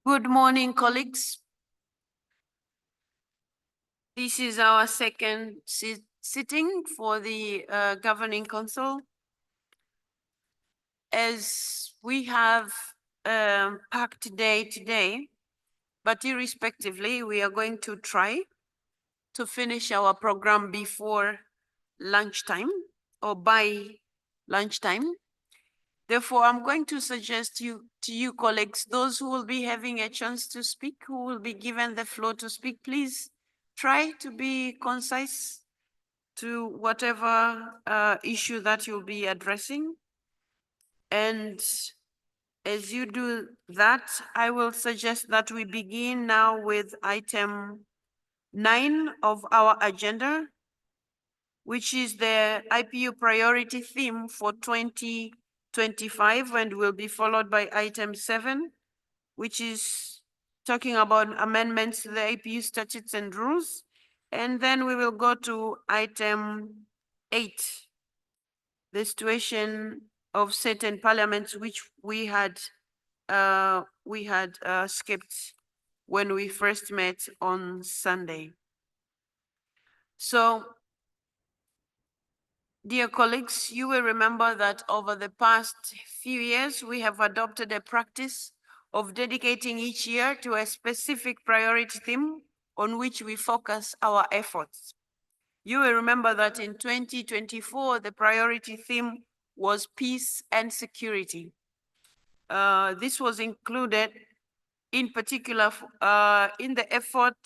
Good morning, colleagues. This is our second sitting for the Governing Council. As we have packed day today, but irrespectively, we are going to try to finish our program before lunchtime or by lunchtime. Therefore, I'm going to suggest to you colleagues, those who will be having a chance to speak, who will be given the floor to speak, please try to be concise to whatever issue that you'll be addressing. And as you do that, I will suggest that we begin now with item 9 of our agenda, which is the IPU priority theme for 2025, and will be followed by item 7, which is talking about amendments to the IPU statutes and rules. And then we will go to item 8, the situation of certain parliaments, which we had skipped when we first met on Sunday. So, dear colleagues, you will remember that over the past few years, we have adopted a practice of dedicating each year to a specific priority theme on which we focus our efforts. You will remember that in 2024, the priority theme was peace and security. This was included in particular in the effort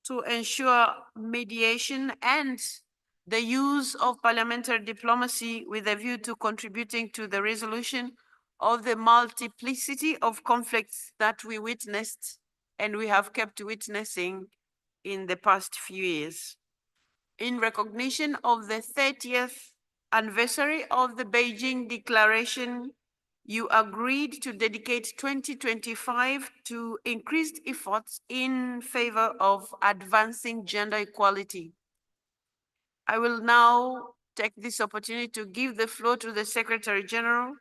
to ensure mediation and the use of parliamentary diplomacy with a view to contributing to the resolution of the multiplicity of conflicts that we witnessed and we have kept witnessing in the past few years. In recognition of the 30th anniversary of the Beijing Declaration, you agreed to dedicate 2025 to increased efforts in favor of advancing gender equality. I will now take this opportunity to give the floor to the Secretary General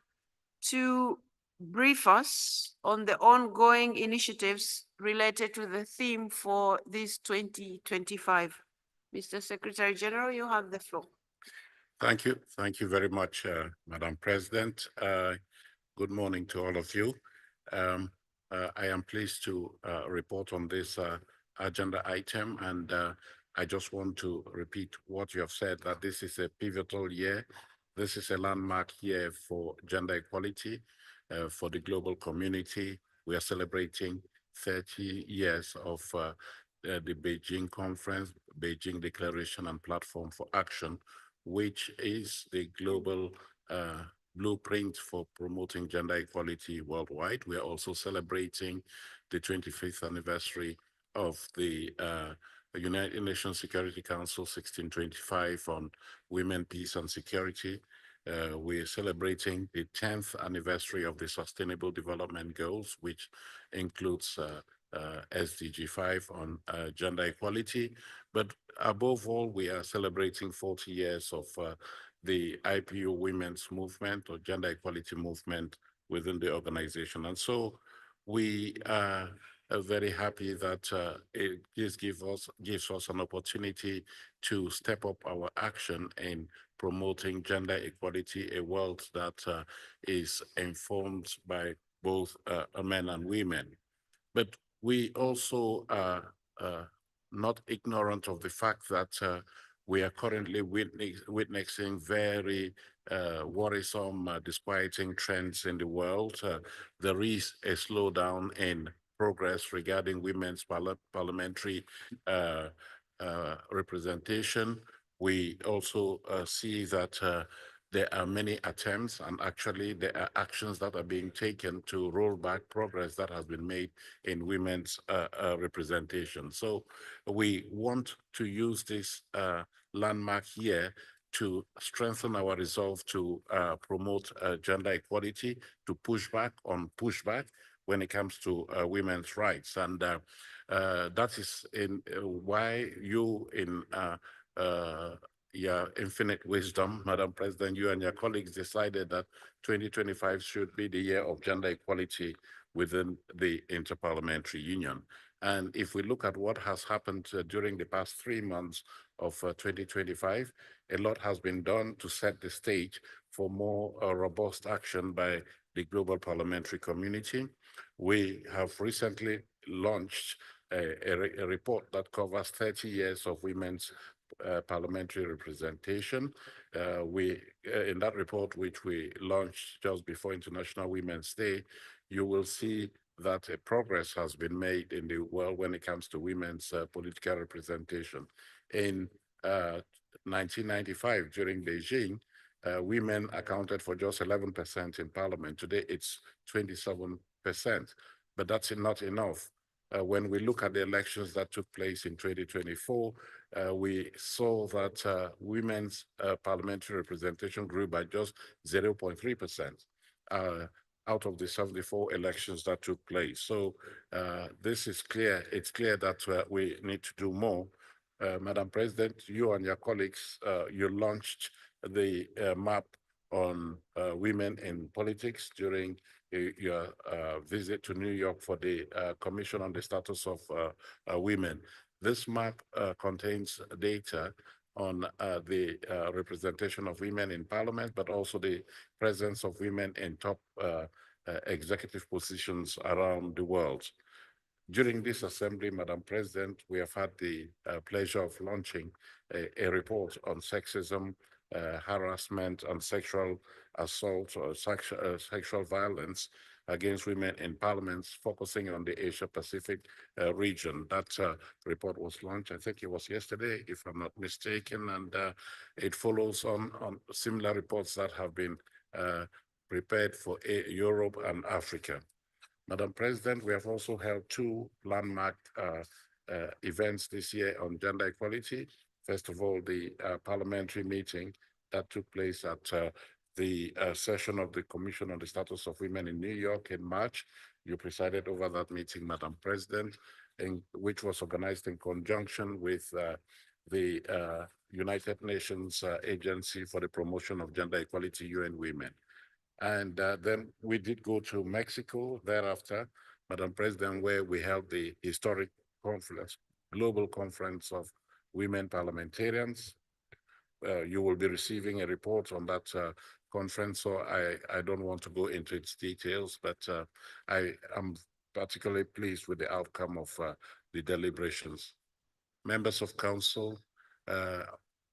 to brief us on the ongoing initiatives related to the theme for this 2025. Mr. Secretary General, you have the floor. Thank you. Thank you very much, Madam President. Good morning to all of you. I am pleased to report on this agenda item, and I just want to repeat what you have said, that this is a pivotal year. This is a landmark year for gender equality for the global community. We are celebrating 30 years of the Beijing Conference, Beijing Declaration and Platform for Action, which is the global blueprint for promoting gender equality worldwide. We are also celebrating the 25th anniversary of the United Nations Security Council 1625 on women, peace, and security. We're celebrating the 10th anniversary of the Sustainable Development Goals, which includes SDG 5 on gender equality. But above all, we are celebrating 40 years of the IPU women's movement or gender equality movement within the organization. And so we are very happy that it gives us an opportunity to step up our action in promoting gender equality, a world that is informed by both men and women. But we also are not ignorant of the fact that we are currently witnessing very worrisome, disquieting trends in the world. There is a slowdown in progress regarding women's parliamentary representation. We also see that there are many attempts, and actually there are actions that are being taken to roll back progress that has been made in women's representation. So we want to use this landmark year to strengthen our resolve to promote gender equality, to push back on pushback when it comes to women's rights. And that is why you your infinite wisdom, Madam President, you and your colleagues decided that 2025 should be the year of gender equality within the Inter-Parliamentary Union. And if we look at what has happened during the past 3 months of 2025, a lot has been done to set the stage for more robust action by the global parliamentary community. We have recently launched a report that covers 30 years of women's parliamentary representation. In that report, which we launched just before International Women's Day, you will see that a progress has been made in the world when it comes to women's political representation. In 1995, during Beijing, women accounted for just 11% in parliament. Today, it's 27%, but that's not enough. When we look at the elections that took place in 2024, we saw that women's parliamentary representation grew by just 0.3% out of the 74 elections that took place. So this is clear. It's clear that we need to do more. Madam President, you and your colleagues, you launched the map on women in politics during your visit to New York for the Commission on the Status of Women. This map contains data on the representation of women in parliament, but also the presence of women in top executive positions around the world. During this assembly, Madam President, we have had the pleasure of launching a report on sexism, harassment, and sexual assault or sexual violence against women in parliaments, focusing on the Asia-Pacific region. That report was launched, I think it was yesterday, if I'm not mistaken, and it follows on similar reports that have been prepared for Europe and Africa. Madam President, we have also held two landmark events this year on gender equality. First of all, the parliamentary meeting that took place at the session of the Commission on the Status of Women in New York in March. You presided over that meeting, Madam President, which was organized in conjunction with the United Nations Agency for the Promotion of Gender Equality, UN Women. And then we did go to Mexico thereafter, Madam President, where we held the historic conference, global conference of women parliamentarians. You will be receiving a report on that conference, so I don't want to go into its details, but I am particularly pleased with the outcome of the deliberations. Members of council,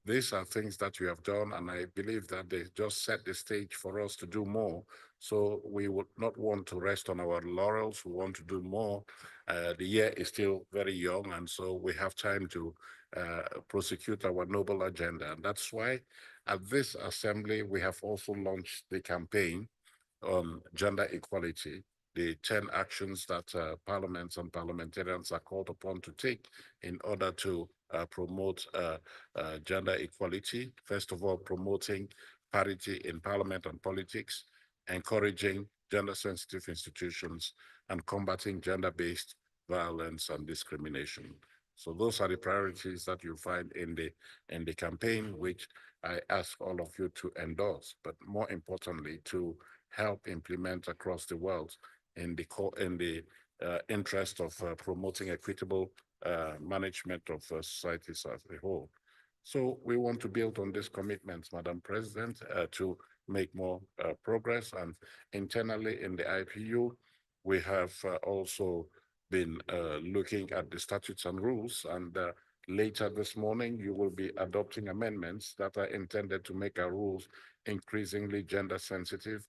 these are things that we have done, and I believe that they just set the stage for us to do more. So we would not want to rest on our laurels. We want to do more. The year is still very young, and so we have time to prosecute our noble agenda. And that's why at this assembly, we have also launched the campaign on gender equality, the 10 actions that parliaments and parliamentarians are called upon to take in order to promote gender equality. First of all, promoting parity in parliament and politics, encouraging gender-sensitive institutions, and combating gender-based violence and discrimination. So those are the priorities that you find in the campaign, which I ask all of you to endorse, but more importantly, to help implement across the world in the interest of promoting equitable management of societies as a whole. So we want to build on these commitments, Madam President, to make more progress. And internally in the IPU, we have also been looking at the statutes and rules. And later this morning, you will be adopting amendments that are intended to make our rules increasingly gender sensitive,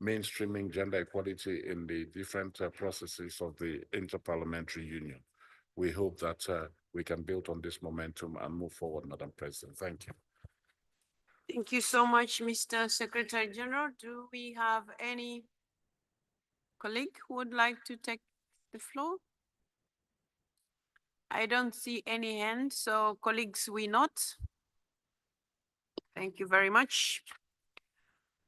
mainstreaming gender equality in the different processes of the Inter-Parliamentary Union. We hope that we can build on this momentum and move forward, Madam President. Thank you. Thank you so much, Mr. Secretary General. Do we have any colleague who would like to take the floor? I don't see any hands, so colleagues, we not. Thank you very much.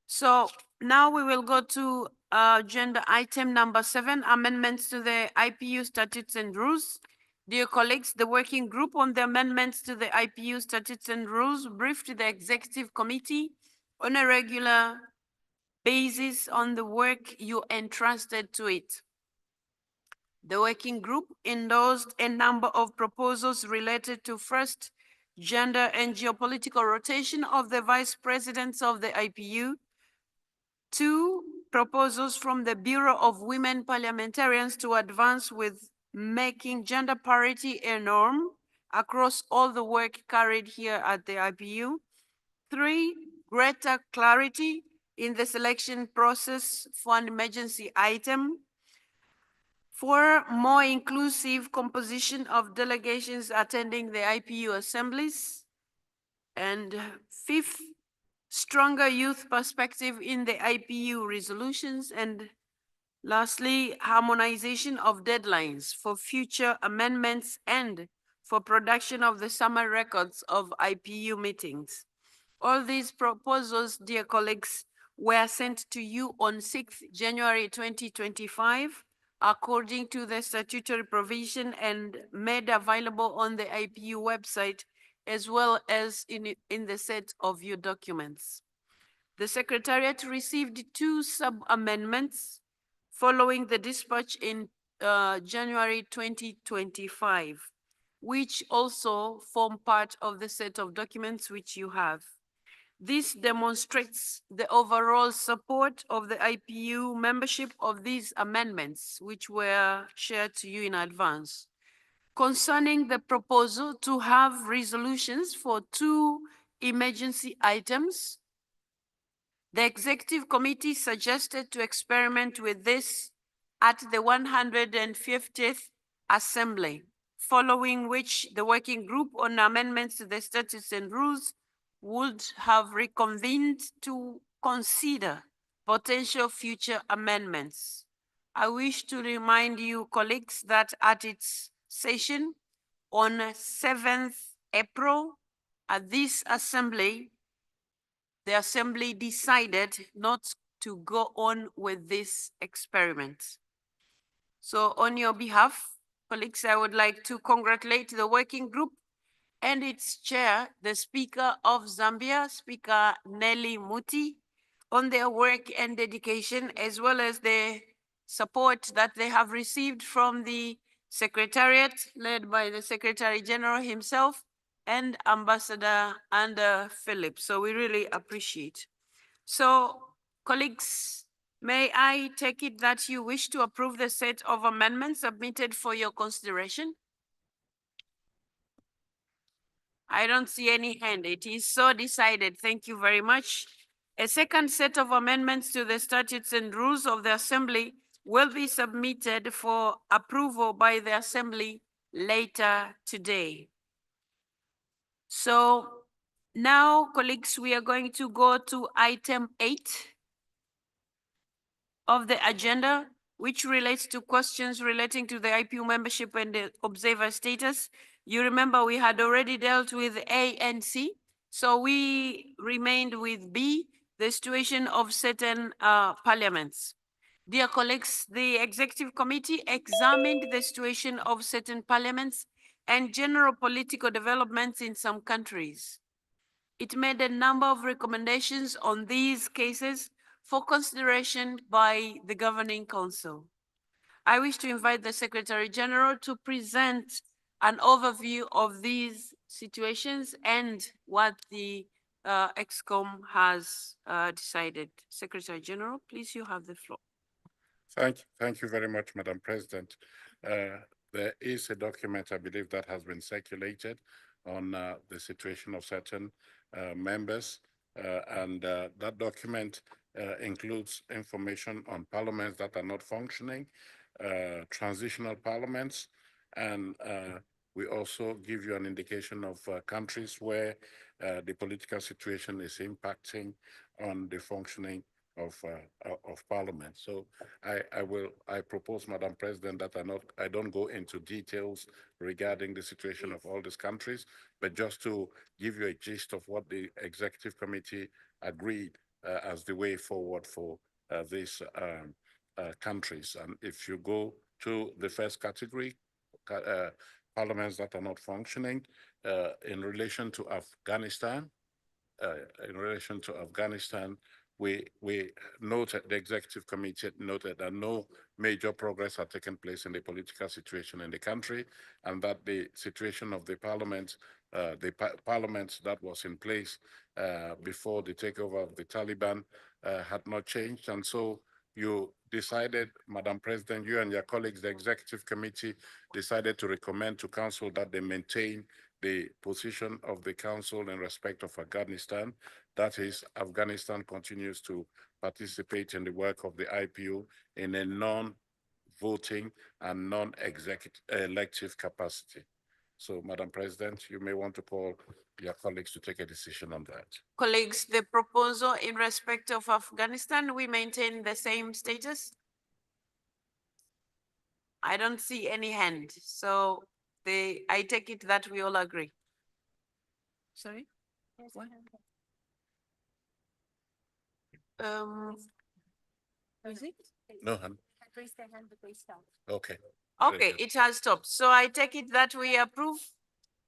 So now we will go to agenda item number 7, amendments to the IPU statutes and rules. Dear colleagues, the working group on the amendments to the IPU statutes and rules briefed the executive committee on a regular basis on the work you entrusted to it. The working group endorsed a number of proposals related to first, gender and geopolitical rotation of the vice presidents of the IPU, two, proposals from the Bureau of Women Parliamentarians to advance with making gender parity a norm across all the work carried here at the IPU. Three, greater clarity in the selection process for an emergency item. Four, more inclusive composition of delegations attending the IPU assemblies. And fifth, stronger youth perspective in the IPU resolutions. And lastly, harmonization of deadlines for future amendments and for production of the summary records of IPU meetings. All these proposals, dear colleagues, were sent to you on 6th January 2025, according to the statutory provision and made available on the IPU website, as well as in the set of your documents. The Secretariat received two sub-amendments following the dispatch in January 2025, which also form part of the set of documents which you have. This demonstrates the overall support of the IPU membership of these amendments, which were shared to you in advance. Concerning the proposal to have resolutions for two emergency items, the Executive Committee suggested to experiment with this at the 150th Assembly, following which the Working Group on Amendments to the Statutes and Rules would have reconvened to consider potential future amendments. I wish to remind you, colleagues, that at its session on 7th April, at this Assembly, the Assembly decided not to go on with this experiment. So on your behalf, colleagues, I would like to congratulate the working group and its chair, the Speaker of Zambia, Speaker Nelly Muti, on their work and dedication, as well as the support that they have received from the Secretariat, led by the Secretary General himself, and Ambassador Ander Philip. So we really appreciate. So, colleagues, may I take it that you wish to approve the set of amendments submitted for your consideration? I don't see any hand. It is so decided. Thank you very much. A second set of amendments to the statutes and rules of the Assembly will be submitted for approval by the Assembly later today. So now, colleagues, we are going to go to item 8 of the agenda, which relates to questions relating to the IPU membership and the observer status. You remember we had already dealt with A and C, so we remained with B, the situation of certain parliaments. Dear colleagues, the Executive Committee examined the situation of certain parliaments and general political developments in some countries. It made a number of recommendations on these cases for consideration by the Governing Council. I wish to invite the Secretary General to present an overview of these situations and what the EXCOM has decided. Secretary General, please, you have the floor. Thank you very much, Madam President. There is a document, I believe, that has been circulated on the situation of certain members, and that document includes information on parliaments that are not functioning, transitional parliaments, and we also give you an indication of countries where the political situation is impacting on the functioning of Parliament. So I propose, Madam President, that I don't go into details regarding the situation of all these countries, but just to give you a gist of what the Executive Committee agreed as the way forward for these countries. And if you go to the first category, parliaments that are not functioning. In relation to Afghanistan, uh, in relation to Afghanistan, we noted, the executive committee noted that no major progress had taken place in the political situation in the country, and that the situation of the parliament that was in place before the takeover of the Taliban had not changed. And so you decided, Madam President, you and your colleagues, the executive committee, decided to recommend to council that they maintain the position of the council in respect of Afghanistan. That is, Afghanistan continues to participate in the work of the IPU in a non-voting and non-elective capacity. So, Madam President, you may want to call your colleagues to take a decision on that. Colleagues, the proposal in respect of Afghanistan, we maintain the same status. I don't see any hand, so I take it that we all agree. Sorry? What? Is it? No, hand. Okay. Okay, it has stopped. So I take it that we approve.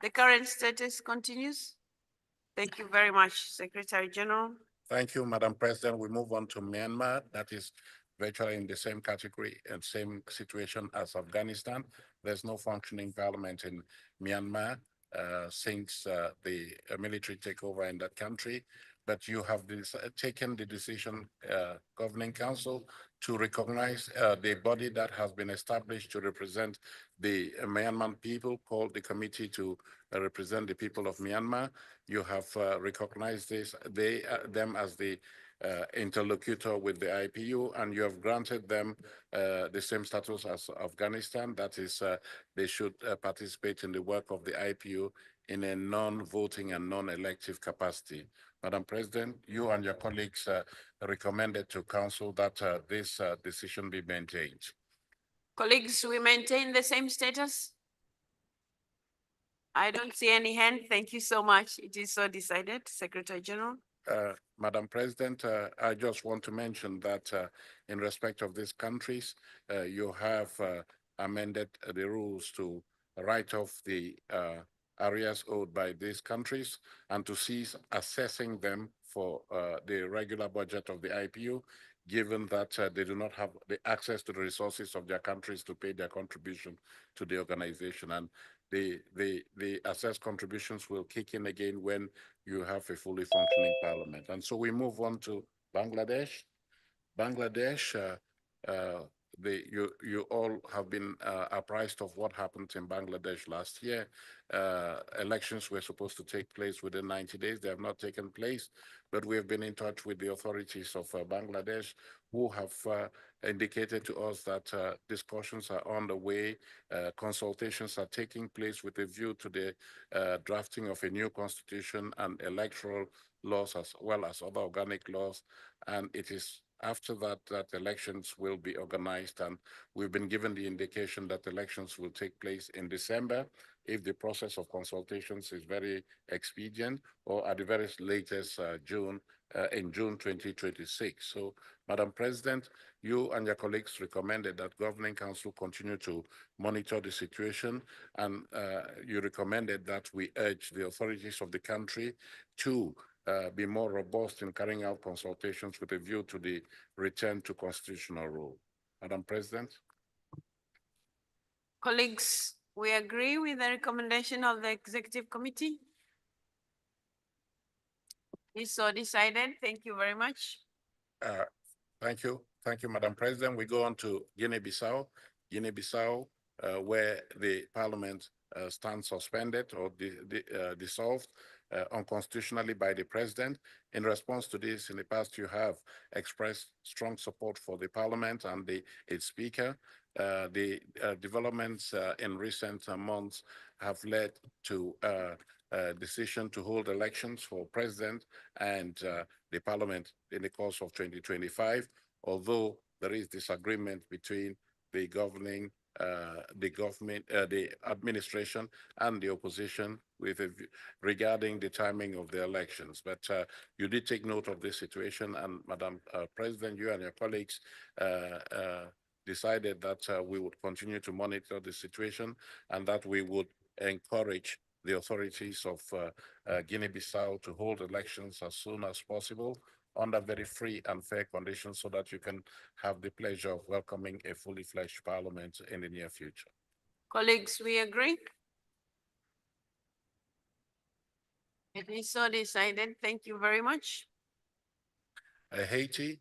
The current status continues. Thank you very much, Secretary General. Thank you, Madam President. We move on to Myanmar. That is virtually in the same category and same situation as Afghanistan. There's no functioning parliament in Myanmar since the military takeover in that country. But you have taken the decision, Governing Council, to recognize the body that has been established to represent the Myanmar people, called the Committee to represent the people of Myanmar. You have recognized them as the interlocutor with the IPU, and you have granted them the same status as Afghanistan. That is, they should participate in the work of the IPU in a non-voting and non-elective capacity. Madam President, you and your colleagues recommended to Council that this decision be maintained. Colleagues, we maintain the same status? I don't see any hand. Thank you so much. It is so decided, Secretary General. Madam President, I just want to mention that in respect of these countries, you have amended the rules to write off the areas owed by these countries and to cease assessing them for the regular budget of the IPU, given that they do not have the access to the resources of their countries to pay their contribution to the organization. And the assessed contributions will kick in again when you have a fully functioning parliament. And so we move on to Bangladesh. Bangladesh, you all have been apprised of what happened in Bangladesh last year. Elections were supposed to take place within 90 days. They have not taken place, but we have been in touch with the authorities of Bangladesh, who have indicated to us that discussions are on the way, consultations are taking place with a view to the drafting of a new constitution and electoral laws, as well as other organic laws. And it is after that, elections will be organized, and we've been given the indication that elections will take place in December if the process of consultations is very expedient, or at the very latest in June 2026. So, Madam President, you and your colleagues recommended that Governing Council continue to monitor the situation, and you recommended that we urge the authorities of the country to be more robust in carrying out consultations with a view to the return to constitutional rule. Madam President. Colleagues, we agree with the recommendation of the Executive Committee. It's so decided. Thank you very much. Thank you. Thank you, Madam President. We go on to Guinea-Bissau. Guinea-Bissau, where the parliament stands suspended or dissolved unconstitutionally by the president. In response to this, in the past, you have expressed strong support for the parliament and its speaker. The developments in recent months have led to a decision to hold elections for president and the parliament in the course of 2025, although there is disagreement between the the administration and the opposition regarding the timing of the elections. But you did take note of this situation, and Madam President, you and your colleagues decided that we would continue to monitor the situation and that we would encourage the authorities of Guinea-Bissau to hold elections as soon as possible under very free and fair conditions so that you can have the pleasure of welcoming a fully fledged parliament in the near future. Colleagues, we agree? It is so decided. Thank you very much. Haiti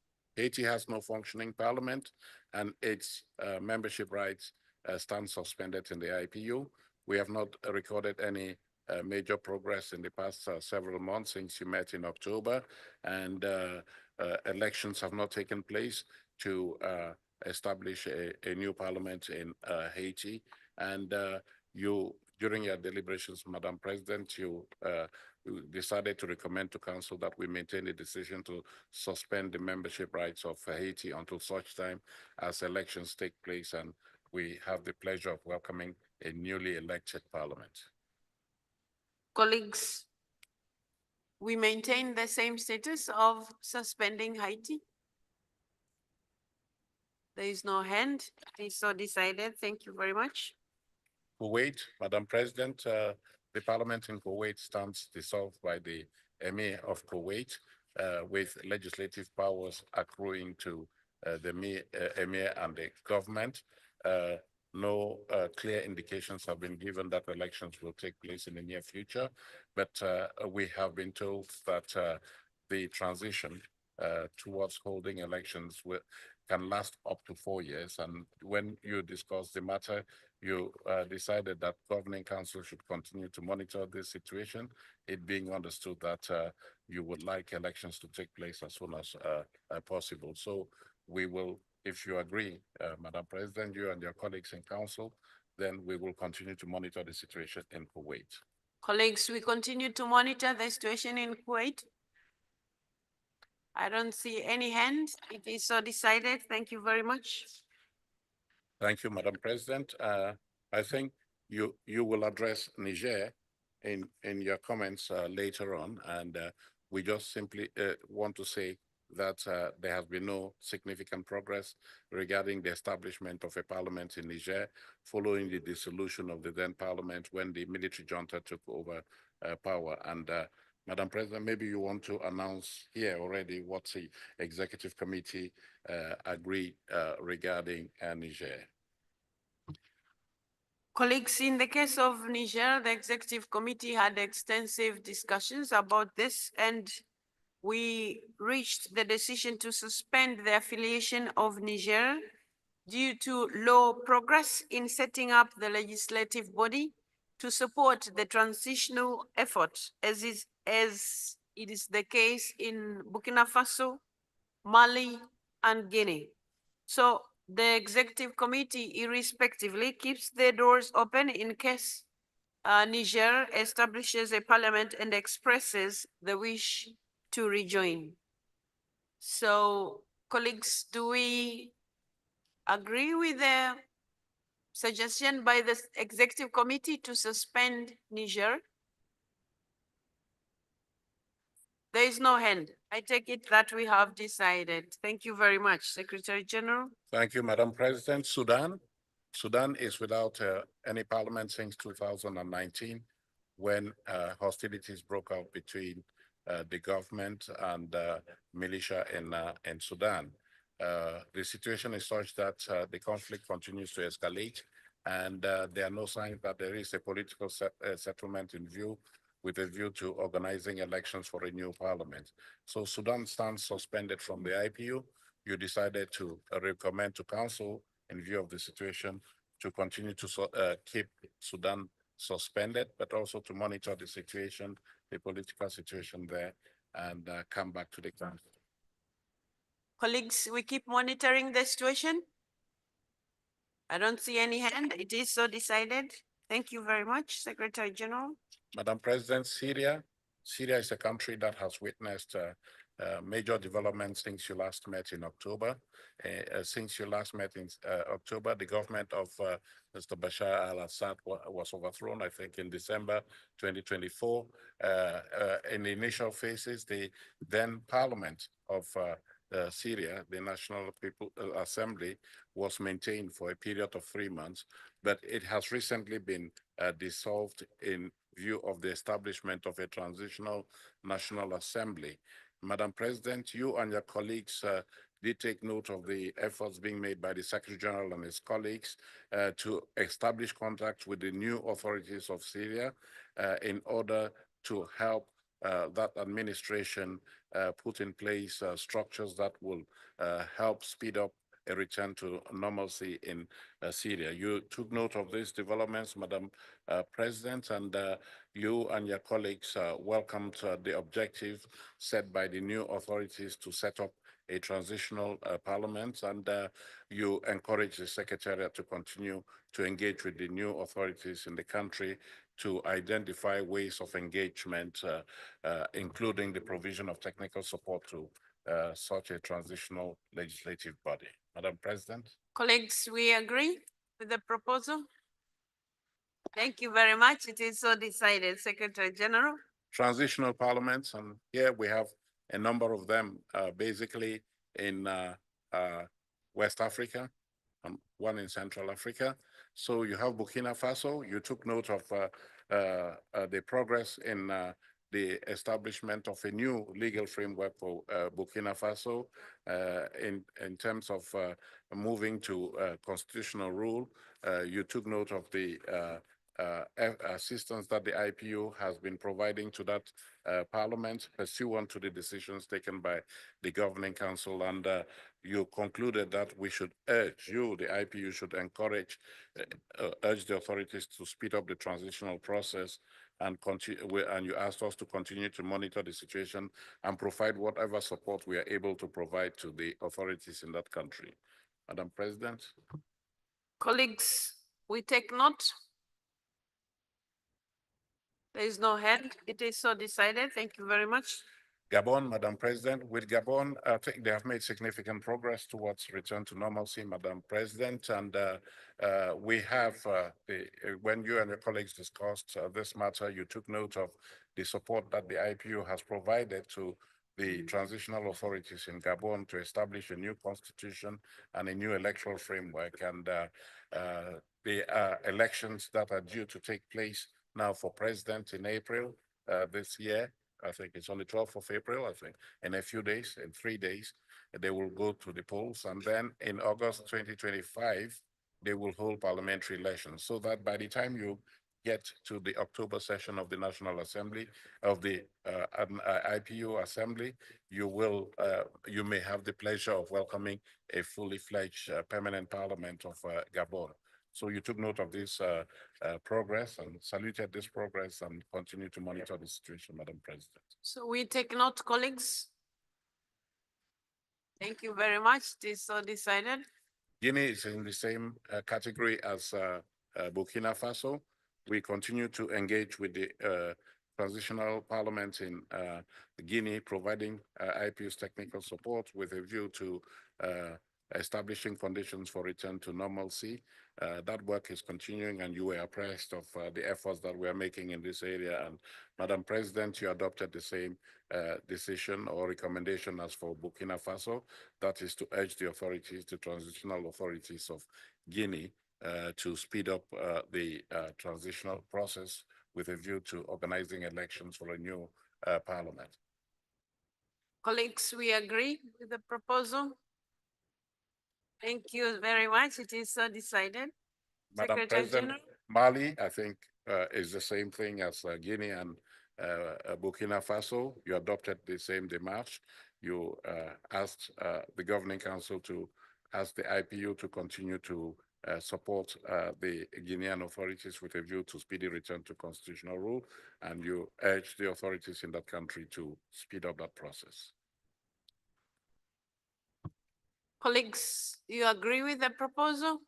has no functioning parliament and its membership rights stand suspended in the IPU. We have not recorded any major progress in the past several months since you met in October, and elections have not taken place to establish a new parliament in Haiti. And during your deliberations, Madam President, you decided to recommend to Council that we maintain a decision to suspend the membership rights of Haiti until such time as elections take place and we have the pleasure of welcoming a newly elected parliament. Colleagues, we maintain the same status of suspending Haiti. There is no hand. It is so decided. Thank you very much. Kuwait, Madam President, the parliament in Kuwait stands dissolved by the Emir of Kuwait, with legislative powers accruing to the Emir and the government. No clear indications have been given that elections will take place in the near future, but we have been told that the transition towards holding elections can last up to 4 years. And when you discussed the matter, you decided that governing council should continue to monitor this situation, it being understood that you would like elections to take place as soon as possible. So we will, if you agree, Madam President, you and your colleagues in council, then we will continue to monitor the situation in Kuwait. Colleagues, we continue to monitor the situation in Kuwait. I don't see any hands. It is so decided. Thank you very much. Thank you, Madam President. I think you will address Niger in your comments later on, and we just simply want to say that there has been no significant progress regarding the establishment of a parliament in Niger following the dissolution of the then parliament when the military junta took over power. And Madam President, maybe you want to announce here already what the executive committee agreed regarding Niger. Colleagues, in the case of Niger, the executive committee had extensive discussions about this, and we reached the decision to suspend the affiliation of Niger due to low progress in setting up the legislative body to support the transitional effort, as it is the case in Burkina Faso, Mali, and Guinea. So the executive committee, irrespectively, keeps the doors open in case Niger establishes a parliament and expresses the wish to rejoin. So, colleagues, do we agree with the suggestion by the executive committee to suspend Niger? There is no hand. I take it that we have decided. Thank you very much, Secretary General. Thank you, Madam President. Sudan is without any parliament since 2019, when hostilities broke out between the government and militia in Sudan. The situation is such that the conflict continues to escalate, and there are no signs that there is a political settlement in view with a view to organizing elections for a new parliament. So Sudan stands suspended from the IPU. You decided to recommend to Council, in view of the situation, to continue to keep Sudan suspended, but also to monitor the situation, the political situation there, and come back to the Council. Colleagues, we keep monitoring the situation. I don't see any hand. It is so decided. Thank you very much, Secretary General. Madam President, Syria is a country that has witnessed major developments since you last met in October. Since you last met in October, the government of Mr. Bashar al-Assad was overthrown, I think, in December 2024. In the initial phases, the then parliament of Syria, the National People Assembly was maintained for a period of 3 months, but it has recently been dissolved in view of the establishment of a transitional National Assembly. Madam President, you and your colleagues did take note of the efforts being made by the Secretary General and his colleagues to establish contact with the new authorities of Syria in order to help that administration put in place structures that will help speed up a return to normalcy in Syria. You took note of these developments, Madam President, and you and your colleagues welcomed the objective set by the new authorities to set up a transitional parliament, and you encourage the Secretariat to continue to engage with the new authorities in the country to identify ways of engagement, including the provision of technical support to such a transitional legislative body. Madam President. Colleagues, we agree with the proposal. Thank you very much. It is so decided, Secretary General. Transitional parliaments, and here we have a number of them, basically in West Africa, and one in Central Africa. So you have Burkina Faso. You took note of the progress in the establishment of a new legal framework for Burkina Faso in terms of moving to constitutional rule. You took note of the assistance that the IPU has been providing to that parliament pursuant to the decisions taken by the governing council, and you concluded that we should urge you, the IPU should encourage, urge the authorities to speed up the transitional process, and you asked us to continue to monitor the situation and provide whatever support we are able to provide to the authorities in that country. Madam President. Colleagues, we take note. There is no hand. It is so decided. Thank you very much. Gabon, Madam President. With Gabon, I think they have made significant progress towards return to normalcy, Madam President. And we have, when you and your colleagues discussed this matter, you took note of the support that the IPU has provided to the transitional authorities in Gabon to establish a new constitution and a new electoral framework. And the elections that are due to take place now for president in April this year, I think it's on the 12th of April, I think, in a few days, in 3 days, they will go to the polls. And then in August 2025, they will hold parliamentary elections, so that by the time you get to the October session of the National Assembly, of the IPU Assembly, you may have the pleasure of welcoming a fully fledged permanent parliament of Gabon. So you took note of this progress and saluted this progress and continue to monitor the situation, Madam President. So we take note, colleagues. Thank you very much. It is so decided. Guinea is in the same category as Burkina Faso. We continue to engage with the transitional parliament in Guinea, providing IPU's technical support with a view to establishing conditions for return to normalcy. That work is continuing, and you were apprised of the efforts that we are making in this area. And Madam President, you adopted the same decision or recommendation as for Burkina Faso. That is to urge the authorities, the transitional authorities of Guinea, to speed up the transitional process with a view to organizing elections for a new parliament. Colleagues, we agree with the proposal. Thank you very much. It is so decided. Madam Secretary President, General. Mali, I think, is the same thing as Guinea and Burkina Faso. You adopted the same démarche. You asked the governing council to ask the IPU to continue to support the Guinean authorities with a view to speedy return to constitutional rule, and you urged the authorities in that country to speed up that process. Colleagues, you agree with the proposal?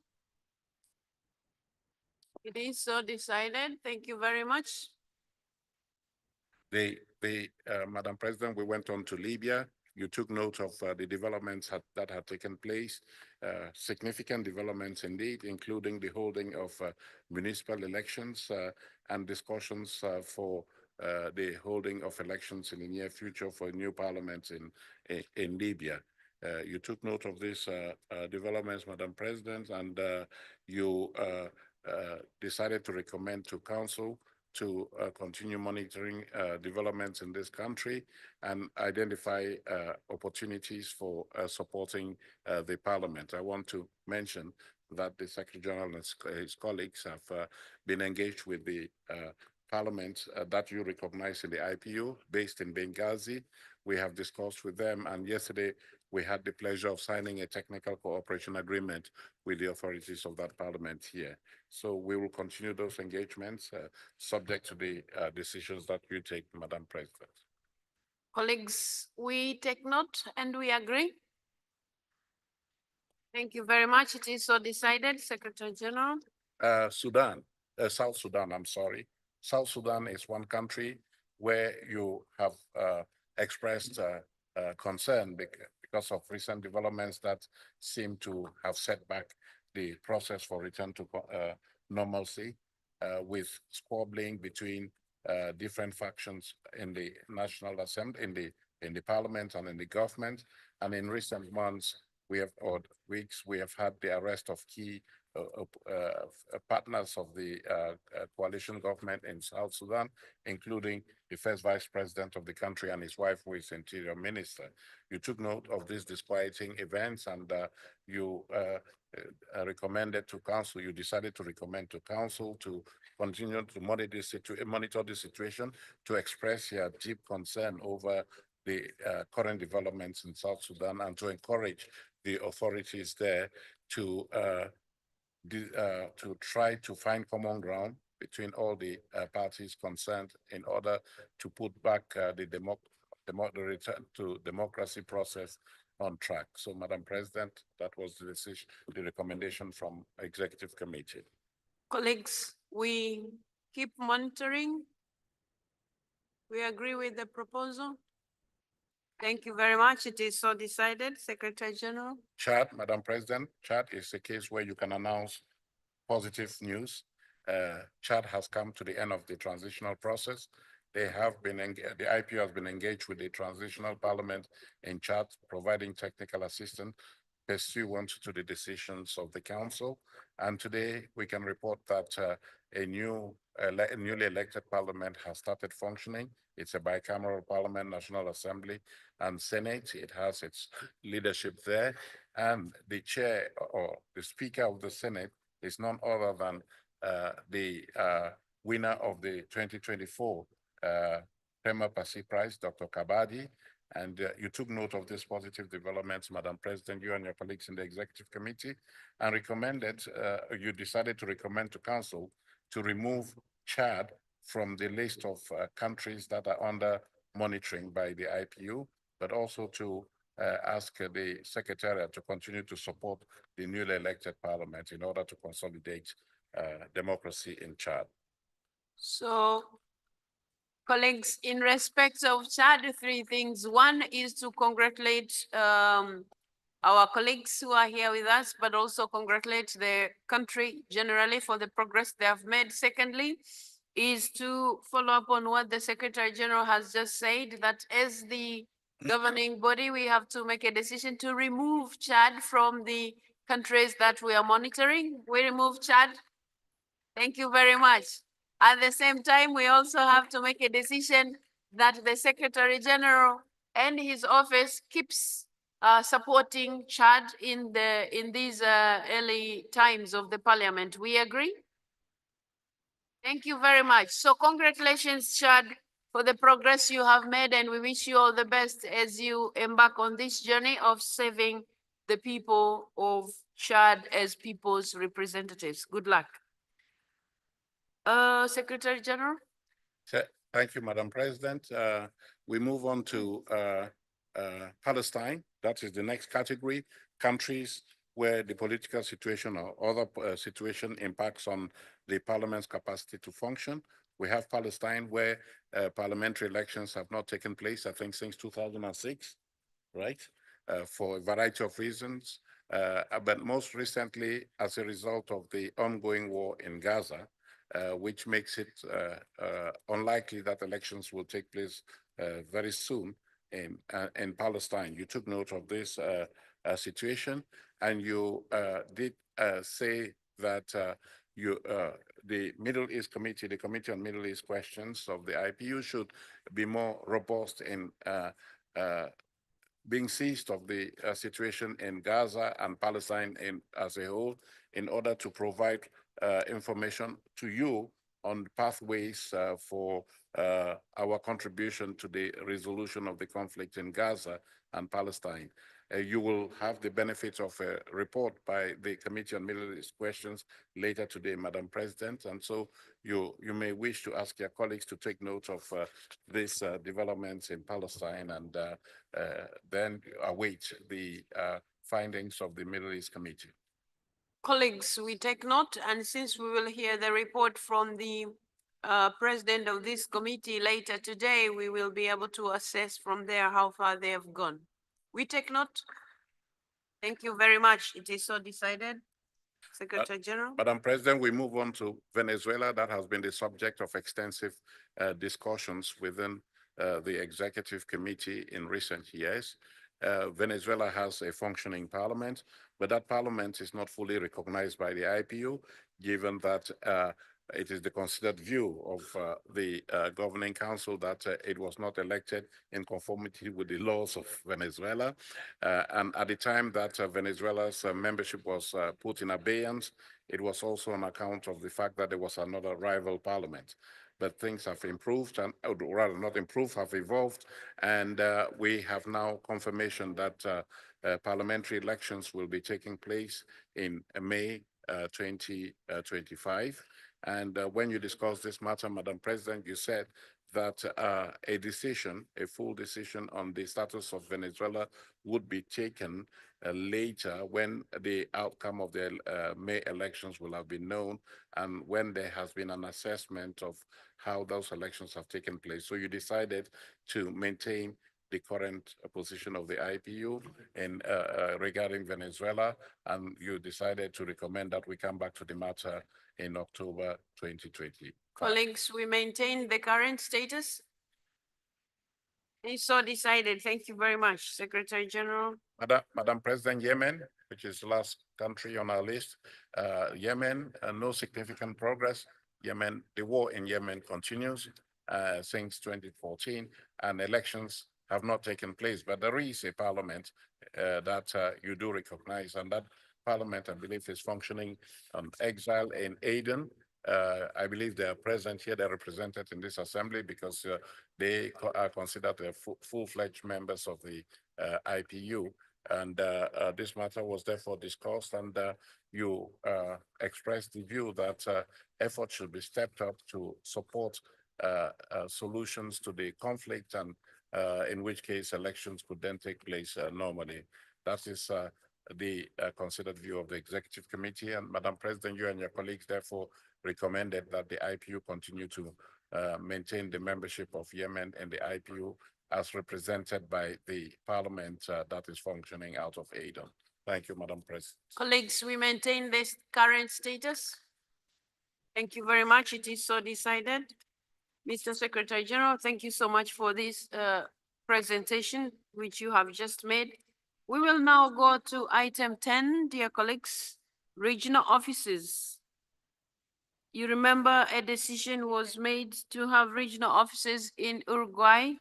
It is so decided. Thank you very much. Madam President, we went on to Libya. You took note of the developments that had taken place, significant developments indeed, including the holding of municipal elections and discussions for the holding of elections in the near future for a new parliament in Libya. You took note of these developments, Madam President, and you decided to recommend to Council to continue monitoring developments in this country and identify opportunities for supporting the Parliament. I want to mention that the Secretary General and his colleagues have been engaged with the Parliament that you recognize in the IPU, based in Benghazi. We have discussed with them, and yesterday we had the pleasure of signing a technical cooperation agreement with the authorities of that Parliament here. So we will continue those engagements subject to the decisions that you take, Madam President. Colleagues, we take note and we agree. Thank you very much. It is so decided, Secretary General. South Sudan, I'm sorry. South Sudan is one country where you have expressed concern because of recent developments that seem to have set back the process for return to normalcy, with squabbling between different factions in the National Assembly, in the Parliament and in the government. And in recent months, or weeks, we have had the arrest of key partners of the coalition government in South Sudan, including the first vice president of the country and his wife, who is interior minister. You took note of these disquieting events, and you recommended to Council, you decided to recommend to Council to continue to monitor the situation, to express your deep concern over the current developments in South Sudan, and to encourage the authorities there to try to find common ground between all the parties concerned in order to put back the return to democracy process on track. So, Madam President, that was the decision, the recommendation from Executive Committee. Colleagues, we keep monitoring. We agree with the proposal. Thank you very much. It is so decided, Secretary General. Chad, Madam President, Chad is a case where you can announce positive news. Chad has come to the end of the transitional process. They have been, the IPU has been engaged with the transitional parliament in Chad, providing technical assistance pursuant to the decisions of the council. And today we can report that a newly elected parliament has started functioning. It's a bicameral parliament, National Assembly and Senate. It has its leadership there. And the chair or the speaker of the Senate is none other than the winner of the 2024 Premier Pasi Prize, Dr. Kabadi. And you took note of these positive developments, Madam President, you and your colleagues in the Executive Committee, and recommended, you decided to recommend to Council to remove Chad from the list of countries that are under monitoring by the IPU, but also to ask the Secretariat to continue to support the newly elected parliament in order to consolidate democracy in Chad. So, colleagues, in respect of Chad, three things. One is to congratulate our colleagues who are here with us, but also congratulate the country generally for the progress they have made. Secondly, is to follow up on what the Secretary General has just said, that as the governing body, we have to make a decision to remove Chad from the countries that we are monitoring. We remove Chad. Thank you very much. At the same time, we also have to make a decision that the Secretary General and his office keeps supporting Chad in these early times of the Parliament. We agree? Thank you very much. So congratulations, Chad, for the progress you have made, and we wish you all the best as you embark on this journey of serving the people of Chad as people's representatives. Good luck. Secretary General. Thank you, Madam President. We move on to Palestine. That is the next category, countries where the political situation or other situation impacts on the parliament's capacity to function. We have Palestine, where parliamentary elections have not taken place, I think, since 2006, right? For a variety of reasons. But most recently, as a result of the ongoing war in Gaza, which makes it unlikely that elections will take place very soon. in Palestine. You took note of this situation, and you did say that the Middle East Committee, the Committee on Middle East Questions of the IPU, should be more robust in being seized of the situation in Gaza and Palestine as a whole, in order to provide information to you on pathways for our contribution to the resolution of the conflict in Gaza and Palestine. You will have the benefit of a report by the Committee on Middle East Questions later today, Madam President, and so you may wish to ask your colleagues to take note of these developments in Palestine, and then await the findings of the Middle East Committee. Colleagues, we take note, and since we will hear the report from the president of this committee later today, we will be able to assess from there how far they have gone. We take note. Thank you very much. It is so decided. Secretary General. Madam President, we move on to Venezuela. That has been the subject of extensive discussions within the Executive Committee in recent years. Venezuela has a functioning parliament, but that parliament is not fully recognized by the IPU, given that it is the considered view of the governing council that it was not elected in conformity with the laws of Venezuela. And at the time that Venezuela's membership was put in abeyance, it was also on account of the fact that there was another rival parliament. But things have improved, and rather not improved, have evolved, and we have now confirmation that parliamentary elections will be taking place in May 2025. And when you discussed this matter, Madam President, you said that a decision, a full decision on the status of Venezuela would be taken later when the outcome of the May elections will have been known, and when there has been an assessment of how those elections have taken place. So you decided to maintain the current position of the IPU in regarding Venezuela, and you decided to recommend that we come back to the matter in October 2020. Colleagues, we maintain the current status. It's so decided. Thank you very much, Secretary General. Madam President, Yemen, which is the last country on our list, Yemen, no significant progress. Yemen, the war in Yemen continues since 2014, and elections have not taken place, but there is a parliament that you do recognize, and that parliament, I believe, is functioning on exile in Aden. I believe they are present here, they're represented in this assembly because they are considered full-fledged members of the IPU. And this matter was therefore discussed, and you expressed the view that efforts should be stepped up to support solutions to the conflict, and in which case elections could then take place normally. That is the considered view of the Executive Committee. And Madam President, you and your colleagues therefore recommended that the IPU continue to maintain the membership of Yemen in the IPU as represented by the parliament that is functioning out of Aden. Thank you, Madam President. Colleagues, we maintain this current status. Thank you very much. It is so decided. Mr. Secretary General, thank you so much for this presentation, which you have just made. We will now go to item 10, dear colleagues, regional offices. You remember a decision was made to have regional offices in Uruguay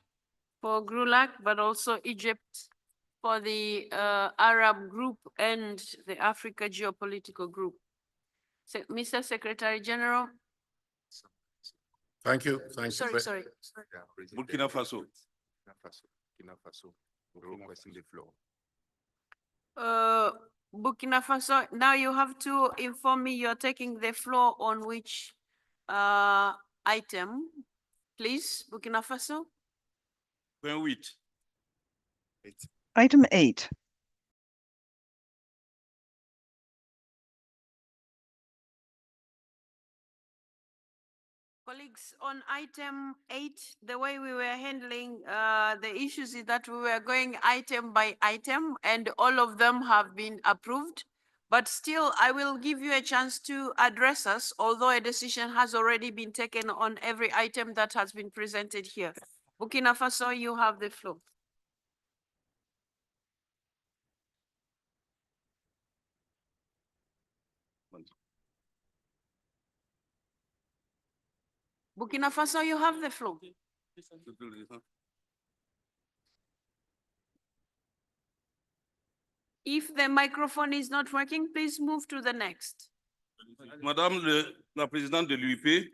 for GRULAC, but also Egypt for the Arab group and the Africa geopolitical group. So, Mr. Secretary General. Thank you. Sorry. Burkina Faso. Requesting the floor. Burkina Faso, now you have to inform me you're taking the floor on which item, please, Burkina Faso. 28. Item 8. Colleagues, on item 8, the way we were handling the issues is that we were going item by item, and all of them have been approved. But still, I will give you a chance to address us, although a decision has already been taken on every item that has been presented here. Burkina Faso, you have the floor. Burkina Faso, you have the floor. If the microphone is not working, please move to the next. La présidente de l'UIP,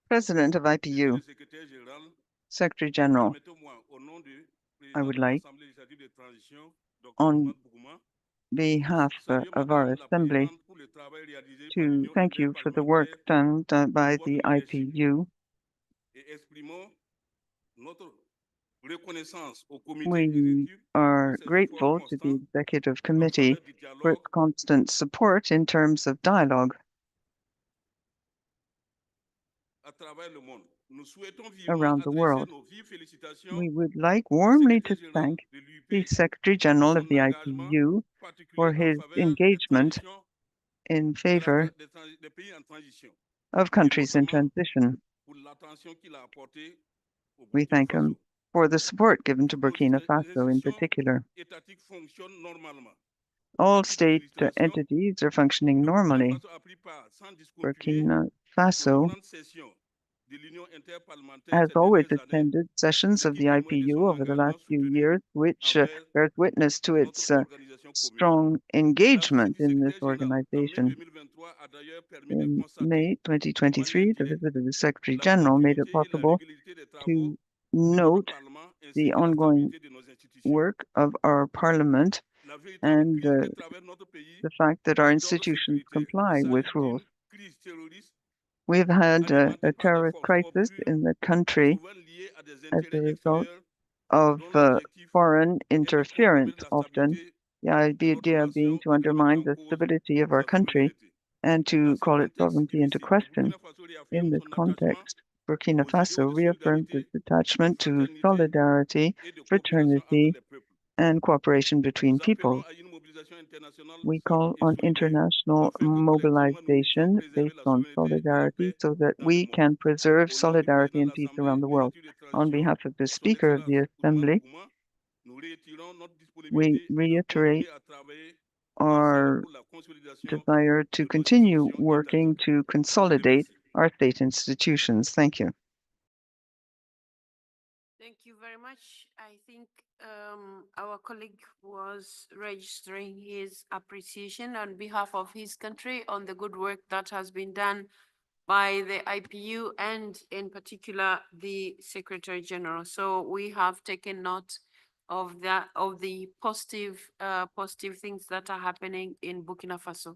President of IPU, le secrétaire général, Secretary General, permettez-moi, au nom du I would président de like, l'Assemblée législative de transition, Dr. on Ahmad Bougouma, behalf saluer of our Madame la Assembly, présidente pour le travail réalisé par to l'Union thank you for the work interparlementaire done by pour the votre leadership IPU. et exprimons notre reconnaissance au comité We exécutif are pour ses efforts grateful to the constants Executive en Committee faveur du for its dialogue constant support in terms of dialogue à travers le monde. Nous souhaitons vivement around the adresser world. nos vives félicitations We would like au warmly to secrétaire général thank de the l'UIP Secretary pour General of son the engagement IPU for particulier en his faveur des engagement transitions in de la favor des pays en transition, of et countries in notamment transition. pour l'attention qu'il a apportée au We Burkina thank him Faso. for the support given to Toutes Burkina nos Faso in institutions particular. étatiques fonctionnent normalement. All À titre state d'illustration, entities are functioning le Burkina normally. Faso a pris part sans discontinuer Burkina aux Faso différentes sessions de l'Union interparlementaire has ces always dernières années, attended sessions ce of qui the témoigne de IPU son over the engagement last few soutenu years, which envers bears witness to notre its organisation commune. strong La engagement visite du in this secrétaire général en mai organization. 2023 a d'ailleurs permis de In constater May de manière 2023, the directe visit of the Secretary la General made it continuité et la possible régularité des travaux to de notre note Parlement ainsi the que la ongoing stabilité de nos institutions. work of our Parliament La véritable and crise que traverse notre pays the fact that our est d'ordre institutions sécuritaire. Il comply with s'agit rules. d'une crise terroriste We've had alimentée a par des terrorist forces crisis obscures, in the country souvent liées à des as a intérêts result extérieurs of dont l'objectif foreign est de interference, compromettre la often. stabilité The de notre idea being nation to et de remettre undermine en the cause stability of our sa country souveraineté. and Dans to ce call its contexte sovereignty into difficile, le question. Burkina Faso In réaffirme this son attachement context, Burkina aux idéaux Faso de reaffirms its solidarité, attachment de to fraternité solidarity, et de coopération entre fraternity, les peuples. and cooperation between Nous appelons peoples. à une mobilisation internationale We forte call et on solidaire international afin que collectivement nous puissions mobilization préserver based la on souveraineté et la solidarity paix so that dans le we monde. can preserve Au nom du solidarity président de and peace l'Assemblée around the world. législative de On transition, behalf of the son Speaker of Excellence the Ahmad Assembly, Bougouma, nous réitérons notre we disponibilité de reiterate continuer à travailler ensemble our pour la consolidation desire to de nos continue institutions working étatiques. to Je vous consolidate remercie. our state institutions. Thank you. Thank you very much. I think our colleague was registering his appreciation on behalf of his country on the good work that has been done by the IPU and in particular the Secretary General. So we have taken note of the positive things that are happening in Burkina Faso.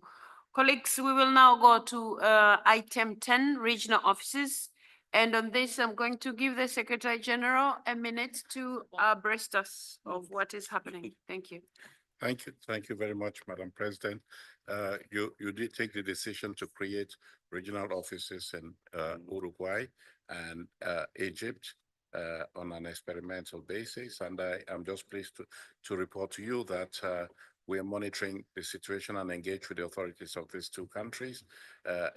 Colleagues, we will now go to item 10, regional offices. And on this, I'm going to give the Secretary General a minute to abreast us of what is happening. Thank you. Thank you. Thank you very much, Madam President. You did take the decision to create regional offices in Uruguay and Egypt on an experimental basis. And I am just pleased to report to you that we are monitoring the situation and engage with the authorities of these two countries.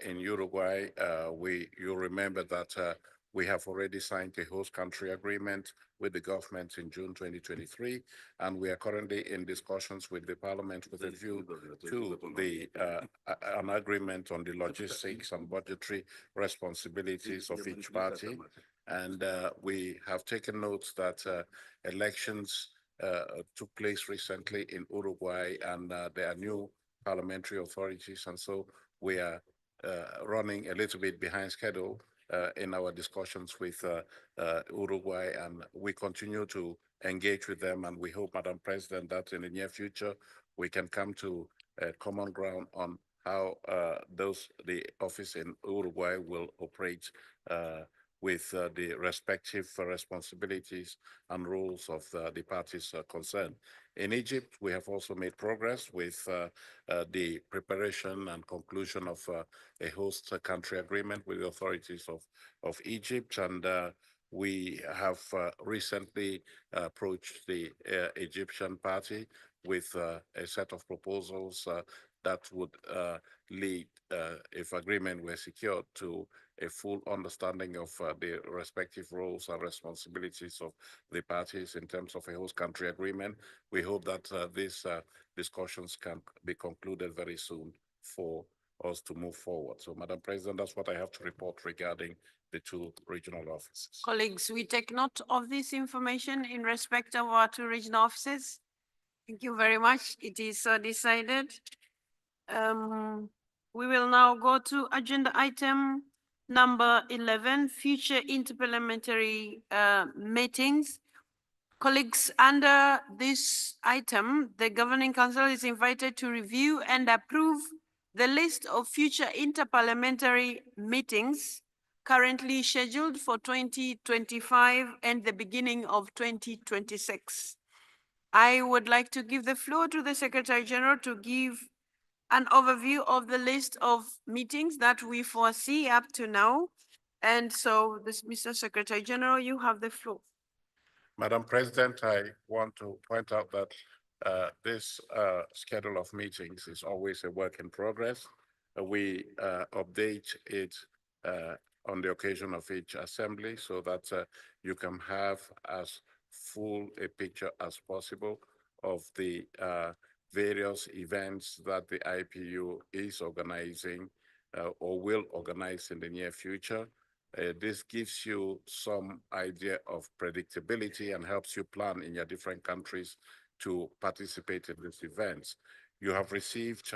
In Uruguay, you remember that we have already signed a host country agreement with the government in June 2023, and we are currently in discussions with the Parliament with a view to an agreement on the logistics and budgetary responsibilities of each party. And we have taken note that elections took place recently in Uruguay, and there are new parliamentary authorities, and so we are running a little bit behind schedule in our discussions with Uruguay, and we continue to engage with them, and we hope, Madam President, that in the near future we can come to a common ground on how the office in Uruguay will operate with the respective responsibilities and roles of the parties concerned. In Egypt, we have also made progress with the preparation and conclusion of a host country agreement with the authorities of Egypt, and we have recently approached the Egyptian party with a set of proposals that would lead, if agreement were secured, to a full understanding of the respective roles and responsibilities of the parties in terms of a host country agreement. We hope that these discussions can be concluded very soon for us to move forward. So, Madam President, that's what I have to report regarding the two regional offices. Colleagues, we take note of this information in respect of our two regional offices. Thank you very much. It is so decided. We will now go to agenda item number 11, future interparliamentary meetings. Colleagues, under this item, the Governing Council is invited to review and approve the list of future interparliamentary meetings currently scheduled for 2025 and the beginning of 2026. I would like to give the floor to the Secretary General to give an overview of the list of meetings that we foresee up to now. And so, Mr. Secretary General, you have the floor. Madam President, I want to point out that this schedule of meetings is always a work in progress. We update it on the occasion of each assembly so that you can have as full a picture as possible of the various events that the IPU is organizing or will organize in the near future. This gives you some idea of predictability and helps you plan in your different countries to participate in these events. You have received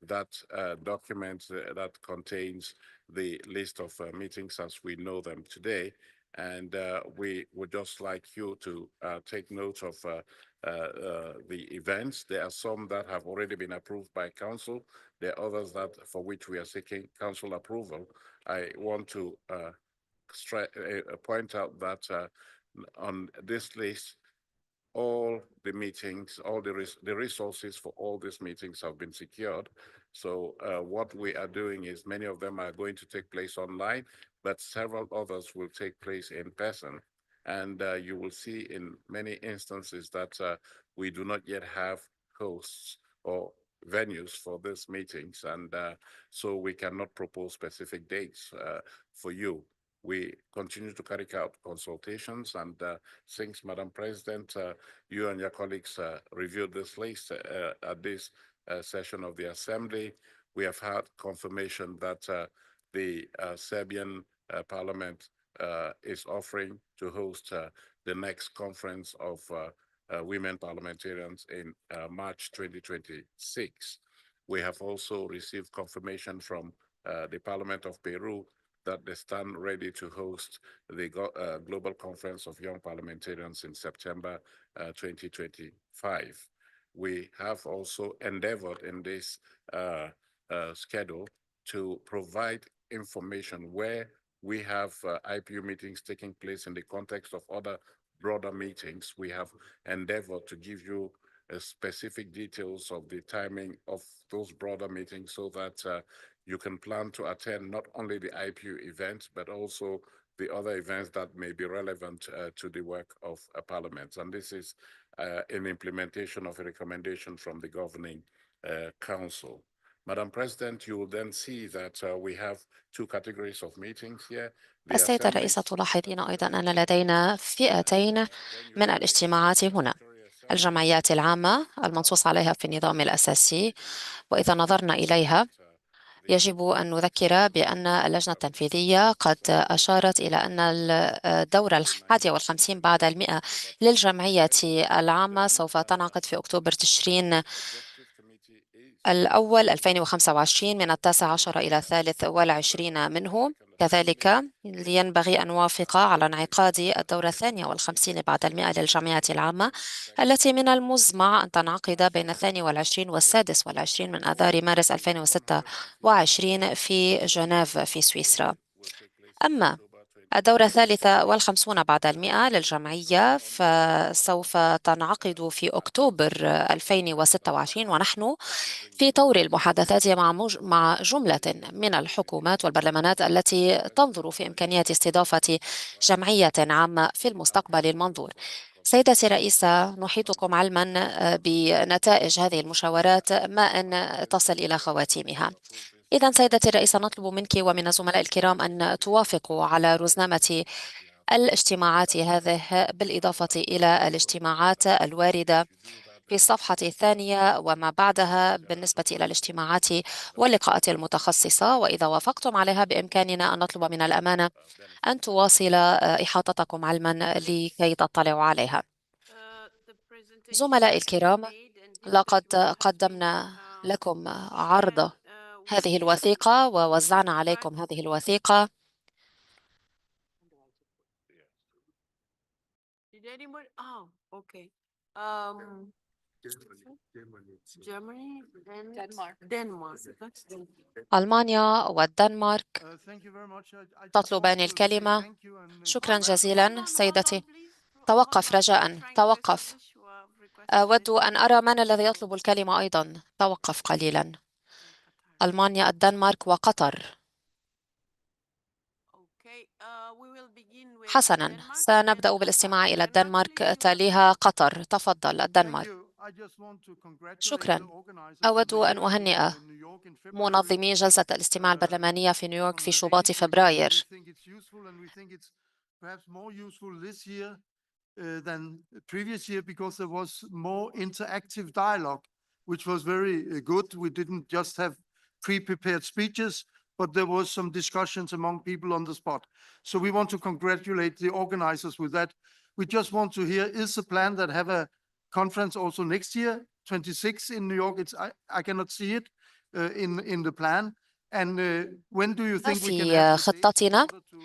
that document that contains the list of meetings as we know them today. And we would just like you to take note of the events. There are some that have already been approved by Council. There are others that for which we are seeking Council approval. I want to point out that on this list, all the meetings, all the resources for all these meetings have been secured. So what we are doing is many of them are going to take place online, but several others will take place in person. And you will see in many instances that we do not yet have hosts or venues for these meetings. And so we cannot propose specific dates for you. We continue to carry out consultations, and since, Madam President, you and your colleagues reviewed this list at this session of the Assembly, we have had confirmation that the Serbian Parliament is offering to host the next conference of women parliamentarians in March 2026. We have also received confirmation from the Parliament of Peru that they stand ready to host the Global Conference of Young Parliamentarians in September 2025. We have also endeavored in this schedule to provide information where we have IPU meetings taking place in the context of other broader meetings. We have endeavored to give you specific details of the timing of those broader meetings so that you can plan to attend not only the IPU events, but also the other events that may be relevant to the work of Parliament. And this is in implementation of a recommendation from the Governing Council. Madam President, you will then see that we have two categories of meetings here. السيدة الرئيسة تلاحظين أيضا أن لدينا فئتين من الاجتماعات هنا: الجمعيات العامة المنصوص عليها في النظام الأساسي، وإذا نظرنا إليها يجب أن نذكر بأن اللجنة التنفيذية قد أشارت إلى أن الدورة 51 بعد 100 للجمعية العامة سوف تنعقد في أكتوبر تشرين الأول 2025 من 19 إلى 23 منه. كذلك ينبغي أن نوافق على انعقاد الدورة 52 بعد 100 للجمعيات العامة التي من المزمع أن تنعقد بين 22 و26 من آذار مارس 2026 في جنيف في سويسرا. أما الدورة 53 بعد 100 للجمعية فسوف تنعقد في أكتوبر 2026، ونحن في طور المحادثات مع جملة من الحكومات والبرلمانات التي تنظر في إمكانية استضافة جمعية عامة في المستقبل المنظور. سيدتي الرئيسة، نحيطكم علما بنتائج هذه المشاورات ما أن تصل إلى خواتيمها. إذن سيدتي الرئيسة، نطلب منك ومن الزملاء الكرام أن توافقوا على رزنامة الاجتماعات هذه بالإضافة إلى الاجتماعات الواردة في الصفحة الثانية وما بعدها بالنسبة إلى الاجتماعات واللقاءات المتخصصة، وإذا وافقتم عليها بإمكاننا أن نطلب من الأمانة أن تواصل إحاطتكم علما لكي تطلعوا عليها. زملائي الكرام، لقد قدمنا لكم عرض هذه الوثيقة ووزعنا عليكم هذه الوثيقة. Did anybody? Oh, okay. Germany, Denmark. That's ألمانيا والدنمارك تطلبان الكلمة. شكرا جزيلا سيدتي. توقف رجاء، توقف. أود أن أرى من الذي يطلب الكلمة أيضا. توقف قليلا. ألمانيا، الدنمارك وقطر. حسنا، سنبدأ بالاستماع إلى الدنمارك، تليها قطر. تفضل الدنمارك. شكرا. أود أن أهنئ منظمي جلسة الاستماع البرلمانية في نيويورك في شباط فبراير. than previous year because there was more interactive dialogue, which was very good. We didn't just have pre-prepared speeches, but there was some discussions among people on the spot. So we want to congratulate the organizers with that. We just want to hear, is the plan that have a conference also next year, 26 in New York? I cannot see it in the plan. And when do you think we can في have the date خطتنا، in order to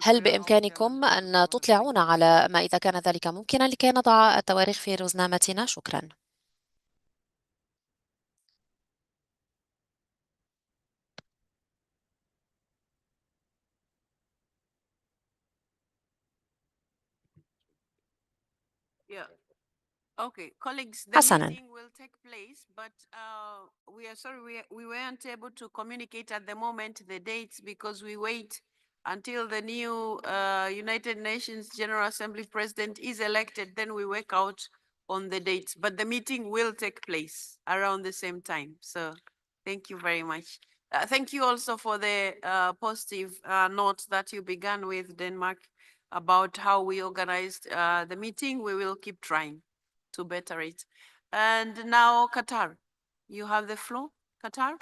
هل prepare our بإمكانكم calendar أن for تطلعونا على ما إذا كان ذلك ممكنا لكي نضع التواريخ في رزنامتنا؟ شكرا. Yeah. Okay, colleagues, the حسنا. meeting will take place, but we are sorry we weren't able to communicate at the moment the dates because we wait until the new United Nations General Assembly President is elected, then we work out on the dates. But the meeting will take place around the same time. So thank you very much. Thank you also for the positive note that you began with, Denmark, about how we organized the meeting. We will keep trying to better it. And now Qatar, you have the floor. Qatar.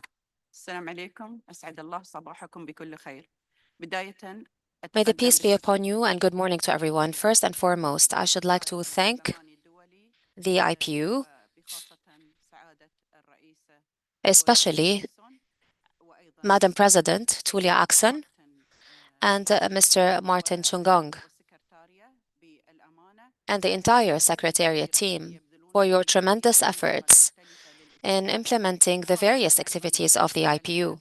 السلام عليكم، أسعد الله صباحكم بكل خير. بداية May the peace be upon you and good morning to everyone. First and foremost, I should like to thank the IPU, especially Madam President Tulia Akson and Mr. Martin Chungong and the entire Secretariat team for your tremendous efforts in implementing the various activities of the IPU.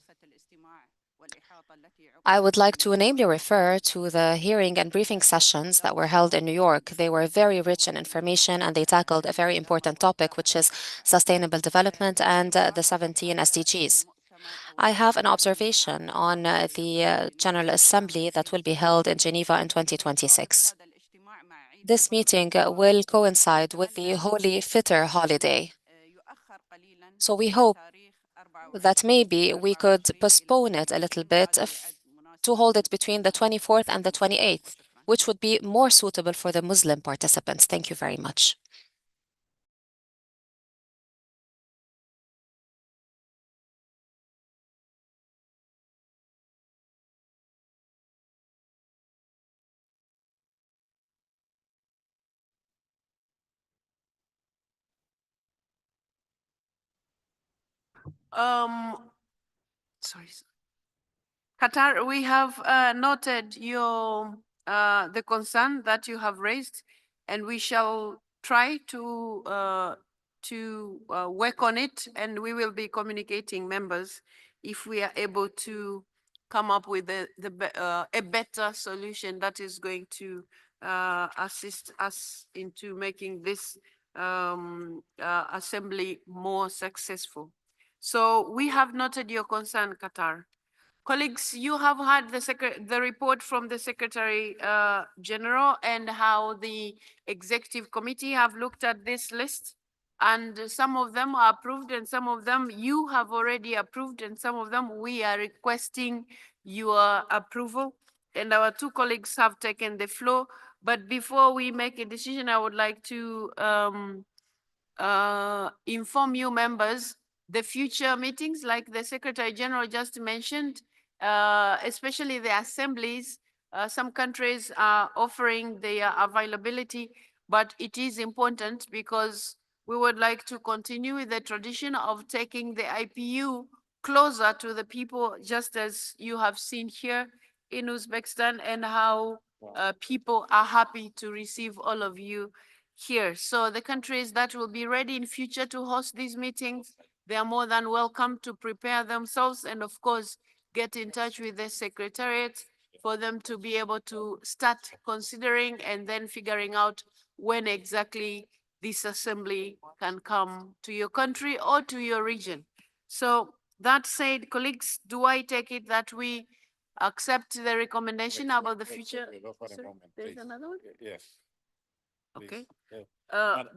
I would like to namely refer to the hearing and briefing sessions that were held in New York. They were very rich in information and they tackled a very important topic, which is sustainable development and the 17 SDGs. I have an observation on the General Assembly that will be held in Geneva in 2026. This meeting will coincide with the Holy Fitr holiday. So we hope that maybe we could postpone it a little bit to hold it between the 24th and the 28th, which would be more suitable for the Muslim participants. Thank you very much. Sorry. Qatar, we have noted your the concern that you have raised, and we shall try to work on it, and we will be communicating members if we are able to come up with a better solution that is going to assist us into making this assembly more successful. So we have noted your concern, Qatar. Colleagues, you have had the report from the Secretary General and how the Executive Committee have looked at this list, and some of them are approved and some of them you have already approved and some of them we are requesting your approval, and our two colleagues have taken the floor. But before we make a decision, I would like to inform you members the future meetings, like the Secretary General just mentioned, especially the assemblies. Some countries are offering their availability, but it is important because we would like to continue with the tradition of taking the IPU closer to the people, just as you have seen here in Uzbekistan, and how people are happy to receive all of you here. So the countries that will be ready in future to host these meetings, they are more than welcome to prepare themselves and of course, get in touch with the Secretariat for them to be able to start considering and then figuring out when exactly this assembly can come to your country or to your region. So that said, colleagues, do I take it that we accept the recommendation about the future? Sorry, there's another one? Yes. Okay. please.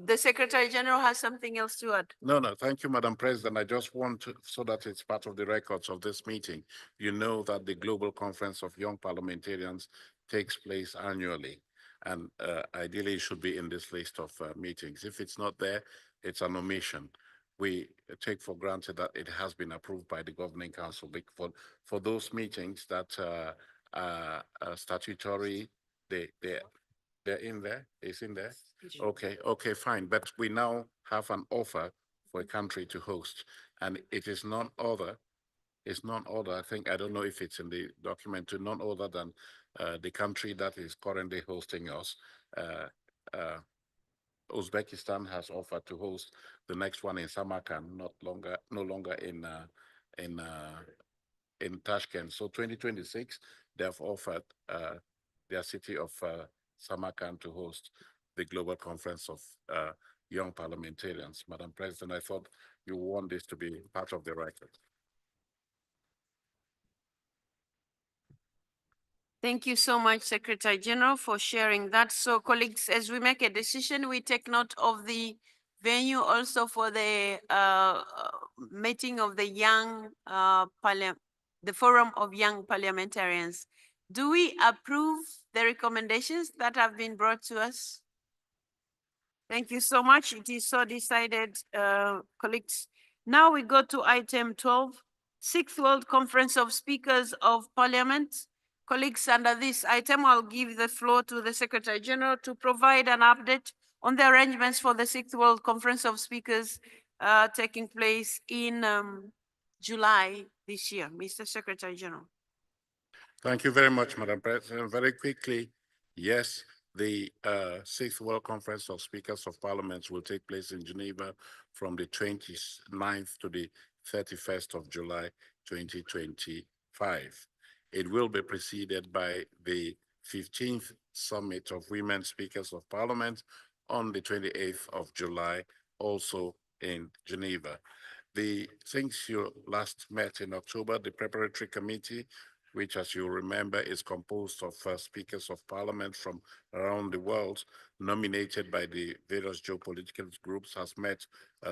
The Secretary General has something else to add. No, thank you, Madam President. I just want to, so that it's part of the records of this meeting, you know that the Global Conference of Young Parliamentarians takes place annually. And ideally, it should be in this list of meetings. If it's not there, it's an omission. We take for granted that it has been approved by the Governing Council. For those meetings that are statutory, they're in there, it's in there? Okay, fine. But we now have an offer for a country to host, and it is none other, I think, I don't know if it's in the document, to none other than the country that is currently hosting us. Uzbekistan has offered to host the next one in Samarkand, no longer in Tashkent. So 2026, they have offered their city of Samarkand to host the Global Conference of Young Parliamentarians. Madam President, I thought you want this to be part of the record. Thank you so much, Secretary General, for sharing that. So colleagues, as we make a decision, we take note of the venue also for the meeting of the the Forum of Young Parliamentarians. Do we approve the recommendations that have been brought to us? Thank you so much. It is so decided, colleagues. Now we go to item 12, Sixth World Conference of Speakers of Parliament. Colleagues, under this item, I'll give the floor to the Secretary General to provide an update on the arrangements for the Sixth World Conference of Speakers taking place in July this year. Mr. Secretary General. Thank you very much, Madam President. Very quickly, yes, the Sixth World Conference of Speakers of Parliaments will take place in Geneva from the 29th to the 31st of July, 2025. It will be preceded by the 15th Summit of Women Speakers of Parliament on the 28th of July, also in Geneva. Since you last met in October, the preparatory committee, which, as you remember, is composed of speakers of parliament from around the world, nominated by the various geopolitical groups, has met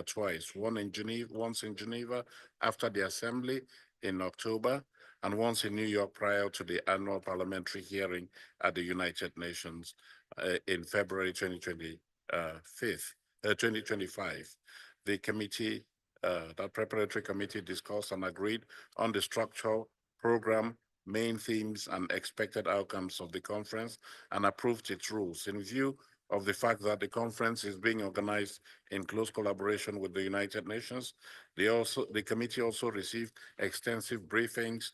twice, once in Geneva after the assembly in October, and once in New York prior to the annual parliamentary hearing at the United Nations in February 2025. The committee, that preparatory committee, discussed and agreed on the structural program, main themes, and expected outcomes of the conference, and approved its rules. In view of the fact that the conference is being organized in close collaboration with the United Nations, the committee also received extensive briefings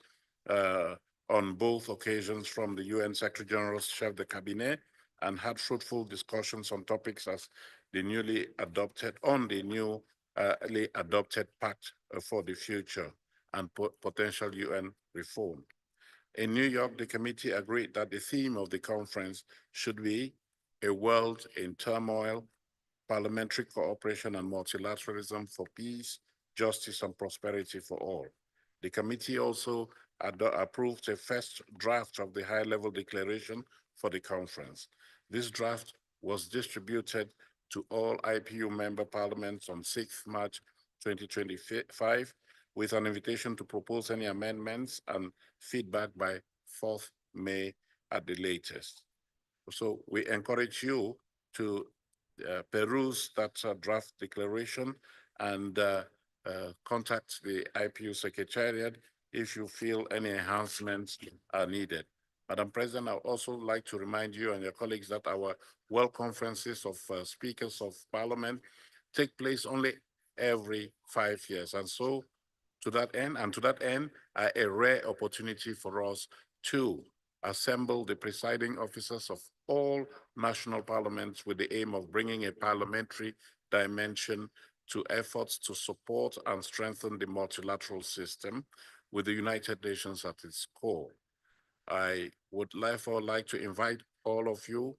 on both occasions from the UN Secretary General's Chef de Cabinet, and had fruitful discussions on topics as the newly adopted Pact for the Future and potential UN reform. In New York, the committee agreed that the theme of the conference should be a world in turmoil, parliamentary cooperation and multilateralism for peace, justice, and prosperity for all. The committee also approved a first draft of the high-level declaration for the conference. This draft was distributed to all IPU member parliaments on 6th March 2025, with an invitation to propose any amendments and feedback by 4th May at the latest. So we encourage you to peruse that draft declaration and contact the IPU Secretariat if you feel any enhancements are needed. Madam President, I would also like to remind you and your colleagues that our World Conferences of Speakers of Parliament take place only every 5 years. And so to that end, a rare opportunity for us to assemble the presiding officers of all national parliaments with the aim of bringing a parliamentary dimension to efforts to support and strengthen the multilateral system with the United Nations at its core. I would therefore like to invite all of you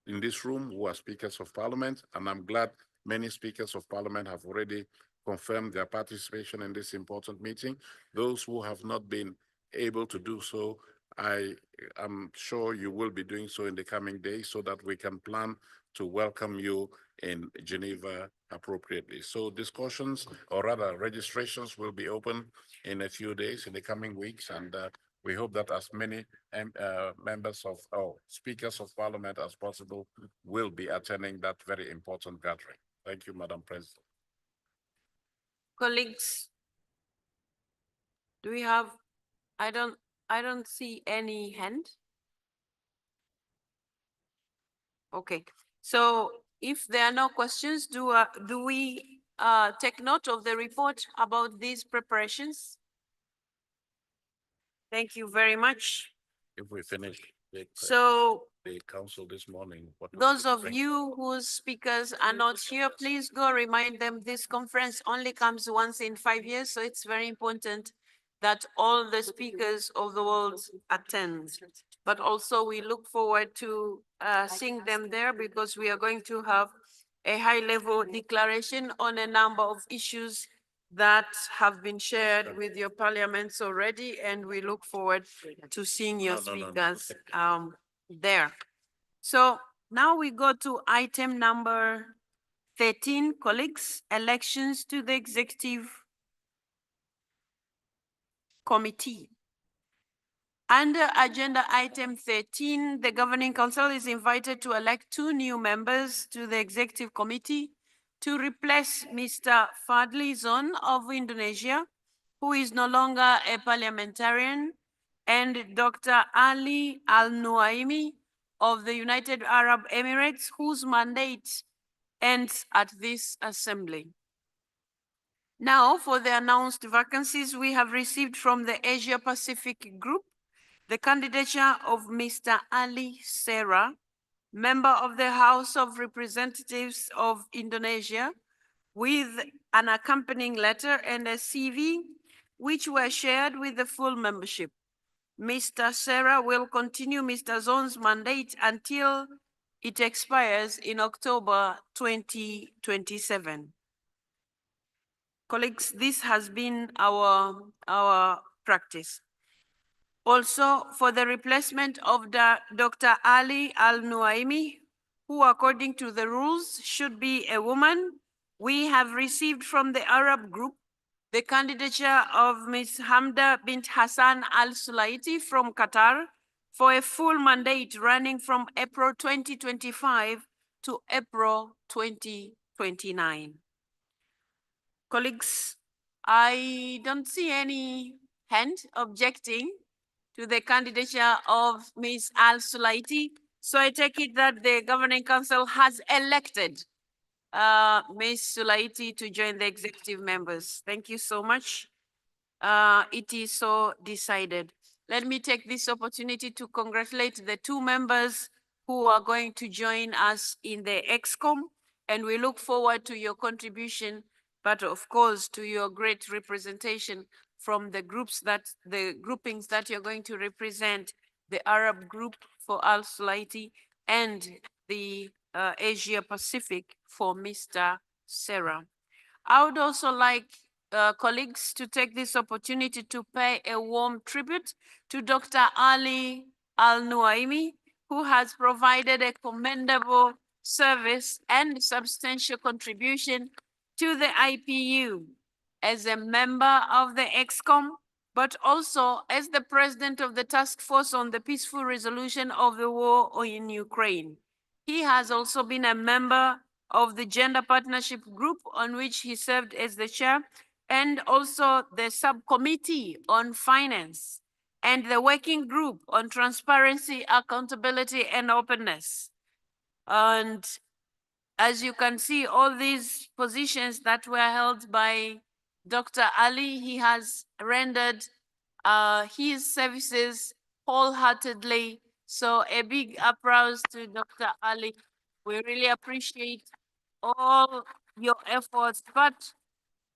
in this room who are speakers of parliament, and I'm glad many speakers of parliament have already confirmed their participation in this important meeting. Those who have not been able to do so, I am sure you will be doing so in the coming days so that we can plan to welcome you in Geneva appropriately. So discussions, or rather registrations, will be open in a few days, in the coming weeks, and we hope that as many members of speakers of parliament as possible will be attending that very important gathering. Thank you, Madam President. Colleagues, do we have, I don't see any hand. Okay, so if there are no questions, do we take note of the report about these preparations? Thank you very much. If we finish So the council this morning. those of you whose speakers are not here, please go remind them this conference only comes once in 5 years. So it's very important that all the speakers of the world attend. But also we look forward to seeing them there because we are going to have a high-level declaration on a number of issues that have been shared with your parliaments already, and we look forward to seeing your speakers there. So now we go to item number 13, colleagues, elections to the Executive Committee. Under agenda item 13, the Governing Council is invited to elect 2 new members to the Executive Committee to replace Mr. Fadli Zon of Indonesia, who is no longer a parliamentarian, and Dr. Ali Al-Nuaimi of the United Arab Emirates, whose mandate ends at this assembly. Now, for the announced vacancies we have received from the Asia Pacific Group, the candidature of Mr. Ali Serra, member of the House of Representatives of Indonesia, with an accompanying letter and a CV, which were shared with the full membership. Mr. Serra will continue Mr. Zon's mandate until it expires in October 2027. Colleagues, this has been our practice. Also, for the replacement of Dr. Ali Al-Nuaimi, who according to the rules should be a woman, we have received from the Arab group the candidature of Ms. Hamda bint Hassan Al-Sulaiti from Qatar for a full mandate running from April 2025 to April 2029. Colleagues, I don't see any hand objecting to the candidature of Ms. Al-Sulaiti. So I take it that the Governing Council has elected Ms. Sulaiti to join the executive members. Thank you so much. It is so decided. Let me take this opportunity to congratulate the 2 members who are going to join us in the ExCom, and we look forward to your contribution, but of course to your great representation from the groupings that you're going to represent, the Arab group for Al-Sulaiti and the Asia Pacific for Mr. Serra. I would also like colleagues to take this opportunity to pay a warm tribute to Dr. Ali Al-Nuaimi, who has provided a commendable service and substantial contribution to the IPU as a member of the ExCom, but also as the president of the Task Force on the Peaceful Resolution of the War in Ukraine. He has also been a member of the Gender Partnership Group, on which he served as the chair, and also the subcommittee on finance and the working group on transparency, accountability, and openness. And as you can see, all these positions that were held by Dr. Ali, he has rendered his services wholeheartedly. So a big applause to Dr. Ali. We really appreciate all your efforts, but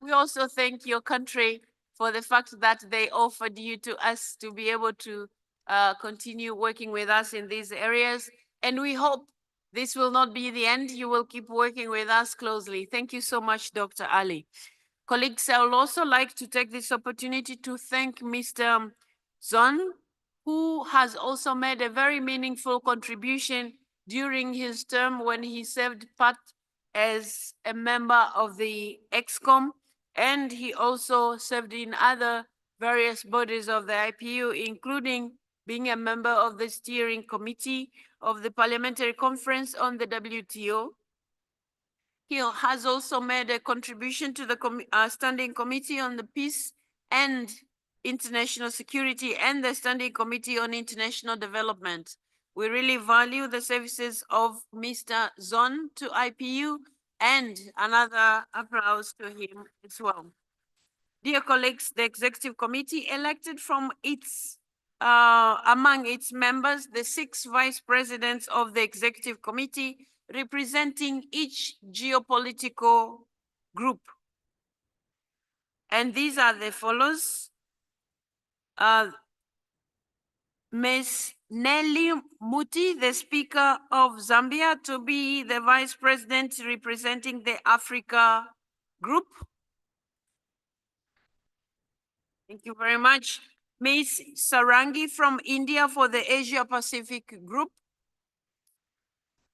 we also thank your country for the fact that they offered you to us to be able to continue working with us in these areas. And we hope this will not be the end. You will keep working with us closely. Thank you so much, Dr. Ali. Colleagues, I would also like to take this opportunity to thank Mr. Zon, who has also made a very meaningful contribution during his term when he served part as a member of the EXCOM, and he also served in other various bodies of the IPU, including being a member of the steering committee of the Parliamentary Conference on the WTO. He has also made a contribution to the Standing Committee on the Peace and International Security and the Standing Committee on International Development. We really value the services of Mr. Zon to IPU, and another applause to him as well. Dear colleagues, the Executive Committee elected from among its members, the 6 vice presidents of the Executive Committee, representing each geopolitical group. And these are the follows. Ms. Nelly Muti, the Speaker of Zambia, to be the Vice President representing the Africa Group. Thank you very much. Ms. Sarangi from India for the Asia Pacific Group.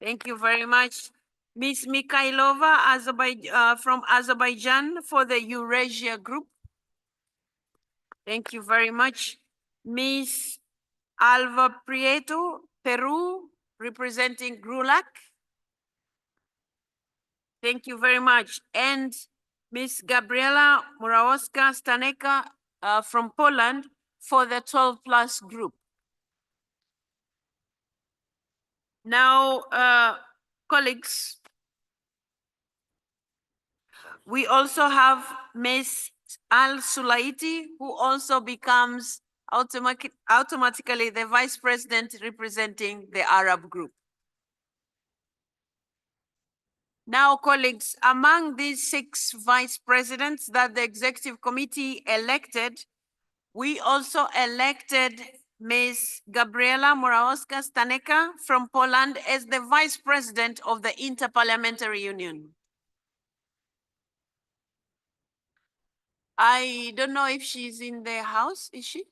Thank you very much. Ms. Mikhailova from Azerbaijan for the Eurasia Group. Thank you very much. Ms. Alva Prieto, Peru, representing GRULAC. Thank you very much. And Ms. Gabriela Murawska-Staneka from Poland for the 12+ group. Now, colleagues, we also have Ms. Al-Sulaiti, who also becomes automatically the Vice President representing the Arab Group. Now, colleagues, among these 6 vice presidents that the Executive Committee elected, we also elected Ms. Gabriela Murawska-Staneka from Poland as the Vice President of the Inter-Parliamentary Union. I don't know if she's in the house, is she?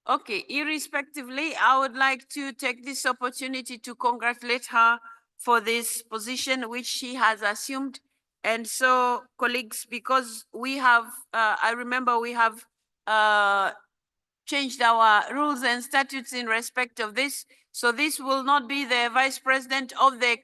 Okay, irrespectively, I would like to take this opportunity to congratulate her for this position which she has assumed. And so, colleagues, because we have, I remember we have changed our rules and statutes in respect of this. So this will not be the Vice President of the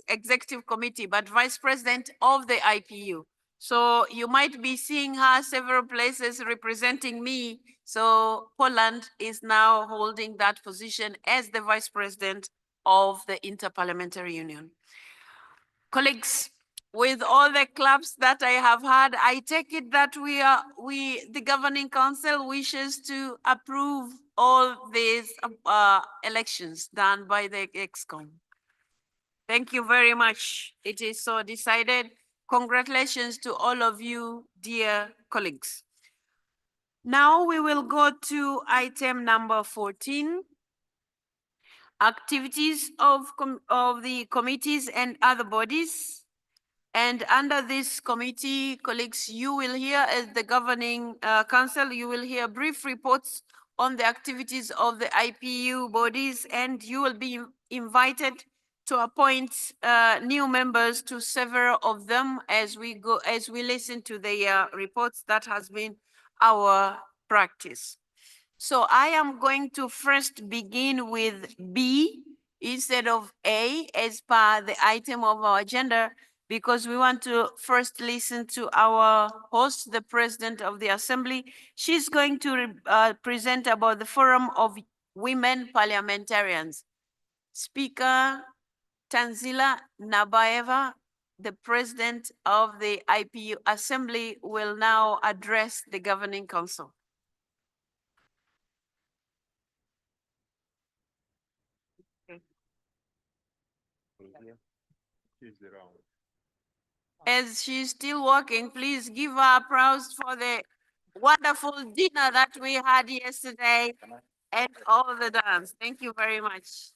Executive Committee, but Vice President of the IPU. So you might be seeing her several places representing me. So Poland is now holding that position as the Vice President of the Inter-Parliamentary Union. Colleagues, with all the claps that I have had, I take it that the Governing Council wishes to approve all these elections done by the EXCOM. Thank you very much. It is so decided. Congratulations to all of you, dear colleagues. Now we will go to item number 14, activities of the committees and other bodies. And under this committee, colleagues, you will hear, as the Governing Council, you will hear brief reports on the activities of the IPU bodies, and you will be invited to appoint new members to several of them as we listen to their reports. That has been our practice. So I am going to first begin with B, instead of A as per the item of our agenda, because we want to first listen to our host, the President of the Assembly. She's going to present about the Forum of Women Parliamentarians. Speaker Tanzila Nabaeva, the President of the IPU Assembly, will now address the Governing Council. As she's still working, please give her applause for the wonderful dinner that we had yesterday and all the dance. Thank you very much.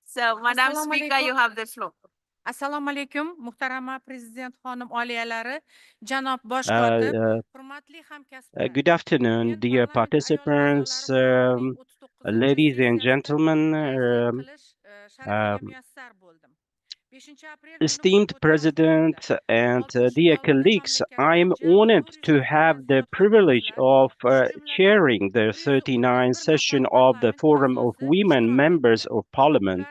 So, Madam Assalamu Speaker, alaikum. you have the floor. Assalomu alaykum, muhtarama Prezident xonim oliyalari, janob bosh kotib, hurmatli hamkasblar. Good afternoon, dear participants, ladies and gentlemen, esteemed President and dear colleagues. I'm honored to have the privilege of chairing the 39th session of the Forum of Women Members of Parliament.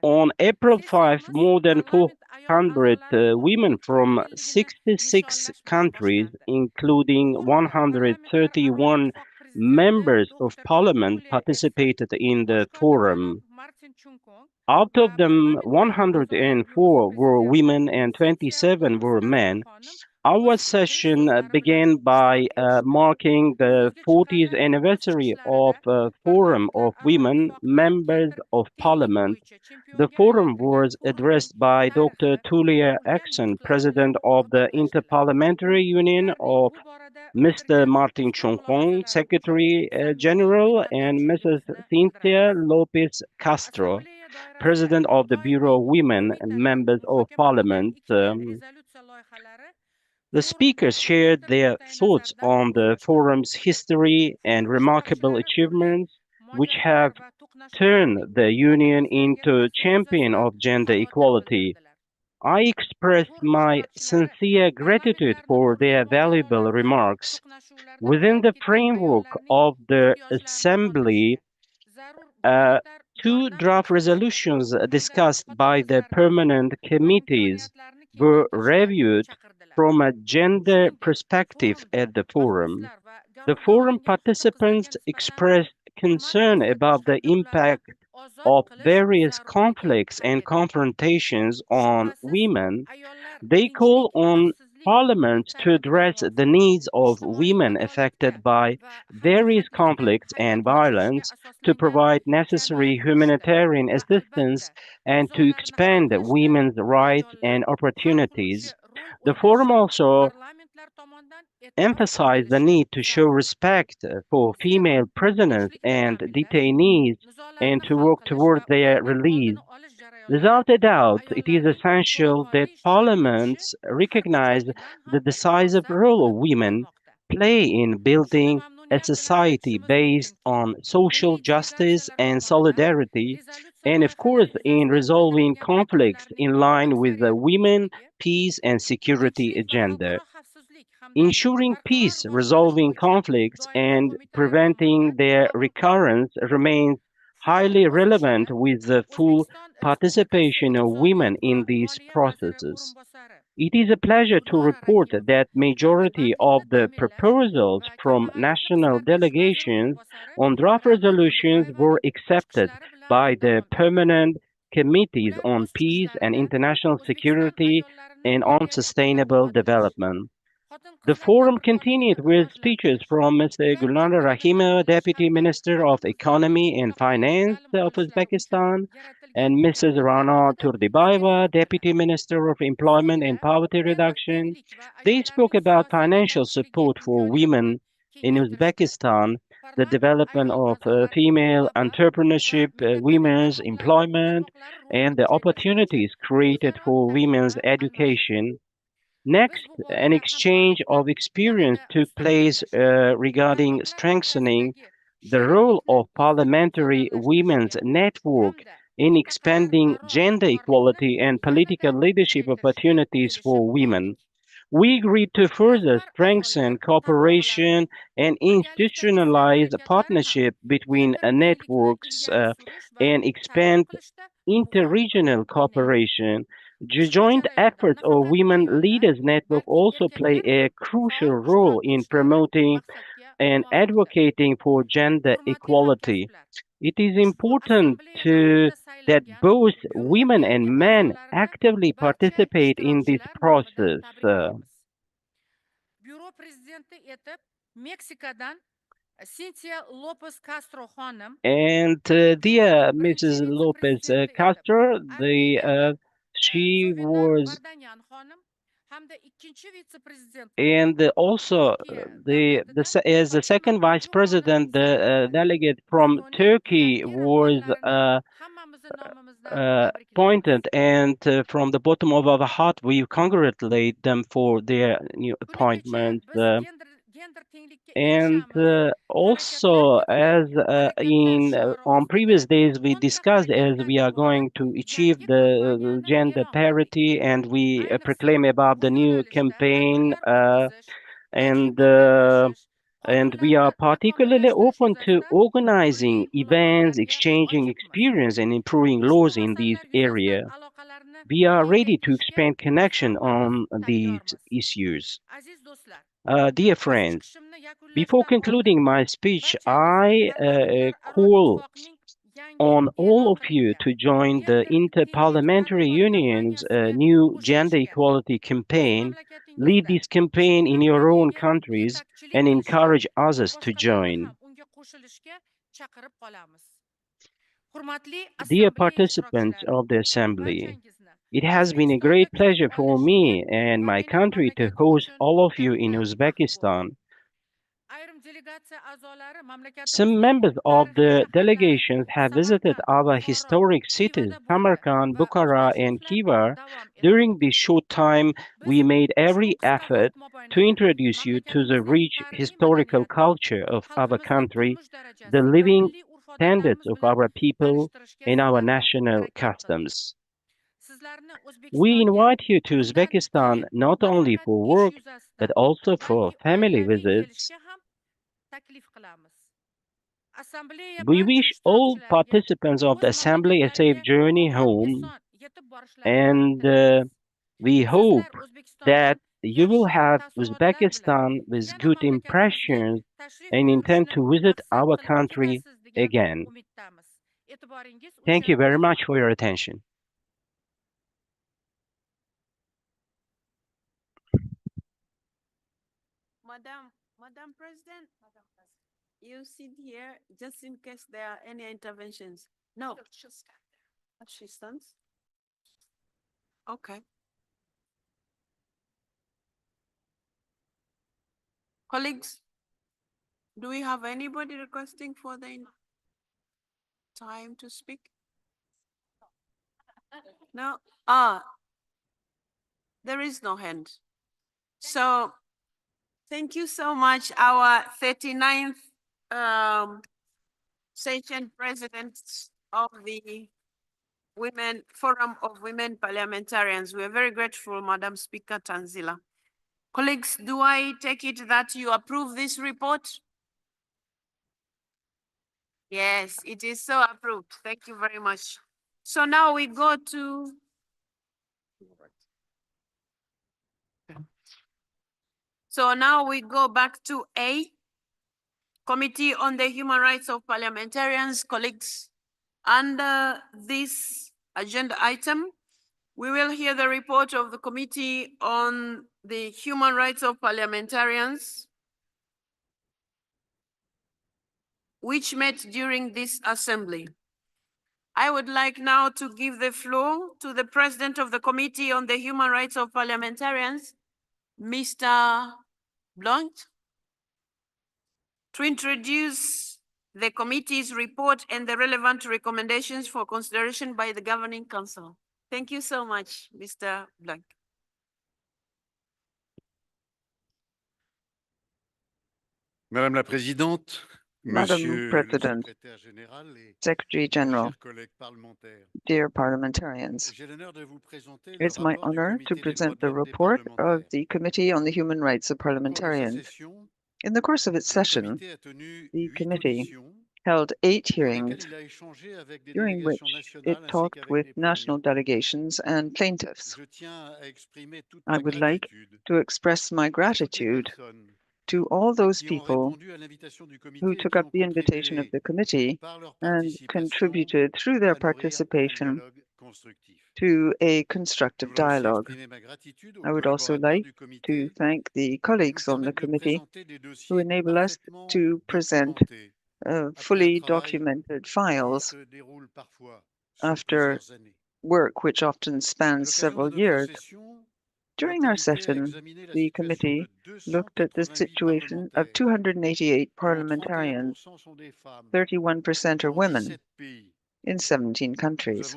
On April 5, more than 400 women from 66 countries, including 131 members of parliament, participated in the forum. Out of them, 104 were women and 27 were men. Our session began by marking the 40th anniversary of Forum of Women Members of Parliament. The forum was addressed by Dr. Tulia Axon, President of the Inter-Parliamentary Union, of Mr. Martin Chonghong, Secretary General, and Mrs. Cynthia Lopez Castro, President of the Bureau of Women Members of Parliament. The speakers shared their thoughts on the forum's history and remarkable achievements, which have turned the Union into a champion of gender equality. I express my sincere gratitude for their valuable remarks. Within the framework of the Assembly, two draft resolutions discussed by the permanent committees were reviewed from a gender perspective at the forum. The forum participants expressed concern about the impact of various conflicts and confrontations on women. They call on Parliament to address the needs of women affected by various conflicts and violence, to provide necessary humanitarian assistance, and to expand women's rights and opportunities. The forum also emphasized the need to show respect for female prisoners and detainees and to work toward their release. Without a doubt, it is essential that parliaments recognize the decisive role of women play in building a society based on social justice and solidarity, and of course in resolving conflicts in line with the Women, Peace and Security agenda. Ensuring peace, resolving conflicts, and preventing their recurrence remains highly relevant with the full participation of women in these processes. It is a pleasure to report that majority of the proposals from national delegations on draft resolutions were accepted by the permanent committees on peace and international security and on sustainable development. The forum continued with speeches from Mr. Gulnara Rahimova, Deputy Minister of Economy and Finance of Uzbekistan, and Mrs. Rana Turdibayeva, Deputy Minister of Employment and Poverty Reduction. They spoke about financial support for women in Uzbekistan, the development of female entrepreneurship, women's employment, and the opportunities created for women's education. Next, an exchange of experience took place regarding strengthening the role of Parliamentary Women's Network in expanding gender equality and political leadership opportunities for women. We agreed to further strengthen cooperation and institutionalize a partnership between networks and expand inter-regional cooperation. The joint efforts of Women Leaders Network also play a crucial role in promoting and advocating for gender equality. It is important that both women and men actively participate in this process. Büro prezidenti etib Meksikadan Cynthia Lopez Castro xonim And dear Mrs. Lopez Castro, she was, hamda ikkinchi vitse-prezident and also as the second vice president, the delegate from Turkey was hammamizni nomimizdan appointed, and from the bottom of our heart, we congratulate them for their new appointments. gender tenglikka And erishamiz. also, as in on previous days, we discussed as we are going to achieve the gender parity, and we proclaim about the new campaign, and and we are particularly open to organizing events, exchanging experience, and improving laws in this area. We are ready to expand connection on these issues. Aziz do'stlar, Dear friends, before concluding my speech, I call on all of you to join the Inter-Parliamentary Union's new gender equality campaign. Lead this campaign in your own countries and encourage others to join. unga qo'shilishga chaqirib qolamiz. Hurmatli Dear assambleya participants ishtirokchilari, of the Assembly, barchangizni it has been a great pleasure for me and my country to host all of you in Uzbekistan. ayrim delegatsiya a'zolari Some members of the delegations have visited our historic cities, Samarkand, Bukhara, and Khiva. During this short time, we made every effort to introduce you to the rich historical culture of our country, the living standards of our people, and our national customs. We invite you to Uzbekistan not only for work, but also for family visits. We wish all participants of the Assembly a safe journey home, and we hope that you will have Uzbekistan with good impressions and intend to visit our country again. Thank you very much for your attention. Madam President, you sit here just in case there are any interventions. No. She stands. Okay. Colleagues, do we have anybody requesting for the time to speak? No? There is no hand. So thank you so much, our 39th session president of the Forum of Women Parliamentarians. We are very grateful, Madam Speaker Tanzila. Colleagues, do I take it that you approve this report? Yes, it is so approved. Thank you very much. So now we go to back to A, Committee on the Human Rights of Parliamentarians. Colleagues, under this agenda item, we will hear the report of the Committee on the Human Rights of Parliamentarians, which met during this assembly. I would like now to give the floor to the President of the Committee on the Human Rights of Parliamentarians, Mr. Blunt, to introduce the committee's report and the relevant recommendations for consideration by the Governing Council. Thank you so much, Mr. Blank. Madame la Présidente, Madam President, Secretary General, dear parliamentarians, it's my honor to present the report of the Committee on the Human Rights of Parliamentarians. In the course of its session, the committee held 8 hearings, during which it talked with national delegations and plaintiffs. I would like to express my gratitude to all those people who took up the invitation of the committee and contributed through their participation to a constructive dialogue. I would also like to thank the colleagues on the committee who enable us to present fully documented files after work which often spans several years. During our session, the committee looked at the situation of 288 parliamentarians. 31% are women in 17 countries.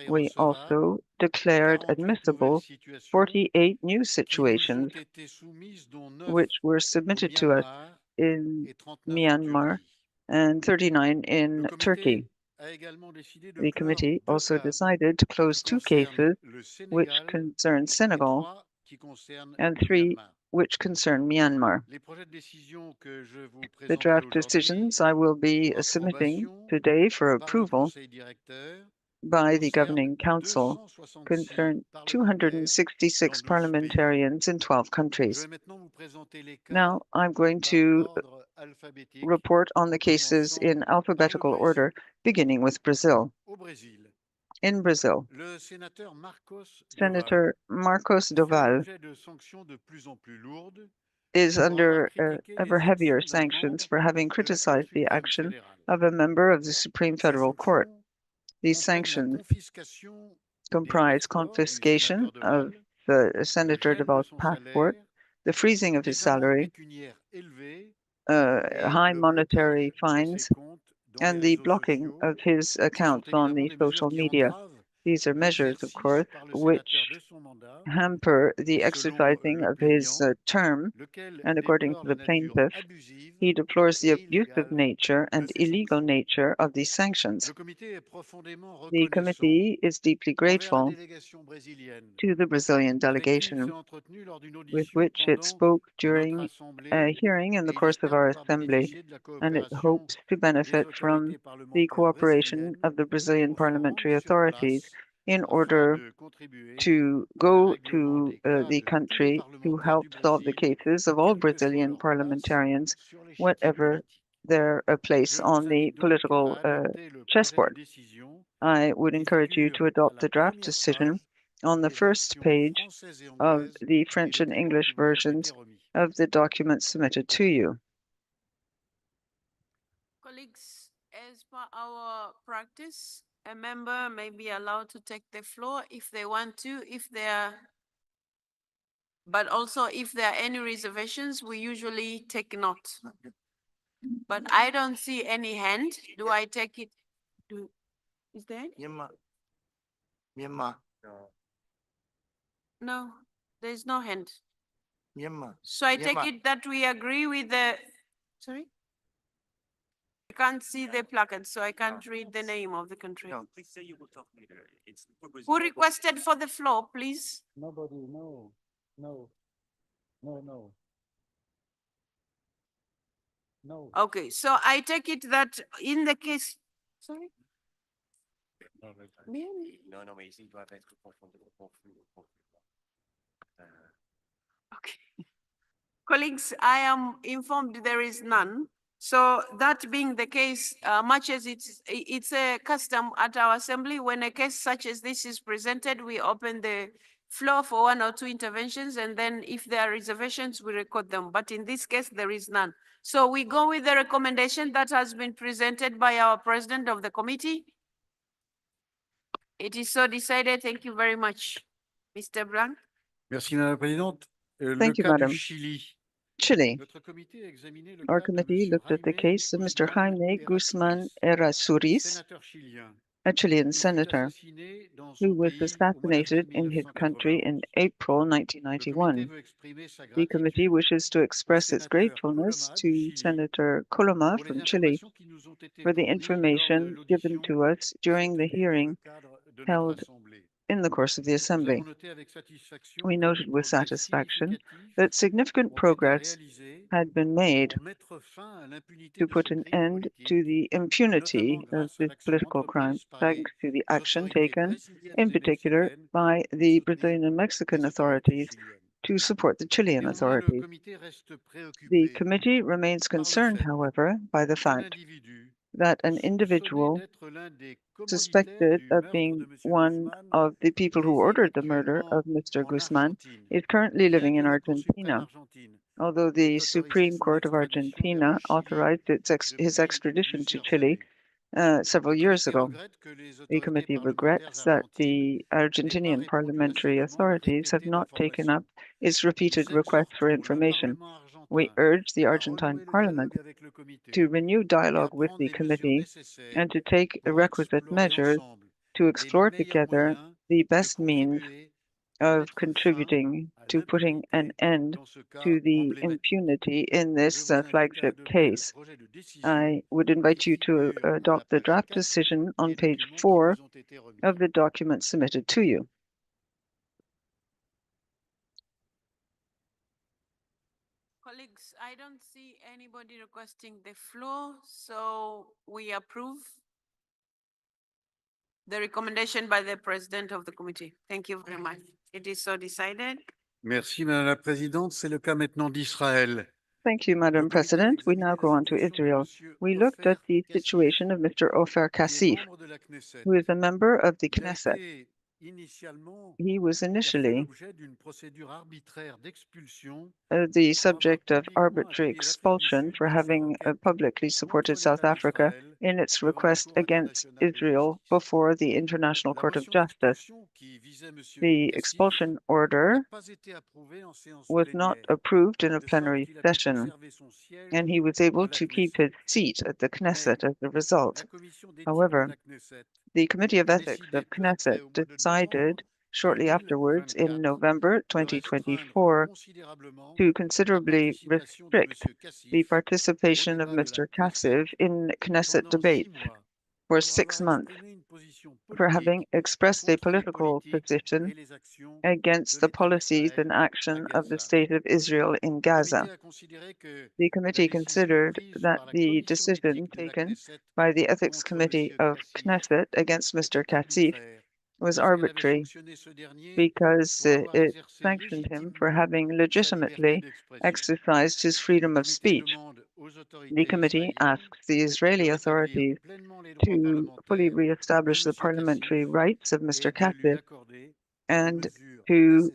We also declared admissible 48 new situations which were submitted to us in Myanmar and 39 in Turkey. The committee also decided to close 2 cases which concern Senegal and 3 which concern Myanmar. The draft decisions I will be submitting today for approval by the Governing Council concern 266 parliamentarians in 12 countries. Now I'm going to report on the cases in alphabetical order, beginning with Brazil. In Brazil, Senator Marcos Doval is under ever heavier sanctions for having criticized the action of a member of the Supreme Federal Court. These sanctions comprise confiscation of the Senator Doval's passport, the freezing of his salary, high monetary fines, and the blocking of his accounts on the social media. These are measures, of course, which hamper the exercising of his term, and according to the plaintiff, he deplores the abusive nature and illegal nature of these sanctions. The committee is deeply grateful to the Brazilian delegation, with which it spoke during a hearing in the course of our assembly, and it hopes to benefit from the cooperation of the Brazilian parliamentary authorities in order to go to the country to help solve the cases of all Brazilian parliamentarians, whatever their place on the political chessboard. I would encourage you to adopt the draft decision on the first page of the French and English versions of the documents submitted to you. Colleagues, as per our practice, a member may be allowed to take the floor if they want to, but also if there are any reservations, we usually take note. But I don't see any hand. Do I take it? Is there any? Myanmar. No, there's no hand. Myanmar. So I take it that we agree with the, sorry? I can't see the placard, so I can't read the name of the country. Please say you will talk later. Who requested for the floor, please? Nobody, no. Okay, so I take it that in the case, sorry? Okay. Colleagues, I am informed there is none. So that being the case, much as it's a custom at our assembly, when a case such as this is presented, we open the floor for 1 or 2 interventions, and then if there are reservations, we record them. But in this case, there is none. So we go with the recommendation that has been presented by our president of the committee. It is so decided. Thank you very much. Mr. Blanc. Merci, Madame la Présidente. Thank you, Madam. Chile. Our committee looked at the case of Mr. Jaime Guzman Errázuriz, a Chilean senator, who was assassinated in his country in April 1991. The committee wishes to express its gratefulness to Senator Coloma from Chile for the information given to us during the hearing held in the course of the Assembly. We noted with satisfaction that significant progress had been made to put an end to the impunity of this political crime, thanks to the action taken, in particular, by the Brazilian and Mexican authorities to support the Chilean authorities. The committee remains concerned, however, by the fact that an individual suspected of being one of the people who ordered the murder of Mr. Guzman is currently living in Argentina. Although the Supreme Court of Argentina authorized his extradition to Chile several years ago. The committee regrets that the Argentinian parliamentary authorities have not taken up its repeated requests for information. We urge the Argentine parliament to renew dialogue with the committee and to take the requisite measures to explore together the best means of contributing to putting an end to the impunity in this flagship case. I would invite you to adopt the draft decision on page 4 of the document submitted to you. Colleagues, I don't see anybody requesting the floor, so we approve the recommendation by the President of the Committee. Thank you very much. It is so decided. Merci, Madame la Présidente. C'est le cas maintenant d'Israël. Thank you, Madam President. We now go on to Israel. We looked at the situation of Mr. Ofer Kassif, who is a member of the Knesset. He was initially the subject of arbitrary expulsion for having publicly supported South Africa in its request against Israel before the International Court of Justice. The expulsion order was not approved in a plenary session, and he was able to keep his seat at the Knesset as a result. However, the Committee of Ethics of Knesset decided shortly afterwards in November 2024 to considerably restrict the participation of Mr. Kassif in Knesset debates for 6 months for having expressed a political position against the policies and action of the State of Israel in Gaza. The committee considered that the decision taken by the Ethics Committee of Knesset against Mr. Kassif was arbitrary because it sanctioned him for having legitimately exercised his freedom of speech. The committee asks the Israeli authorities to fully re-establish the parliamentary rights of Mr. Kassif and to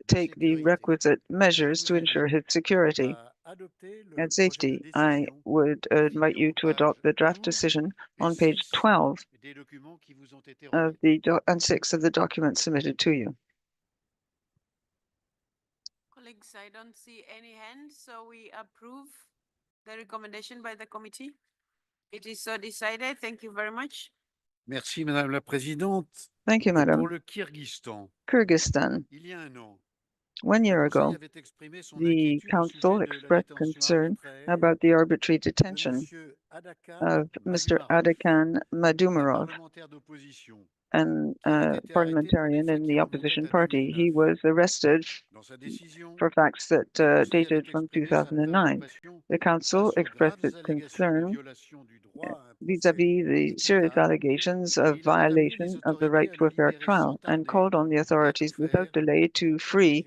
take the requisite measures to ensure his security and safety. I would invite you to adopt the draft decision on page 12 of the and 6 of the document submitted to you. Colleagues, I don't see any hands, so we approve the recommendation by the committee. It is so decided. Thank you very much. Merci, Madame la Présidente. Thank you, Madam. Pour le Kyrgyzstan, Kyrgyzstan. il y a un an, 1 year ago, the Council expressed concern about the arbitrary detention of Mr. Adakan Madumarov, an parliamentarian in the opposition party. He was arrested for facts that dated from 2009. The Council expressed its concern vis-à-vis the serious allegations of violation of the right to a fair trial and called on the authorities without delay to free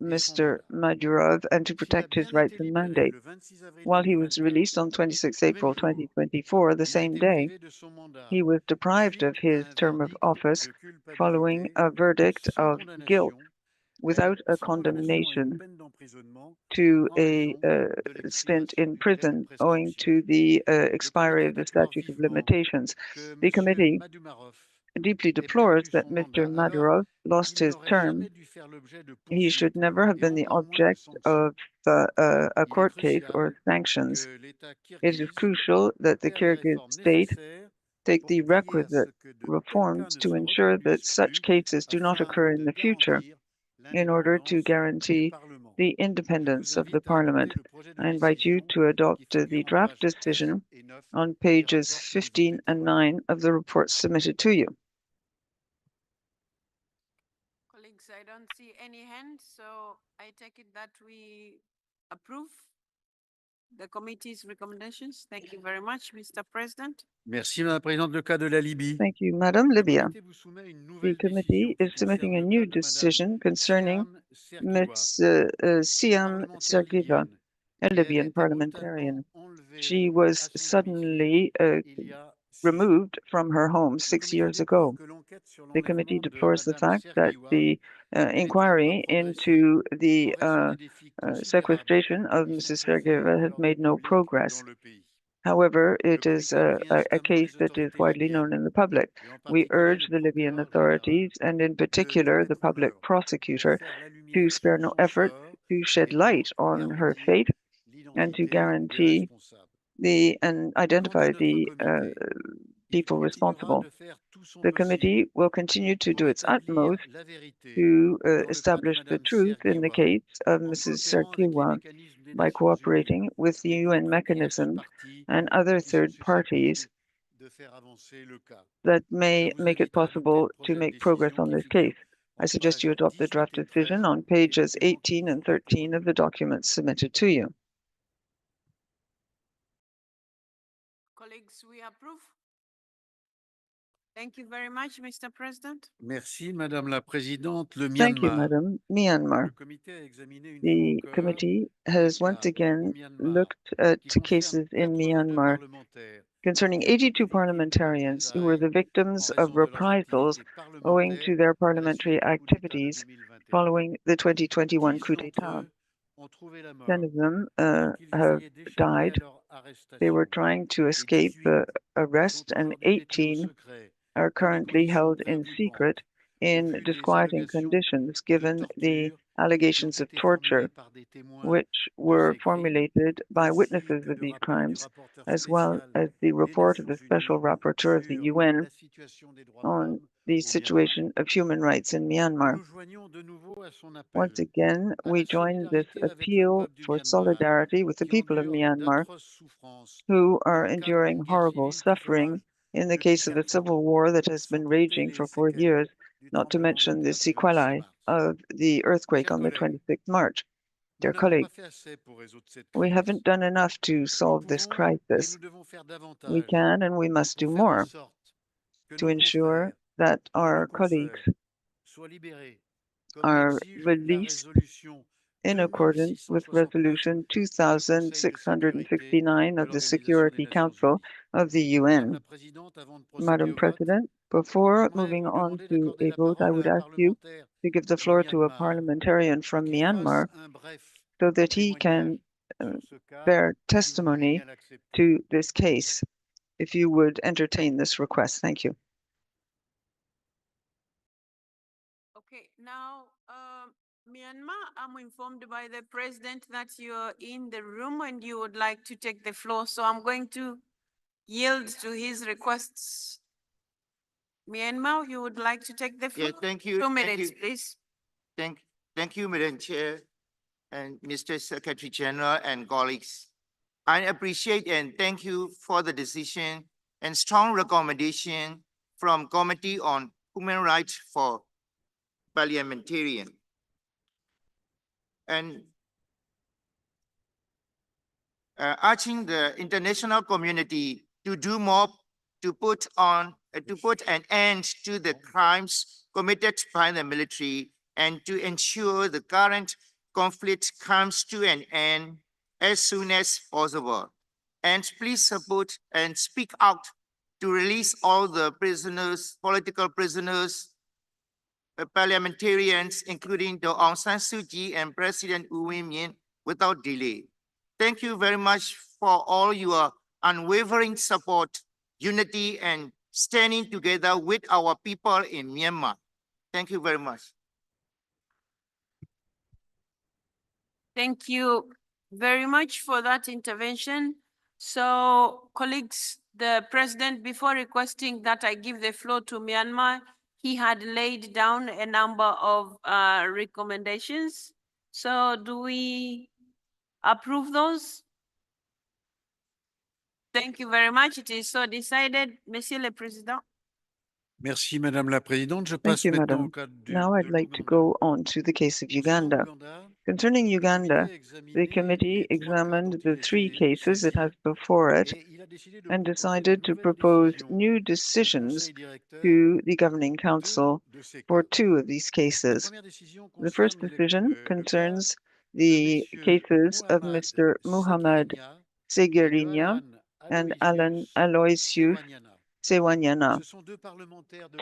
Mr. Madurov and to protect his rights and mandate. While he was released on 26 April 2024, the same day, he was deprived of his term of office following a verdict of guilt without a condemnation to a stint in prison owing to the expiry of the statute of limitations. The committee deeply deplores that Mr. Madurov lost his term. He should never have been the object of a court case or sanctions. It is crucial that the Kyrgyz state take the requisite reforms to ensure that such cases do not occur in the future in order to guarantee the independence of the Parliament. I invite you to adopt the draft decision on pages 15 and 9 of the report submitted to you. Colleagues, I don't see any hands, so I take it that we approve the committee's recommendations. Thank you very much, Mr. President. Merci, Madame la Présidente. Le cas de la Libye. Thank you, Madam. Le Libya. comité vous soumet une The nouvelle committee décision qui is submitting a concerne le new cas de Madame decision concerning Siam Sergieva, Ms. Siam parlementaire Sergieva, libyenne, a qui avait Libyan été parliamentarian. brutalement enlevée She à was son domicile suddenly il y a 6 jours. removed from her home Le 6 comité years déplore ago. que l'enquête sur The committee l'enlèvement de deplores the Madame fact that Sergieva the inquiry into the en raison des défis considérables sequestration of qui sont Mrs. posés Sergeva à has l'ordre made no public progress. dans le pays. However, Le it is comité prie a instamment case les that is autorités widely known in the libyennes, public. et en We particulier urge le the Libyan procureur authorities, général, and in de particular the mettre en public œuvre pour prosecutor, faire la to lumière spare sur no son effort sort to shed et light donc on her garantir fate and to l'identité des guarantee responsables. and Au nom identify de notre the comité, il people continuera responsible. de faire tout son The possible committee will continue to pour do its établir utmost la vérité to dans le cas de establish the Madame truth in the Sergieva, case of en Mrs. coopérant avec les Sergiwa mécanismes des by Nations Unies, cooperating with the les UN groupes tierces mechanisms parties and other qui sont third parties susceptibles de faire avancer le cas. that Je may vous make it invite à adopter possible le to projet de make progress décision on qui this figure case. I en suggest you pages adopt the 18 draft et decision 13 on des pages documents 18 qui vous and sont entre 13 remis. of the documents submitted to you. Colleagues, we approve. Thank you very much, Mr. President. Merci, Madame la Présidente. Le Thank you, Myanmar. Madam. Myanmar. Le comité a examiné une fois The encore committee des has once cas au again Myanmar looked at qui concernent cases in 82 Myanmar parlementaires concerning qui ont été 82 victimes de parliamentarians who were the représailles en victims of raison de leurs reprisals activités owing parlementaires to their à la parliamentary suite du coup d'État de activities 2021. following the 2021 10 coup d'entre d'etat. eux ont trouvé la 10 mort of them alors qu'ils have essayaient d'échapper à died. leur They were arrestation. trying to Et escape 18 arrest, sont and aujourd'hui détenus en 18 secret are dans des currently conditions held in secret préoccupantes au in vu des disquieting allégations conditions, de given the torture qui ont allegations of été formulées torture, par des témoins which de were ces crimes, formulated by ainsi witnesses que of le these rapport du crimes, rapporteur as well spécial as the des report of Nations the Unies Special Rapporteur of the sur UN la situation des droits de on l'homme the au Myanmar. situation of human rights in Nous Myanmar. nous joignons de nouveau à son Once appel again, à we la join this solidarité avec le appeal peuple du for Myanmar solidarity with the qui people of endure Myanmar d'atroces souffrances who dans are le cadre enduring d'une guerre horrible civile qui fait suffering rage in the depuis case of a 4 ans, civil war that has sans been compter raging les for 4 séquelles years, du not to tremblement de mention the terre du 26 sequelae mars. of the earthquake Chers on the collègues, 26th March. nous Dear n'avons pas colleagues, fait assez pour résoudre cette we crise. haven't done enough to Nous solve this pouvons et crisis. nous devons faire We davantage can and we must pour do faire en more sorte que to nos ensure confrères that et nos our colleagues consoeurs soient libérés, comme are l'exige la released résolution in accordance with 2669 Resolution du Conseil de sécurité 2669 de of the l'Organisation des Security Nations Council Unies. of the Madame UN. la Présidente, avant de procéder Madam au vote, President, before j'aimerais moving vous on demander to d'accorder a la vote, I parole à would un ask you parlementaire to give the du floor to a Myanmar parliamentarian pour from qu'il fasse Myanmar un bref so that he témoignage can uh, sur ce cas, bear si vous voulez testimony bien l'accepter. to this case. If you would entertain this request. Thank you. Okay, now, Myanmar, I'm informed by the president that you're in the room and you would like to take the floor. So I'm going to yield to his requests. Myanmar, you would like to take the floor? Yeah, thank you. 2 minutes, please. Thank you, Madam Chair and Mr. Secretary General and colleagues. I appreciate and thank you for the decision and strong recommendation from Committee on Human Rights for Parliamentarians. And urging the international community to do more to put an end to the crimes committed by the military and to ensure the current conflict comes to an end as soon as possible. And please support and speak out to release all the prisoners, political prisoners, parliamentarians, including the Aung San Suu Kyi and President U Win Myint, without delay. Thank you very much for all your unwavering support, unity, and standing together with our people in Myanmar. Thank you very much. Thank you very much for that intervention. So, colleagues, the president, before requesting that I give the floor to Myanmar, he had laid down a number of recommendations. So do we approve those? Thank you very much. It is so decided, Monsieur le Président. Merci, Madame la Présidente. Je Thank passe you, maintenant au Madam. cas Now I'd like to go on to the case of Uganda. Concerning Uganda, the committee examined the 3 cases it has before it and decided to propose new decisions to the Governing Council for 2 of these cases. The first decision concerns the cases of Mr. Muhammad Segerinya and Alan Aloysius Sewanyana,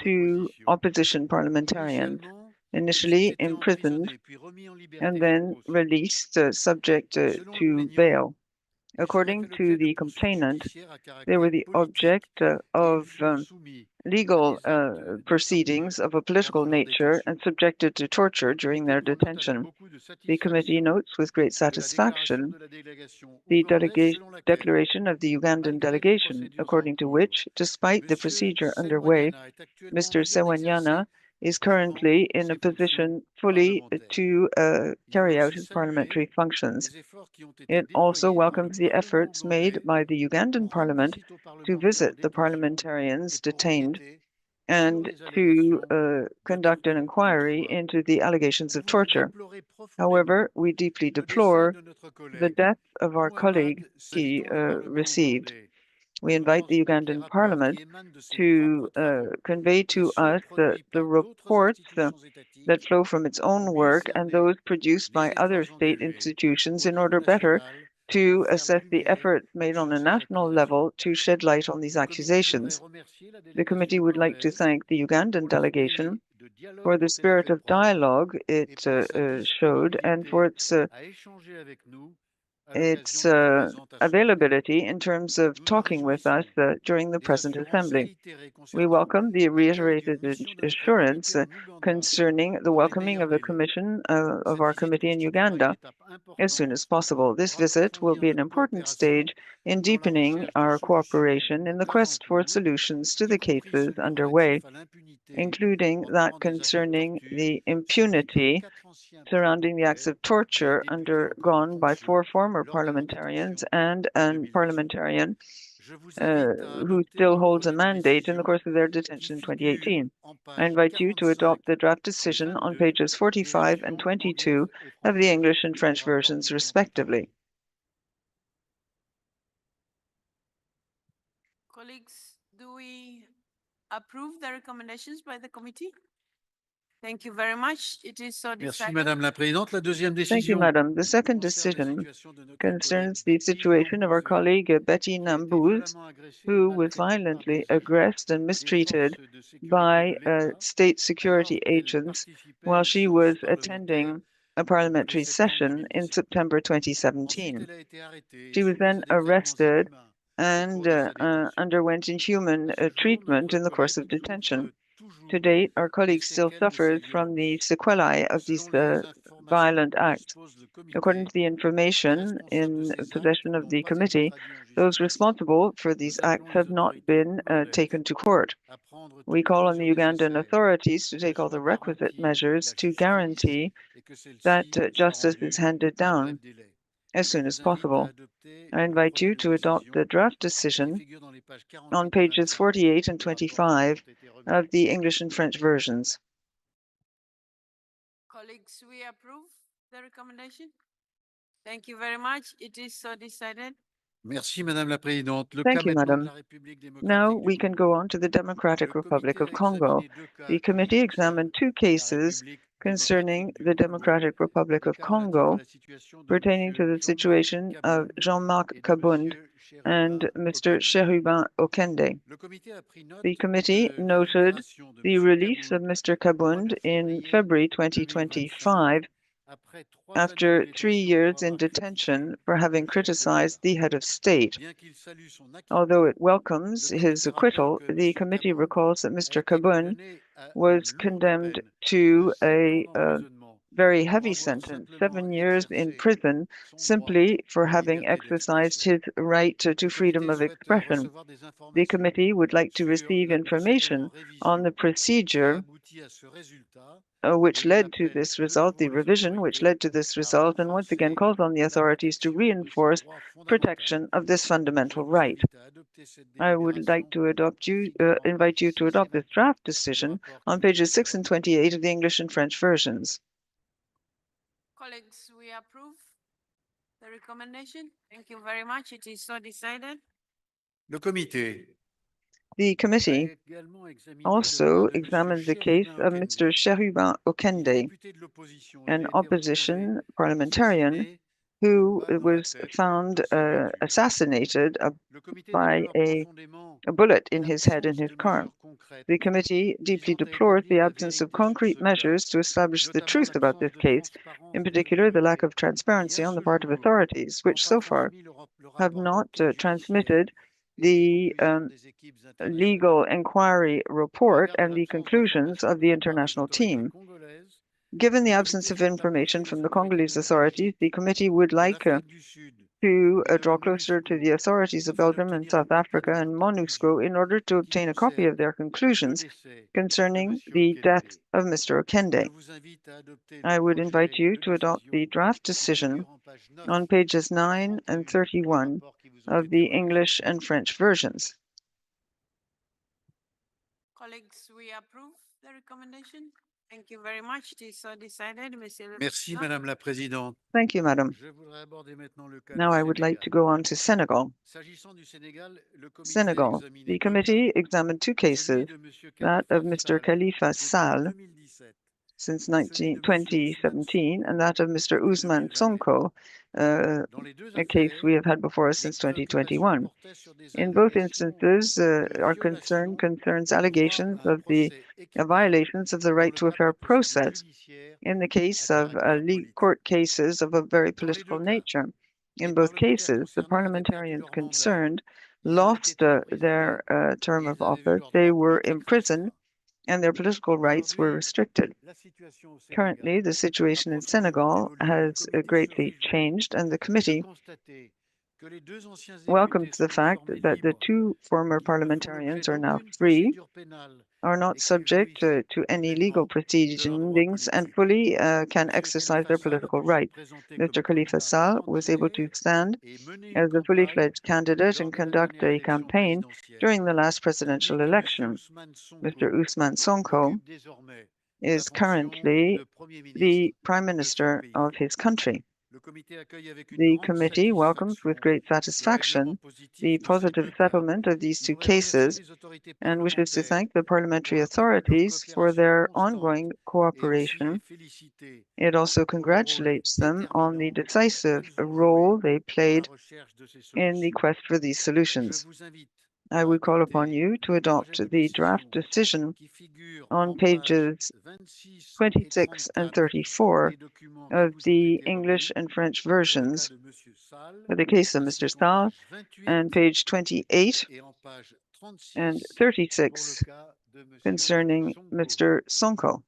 2 opposition parliamentarians, initially imprisoned and then released subject to bail. According to the complainant, they were the object of legal proceedings of a political nature and subjected to torture during their detention. The committee notes with great satisfaction the declaration of the Ugandan delegation, according to which, despite the procedure underway, Mr. Sewanyana is currently in a position fully to carry out his parliamentary functions. It also welcomes the efforts made by the Ugandan parliament to visit the parliamentarians detained and to conduct an inquiry into the allegations of torture. However, we deeply deplore the death of our colleague he received. We invite the Ugandan parliament to convey to us the reports that flow from its own work and those produced by other state institutions in order better to assess the efforts made on a national level to shed light on these accusations. The committee would like to thank the Ugandan delegation for the spirit of dialogue it showed and for its availability in terms of talking with us during the present assembly. We welcome the reiterated assurance concerning the welcoming of a commission of our committee in Uganda as soon as possible. This visit will be an important stage in deepening our cooperation in the quest for solutions to the cases underway, including that concerning the impunity surrounding the acts of torture undergone by 4 former parliamentarians and a parliamentarian who still holds a mandate in the course of their detention in 2018. I invite you to adopt the draft decision on pages 45 and 22 of the English and French versions, respectively. Colleagues, do we approve the recommendations by the committee? Thank you very much. It is so Merci, decided. Madame la Présidente. La deuxième Thank you, décision Madam. The second decision concerns the situation of our colleague Betty Nambuz, who was violently aggressed and mistreated by state security agents while she was attending a parliamentary session in September 2017. She was then arrested and underwent inhuman treatment in the course of detention. To date, our colleague still suffers from the sequelae of these violent acts. According to the information in possession of the committee, those responsible for these acts have not been taken to court. We call on the Ugandan authorities to take all the requisite measures to guarantee that justice is handed down as soon as possible. I invite you to adopt the draft decision on pages 48 and 25 of the English and French versions. Colleagues, we approve the recommendation. Thank you very much. It is so decided. Merci, Madame la Présidente. Le Thank cas you, maintenant de Madam. la République démocratique Now du we can Congo. go on to the Democratic Le Republic comité of a Congo. examiné 2 cas The committee concernant examined 2 la cases République concerning démocratique du the Congo, Democratic Republic des of cas relatifs à Congo la situation de pertaining to Monsieur the situation of Jean-Marc et de Kabund Monsieur and Mr. Okende. Cherubin Okende. Le comité a pris note The committee de la noted libération de the Monsieur release of Kabund Mr. au mois Kabund de in février February 2025 2025 après 3 années de after 3 détention years pour in avoir critiqué detention for le having chef de criticized l'État. the head of state. Bien qu'il salue son Although acquittement, it welcomes le his comité rappelle acquittal, que the Monsieur committee Kabund recalls that a Mr. été Kabun condamné à was une lourde condemned peine de to 7 ans a d'emprisonnement very heavy sentence, 7 years in prison, simply for having exercised his right to freedom of expression. The committee would like to receive information on the procedure which led to this result, the revision which led to this result, and once again calls on the authorities to reinforce protection of this fundamental right. I would like to invite you to adopt this draft decision on pages 6 and 28 of the English and French versions. Colleagues, we approve the recommendation. Thank you very much. It is so decided. Le comité The committee also examined the case of Mr. Cherubin Okende, an opposition parliamentarian who was found assassinated by a bullet in his head in his car. The committee deeply deplores the absence of concrete measures to establish the truth about this case, in particular the lack of transparency on the part of authorities, which so far have not transmitted the legal inquiry report and the conclusions of the international team. Given the absence of information from the Congolese authorities, the committee would like to draw closer to the authorities of Belgium and South Africa and MONUSCO in order to obtain a copy of their conclusions concerning the death of Mr. Okende. I would invite you to adopt the draft decision on pages 9 and 31 of the English and French versions. Colleagues, we approve the recommendation. Thank you very much. It is so decided, Monsieur le Merci, Président. Madame la Présidente. Thank you, Madam. Je voudrais aborder maintenant le cas Now du I would like Sénégal. to go on to Senegal. S'agissant du Sénégal, le comité a Senegal. examiné The deux committee cas, examined two celui cases, de Monsieur that of Khalifa Mr. Sall Khalifa depuis Sall 2017 since et celui de Monsieur Ousmane 2017, Sonko and that of Mr. depuis Usman 2021. Sonko, Dans les deux a case affaires, we have had before us les since préoccupations 2021. portaient sur des In both allégations instances, de our violation concerns du droit allegations à un of the procès équitable violations of the dans right le to a cadre fair de procédures process judiciaires in the à case of caractère politique. court cases of a very Dans les deux political cas, nature. les In both parlementaires cases, the concernés avaient perdu parliamentarians leur mandat, concerned ils avaient lost été emprisonnés their term et of ils avaient vu office. leurs They droits were politiques imprisoned restreints. and their political rights were Aujourd'hui, restricted. la situation au Currently, Sénégal the a situation in profondément Senegal évolué et le has comité se greatly réjouit changed, and the de committee constater que les deux anciens députés welcomes the sont fact désormais that the libres, two former qu'ils ne font l'objet parliamentarians are now d'aucune free, procédure pénale are not et qu'ils subject jouissent to any legal pleinement de leurs droits proceedings, and politiques. fully can Monsieur exercise Khalifa their Sall a political pu se rights. présenter Mr. comme Khalifa candidat Sall sans was able to délai stand et mener une as a fully campagne fledged candidate lors and de la conduct dernière a élection campaign présidentielle, during the last tandis presidential que Monsieur election. Ousmane Mr. Sonko Usman Sonko occupe désormais la is fonction currently de Premier ministre the Prime de son Minister pays. of his country. Le comité accueille avec une The grande committee welcomes with satisfaction great le règlement satisfaction the positif de ces positive deux cas. settlement of these Il two voudrait remercier cases les autorités and wishes to parlementaires thank the pour parliamentary leur authorities for coopération their constante ongoing et aussi les cooperation. féliciter It also pour le rôle congratulates them on the déterminant decisive qu'ils ont role joué they dans la played recherche de ces in the solutions. quest for these Je solutions. vous invite I à would call upon adopter you to le projet adopt de the draft décision decision qui figure on en pages pages 26 et 26 and 34 34 des documents qui of vous ont the été English remis and French pour le cas versions de Monsieur Sall, for the case of ainsi Mr. qu'en Stahl, page 28 and page 28 et en page and 36 pour le 36 cas de Monsieur concerning Sonko. Mr. Sonko.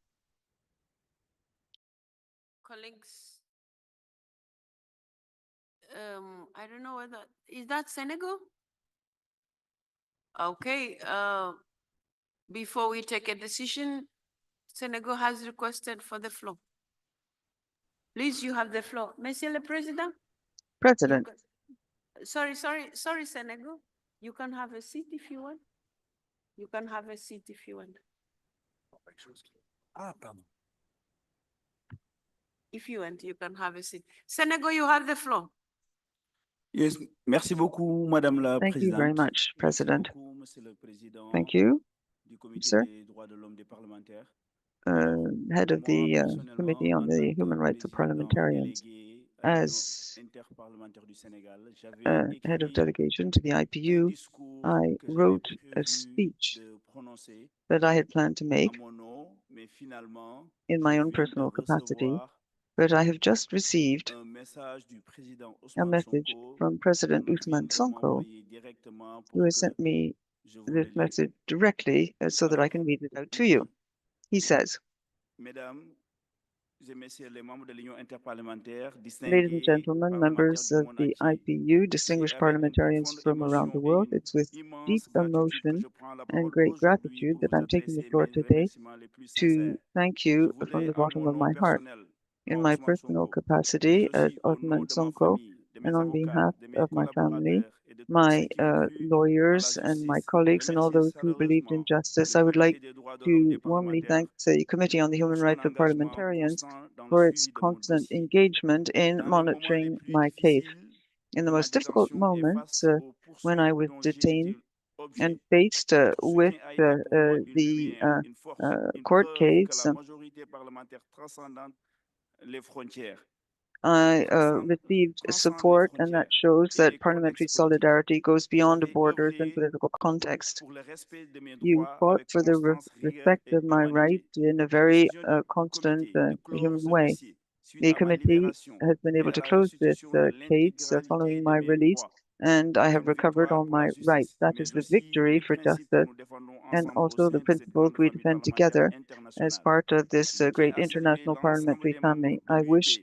Colleagues, I don't know whether, is that Senegal? Okay, before we take a decision, Senegal has requested for the floor. Please, you have the floor. Monsieur le Président? President, Sorry, Senegal. You can have a seat if you want. You can have a seat if you want. Ah, pardon. If you want, you can have a seat. Senegal, you have the floor. Yes, merci beaucoup, Madame la thank you very Présidente. much, President. Merci beaucoup, Monsieur le Président Thank you, du Comité sir. des droits de l'homme des parlementaires. Head of Moi, the personnellement, Committee on en the tant que Human Rights of président Parliamentarians. délégué à l'Union As interparlementaire du Sénégal, j'avais head of écrit delegation to the un IPU, discours I que j'avais wrote a prévu speech de prononcer that I had planned to à make mon nom, mais finalement, in je my own viens de personal capacity, recevoir but I have just received un message du président a Ousmane message Sonko, from President qu'on vient Usman de Sonko, m'envoyer directement who pour has que sent me je vous this le lise. message directly so that I Alors, can read it out il to you. dit, He says, Mesdames, Ladies and gentlemen, members of the IPU, distinguished parliamentarians from around the world, it's with deep emotion and great gratitude that I'm taking the floor today to thank you from the bottom of my heart. In my personal capacity as Osman Sonko, and on behalf of my family, my lawyers and my colleagues and all those who believed in justice, I would like to warmly thank the Committee on the Human Rights of Parliamentarians for its constant engagement in monitoring my case. In the most difficult moments, when I was detained and faced with the court case, I received support, and that shows that parliamentary solidarity goes beyond borders and political context. You fought for the respect of my rights in a very constant human way. The committee has been able to close this case following my release, and I have recovered all my rights. That is the victory for justice and also the principles we defend together as part of this great international parliamentary family. I wish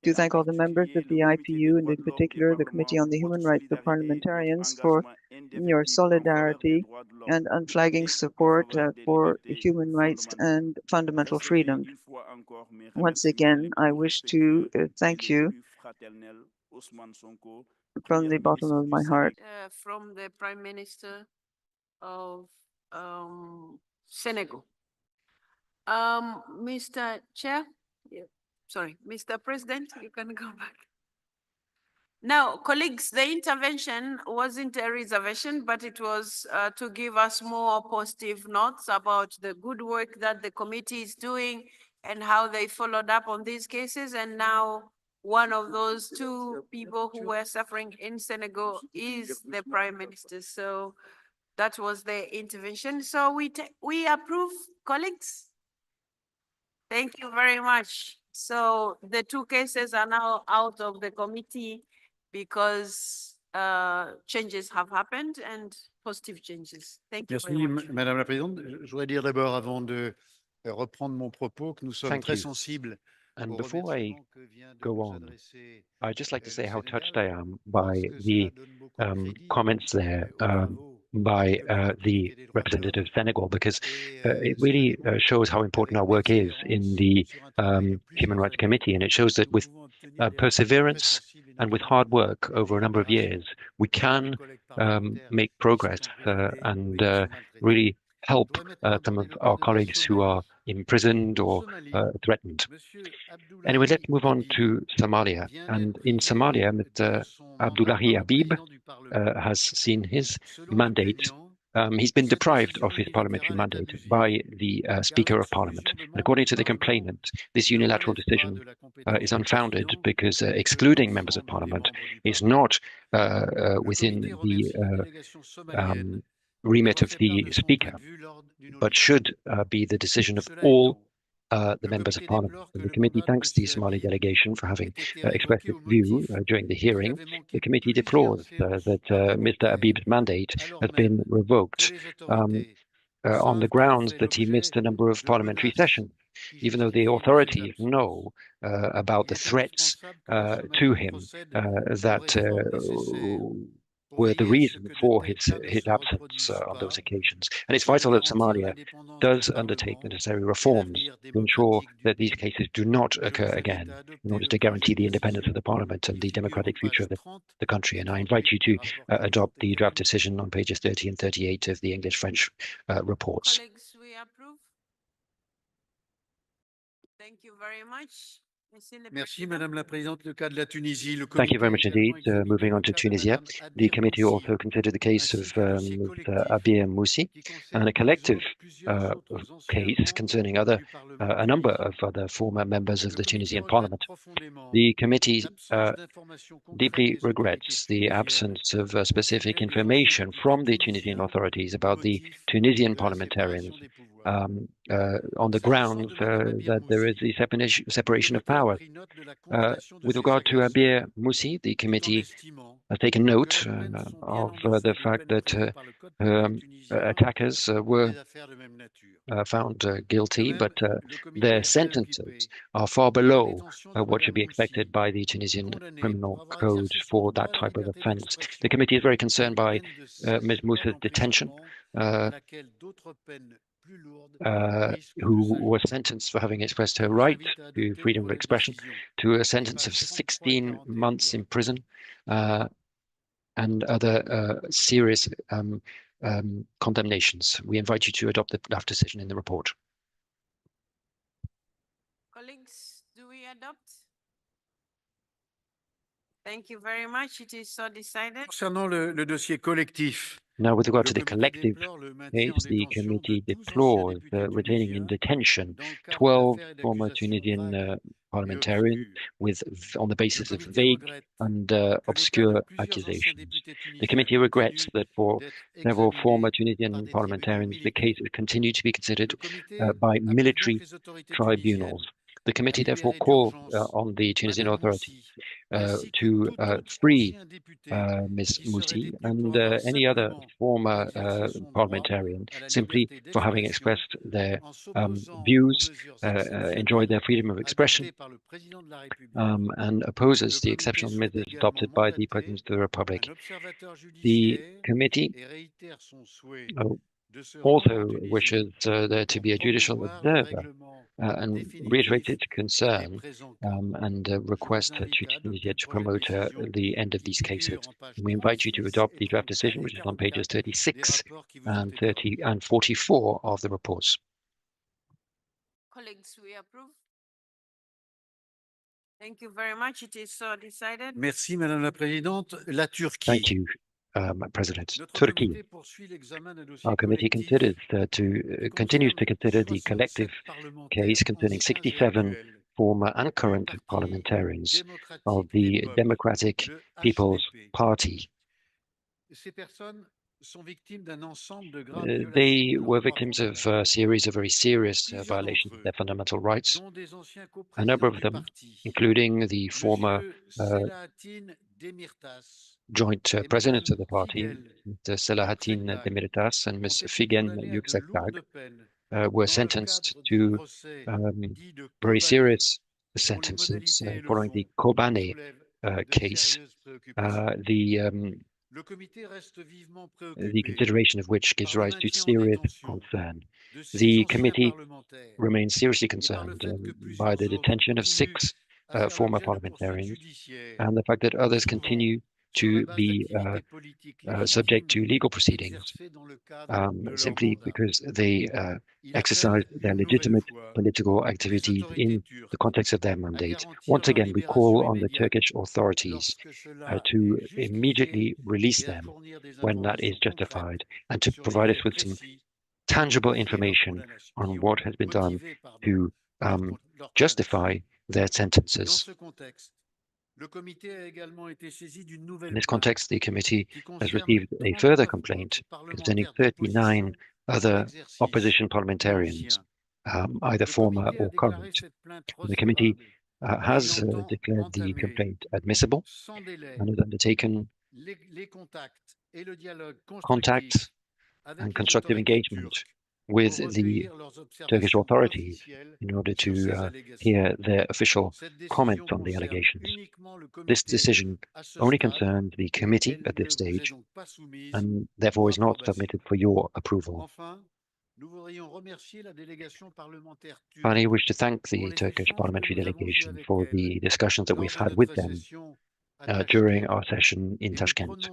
to thank all the members of the IPU and in particular the Committee on the Human Rights of Parliamentarians for your solidarity and unflagging support for human rights and fundamental freedoms. Once again, I wish to thank you from the bottom of my heart. From the Prime Minister of Senegal. Mr. Chair, sorry, Mr. President, you can go back. Now, colleagues, the intervention wasn't a reservation, but it was to give us more positive notes about the good work that the committee is doing and how they followed up on these cases. And now one of those two people who were suffering in Senegal is the Prime Minister. So that was the intervention. So we approve, colleagues. Thank you very much. So the two cases are now out of the committee because changes have happened and positive changes. Thank you very Merci, much. Madame la Présidente. Je voudrais dire d'abord, avant de reprendre mon propos, que nous sommes Thank très you. sensibles And au before I remerciement que vient de go nous on, adresser I'd just like to say le how touched I Sénégal, am by parce que the cela donne beaucoup de crédit comments there au travaux by que la the communauté des droits de representative l'homme of Senegal, because et it cela really démontre shows how important avec our work is in persévérance the sur un travail de Human plusieurs Rights années, Committee, and it shows that nous with pouvons obtenir des résultats très perseverance sensibles et and with notamment hard work over a les number of libérations years, we des can collègues parlementaires make qui sont progress emprisonnés and et qui sont maltraités. really Je help voudrais maintenant some donner of le cas our de la colleagues who are Somalie. imprisoned En or Somalie, threatened. Monsieur Anyway, let's Abdoulaye move on Habib to Somalia. vient And d'être in privé Somalia, de Mr. son mandat Abdullahi par le Habib président du Parlement. has seen his Selon le mandate. plaignant, He's been cette deprived of décision his parliamentary unilatérale est mandate abusive, by the car Speaker of Parliament. l'exclusion de And membres according du to the Parlement complainant, this ne unilateral relève pas decision de la compétence is du unfounded président because et de excluding members of l'ensemble des Parliament membres du is Parlement. not Le within comité the remercie la délégation somalienne remit d'avoir of fait part the de son Speaker, point de vue lors d'une but audition. should be the decision of Cela all étant, the le members of comité Parliament. déplore que And the le committee mandat de thanks the Monsieur Somali Habib delegation for ait having été expressed révoqué its au view motif during the qu'il hearing. avait The manqué committee plusieurs deplores séances that Mr. parlementaires, Habib's mandate alors has been même que revoked les um, autorités on the savent qu'il grounds fait that he missed l'objet a number of de parliamentary menaces sessions, qui even though the justifient de ses authorities absences. know about Il the est threats indispensable que la to Somalie him procède aux that réformes nécessaires pour were the veiller à ce reason que de for tels cas ne his se absence reproduisent on those pas, occasions. And it's afin de vital that garantir Somalia l'indépendance du does undertake the Parlement necessary et reforms l'avenir to ensure démocratique du that these pays. cases do not Je occur vous invite again à in adopter order le to guarantee projet de the independence of décision the parliament and qui the figure aux democratic future pages of 30 the country. et And I invite 38 you des to rapports qui vous adopt ont the été draft remis. decision on pages 30 and 38 of the English-French reports. Colleagues, we approve. Thank you very much. Merci, Madame la Présidente. Le cas de la Tunisie, le Thank you comité very a much également indeed. examiné Moving on le to cas de Tunisia, Madame the Abir committee Moussi, also considered the case ainsi of qu'un dossier Ms. collectif Abir Moussi qui and a concerne collective plusieurs autres anciens case membres concerning du Parlement a number tunisien. of other former members of Le the comité Tunisian regrette parliament. profondément The committee l'absence d'informations concrètes deeply des autorités regrets the tunisiennes absence of au specific sujet des anciens information députés from the Tunisian tunisiens authorities au about the motif Tunisian de la parliamentarians séparation des pouvoirs. on the S'agissant grounds de Madame Abir that there is Moussi, the le separation of comité a powers. pris note de la condamnation de With ses regard to agresseurs Abir Moussi, the tout en committee estimant has taken note of the fact that attackers were found guilty, but their sentences are far below what should be expected by the Tunisian criminal code for that type of offense. The committee is very concerned by Ms. Moussa's detention, who was sentenced for having expressed her right to freedom of expression to a sentence of 16 months in prison and other serious condemnations. We invite you to adopt the draft decision in the report. Colleagues, do we adopt? Thank you very much. It is so decided. Concernant le dossier collectif, Now, with regard to the collective case, the committee deplores retaining in detention 12 former Tunisian parliamentarians on the basis of vague and obscure accusations. The committee regrets that for several former Tunisian parliamentarians, the cases continue to be considered by military tribunals. The committee therefore calls on the Tunisian authorities to free Ms. Moussi and any other former parliamentarian simply for having expressed their views, enjoyed their freedom of expression, and opposes the exceptional measures adopted by the President of the Republic. The committee also wishes there to be a judicial observer and reiterates its concern and request to Tunisia to promote the end of these cases. And we invite you to adopt the draft decision, which is on pages 36 and 44 of the reports. Colleagues, we approve. Thank you very much. It is so decided. Merci, Madame la Présidente. La Turquie. Thank you, President. Turkey. Our committee continues to consider the collective case concerning 67 former and current parliamentarians of the Democratic People's Party. They were victims of a series of very serious violations of their fundamental rights. A number of them, including the former joint president of the party, Mr. Selahattin Demirtas and Ms. Figen Yüksekdag, were sentenced to very serious sentences following the Kobane case, the consideration of which gives rise to serious concern. The committee remains seriously concerned by the detention of 6 former parliamentarians and the fact that others continue to be subject to legal proceedings simply because they exercise their legitimate political activities in the context of their mandate. Once again, we call on the Turkish authorities to immediately release them when that is justified and to provide us with some tangible information on what has been done to justify their sentences. In this context, the committee has received a further complaint concerning 39 other opposition parliamentarians, either former or current. The committee has declared the complaint admissible and has undertaken contact and constructive engagement with the Turkish authorities in order to hear their official comments on the allegations. This decision only concerns the committee at this stage and therefore is not submitted for your approval. Finally, I wish to thank the Turkish parliamentary delegation for the discussions that we've had with them during our session in Tashkent.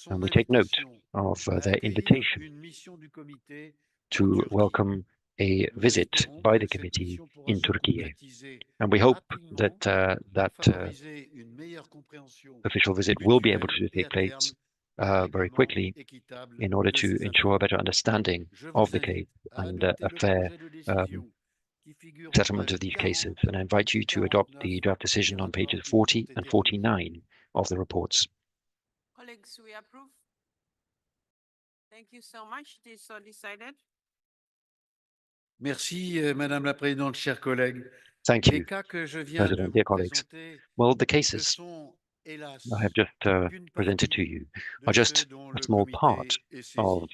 And we take note of their invitation to welcome a visit by the committee in Turkey. And we hope that that official visit will be able to take place very quickly in order to ensure a better understanding of the case and a fair settlement of these cases. And I invite you to adopt the draft decision on pages 40 and 49 of the reports. Colleagues, we approve. Thank you so much. It is so decided. Merci, Madame la Présidente, chers collègues. Thank you, President, dear colleagues. Well, the cases I have just presented to you are just a small part of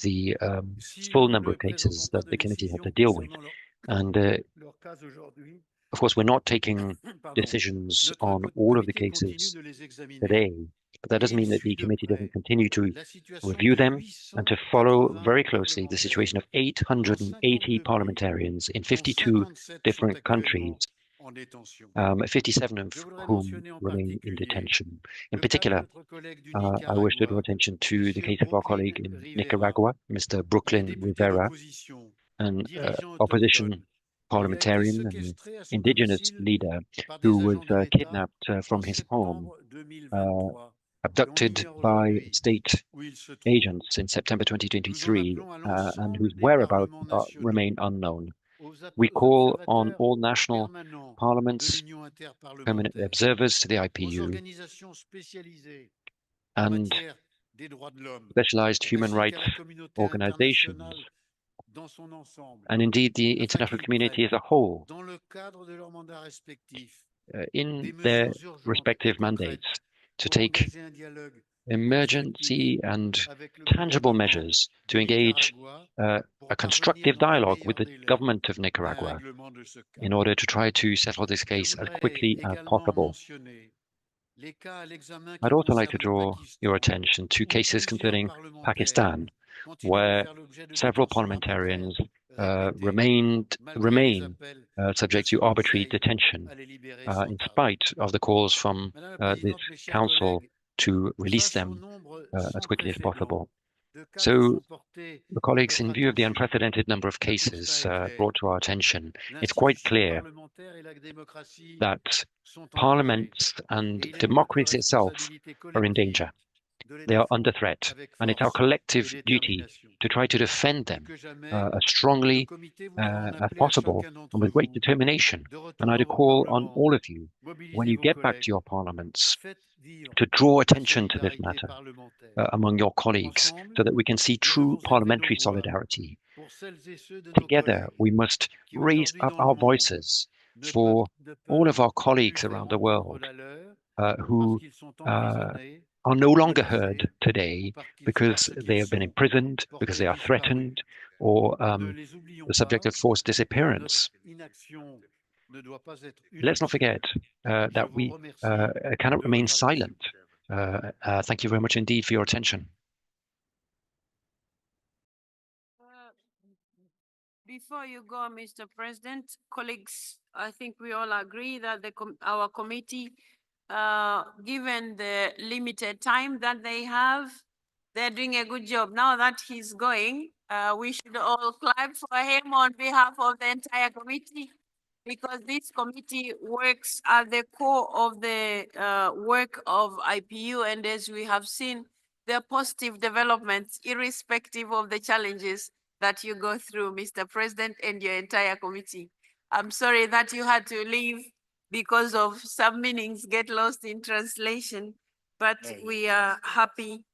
the full number of cases that the committee had to deal with. And of course, we're not taking decisions on all of the cases today, but that doesn't mean that the committee doesn't continue to review them and to follow very closely the situation of 880 parliamentarians in 52 different countries, 57 of whom remain in detention. In particular, I wish to draw attention to the case of our colleague in Nicaragua, Mr. Brooklyn Rivera, an opposition parliamentarian and indigenous leader who was kidnapped from his home, abducted by state agents in September 2023, and whose whereabouts remain unknown. We call on all national parliaments, permanent observers to the IPU, and specialized human rights organizations, and indeed the international community as a whole, in their respective mandates, to take emergency and tangible measures to engage a constructive dialogue with the government of Nicaragua in order to try to settle this case as quickly as possible. I'd also like to draw your attention to cases concerning Pakistan, where several parliamentarians remain subject to arbitrary detention, in spite of the calls from this council to release them as quickly as possible. So, colleagues, in view of the unprecedented number of cases brought to our attention, it's quite clear that parliaments and democracy itself are in danger. They are under threat, and it's our collective duty to try to defend them as strongly as possible and with great determination. And I'd call on all of you, when you get back to your parliaments, to draw attention to this matter among your colleagues so that we can see true parliamentary solidarity. Together, we must raise up our voices for all of our colleagues around the world who are no longer heard today because they have been imprisoned, because they are threatened, or the subject of forced disappearance. Let's not forget that we cannot remain silent. Thank you very much indeed for your attention. Before you go, Mr. President, colleagues, I think we all agree that our committee, given the limited time that they have, they're doing a good job. Now that he's going, we should all clap for him on behalf of the entire committee, because this committee works at the core of the work of IPU. And as we have seen, there are positive developments, irrespective of the challenges that you go through, Mr. President, and your entire committee. I'm sorry that you had to leave because of some meanings get lost in translation, but we are happy.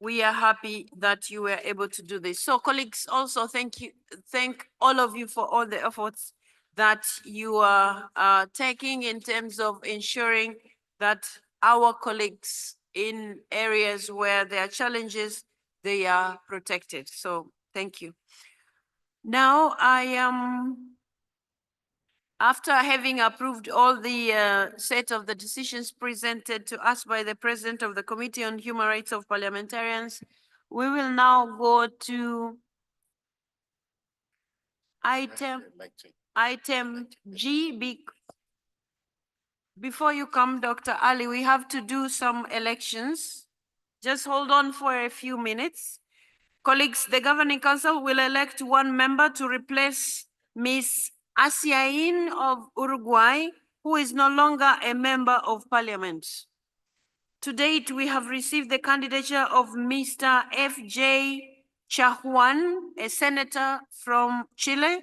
We are happy that you were able to do this. So colleagues, also thank all of you for all the efforts that you are taking in terms of ensuring that our colleagues in areas where there are challenges, they are protected. So thank you. Now I am, after having approved all the set of the decisions presented to us by the President of the Committee on Human Rights of Parliamentarians, we will now go to item G. Before you come, Dr. Ali, we have to do some elections. Just hold on for a few minutes. Colleagues, the Governing Council will elect one member to replace Ms. Asiain of Uruguay, who is no longer a member of Parliament. To date, we have received the candidature of Mr. F.J. Chahuan, a senator from Chile,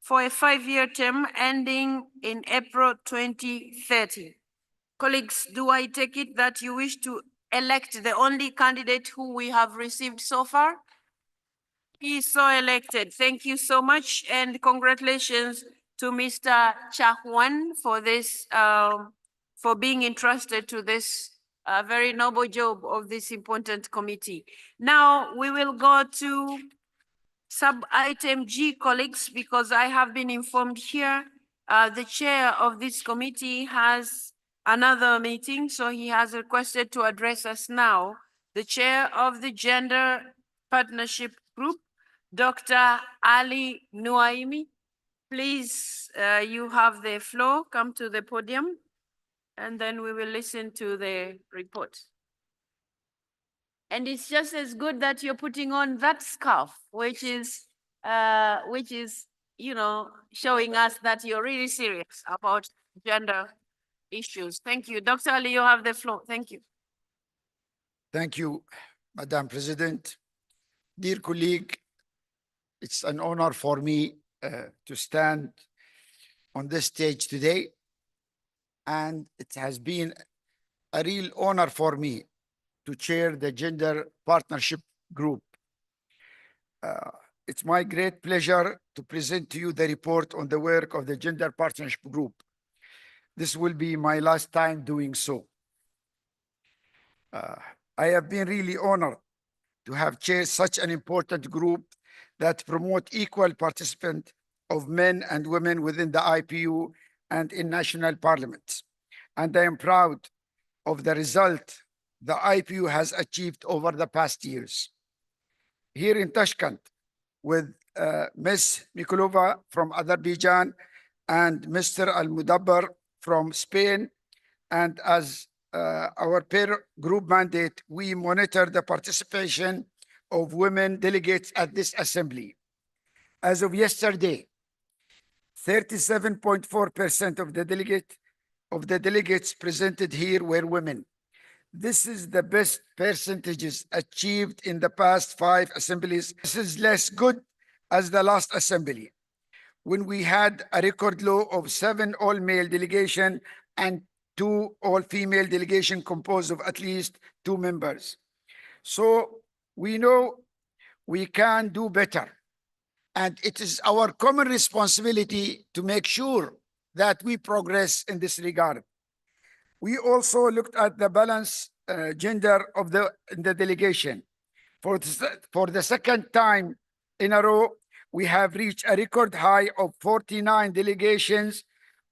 for a 5-year term ending in April 2030. Colleagues, do I take it that you wish to elect the only candidate who we have received so far? He is so elected. Thank you so much, and congratulations to Mr. Chahuan for this for being entrusted to this very noble job of this important committee. Now we will go to sub-item G, colleagues, because I have been informed here the chair of this committee has another meeting, so he has requested to address us now. The chair of the Gender Partnership Group, Dr. Ali Nuaimi. Please, you have the floor. Come to the podium, and then we will listen to the report. And it's just as good that you're putting on that scarf, which is, you know, showing us that you're really serious about gender issues. Thank you. Dr. Ali, you have the floor. Thank you. Thank you, Madam President. Dear colleague, it's an honor for me to stand on this stage today. And it has been a real honor for me to chair the Gender Partnership Group. It's my great pleasure to present to you the report on the work of the Gender Partnership Group. This will be my last time doing so. I have been really honored to have chaired such an important group that promote equal participation of men and women within the IPU and in national parliaments. And I am proud of the result the IPU has achieved over the past years. Here in Tashkent, with Ms. Mikulova from Azerbaijan and Mr. Al-Mudabbar from Spain, and as our peer group mandate, we monitor the participation of women delegates at this assembly. As of yesterday, 37.4% of the delegates presented here were women. This is the best percentages achieved in the past 5 assemblies. This is less good as the last assembly, when we had a record low of 7 all-male delegation and 2 all-female delegation composed of at least 2 members. So we know we can do better. And it is our common responsibility to make sure that we progress in this regard. We also looked at the balance gender of the delegation. For the second time in a row, we have reached a record high of 49 delegations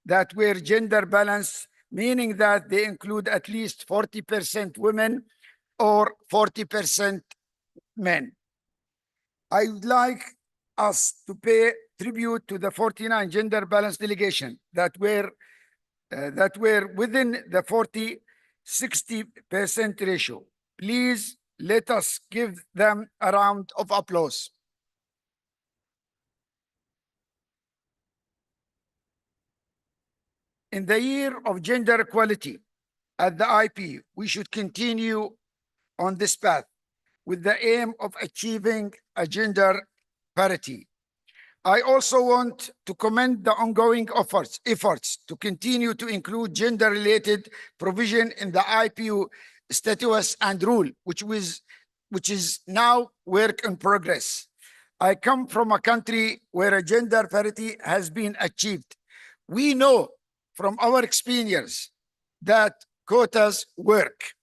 that were gender balanced, meaning that they include at least 40% women or 40% men. I would like us to pay tribute to the 49 gender balanced delegation that were within the 40-60% ratio. Please let us give them a round of applause. In the year of gender equality at the IP, we should continue on this path with the aim of achieving a gender parity. I also want to commend the ongoing efforts to continue to include gender-related provision in the IPU statutes and rule, which is now work in progress. I come from a country where a gender parity has been achieved. We know from our experience that quotas work.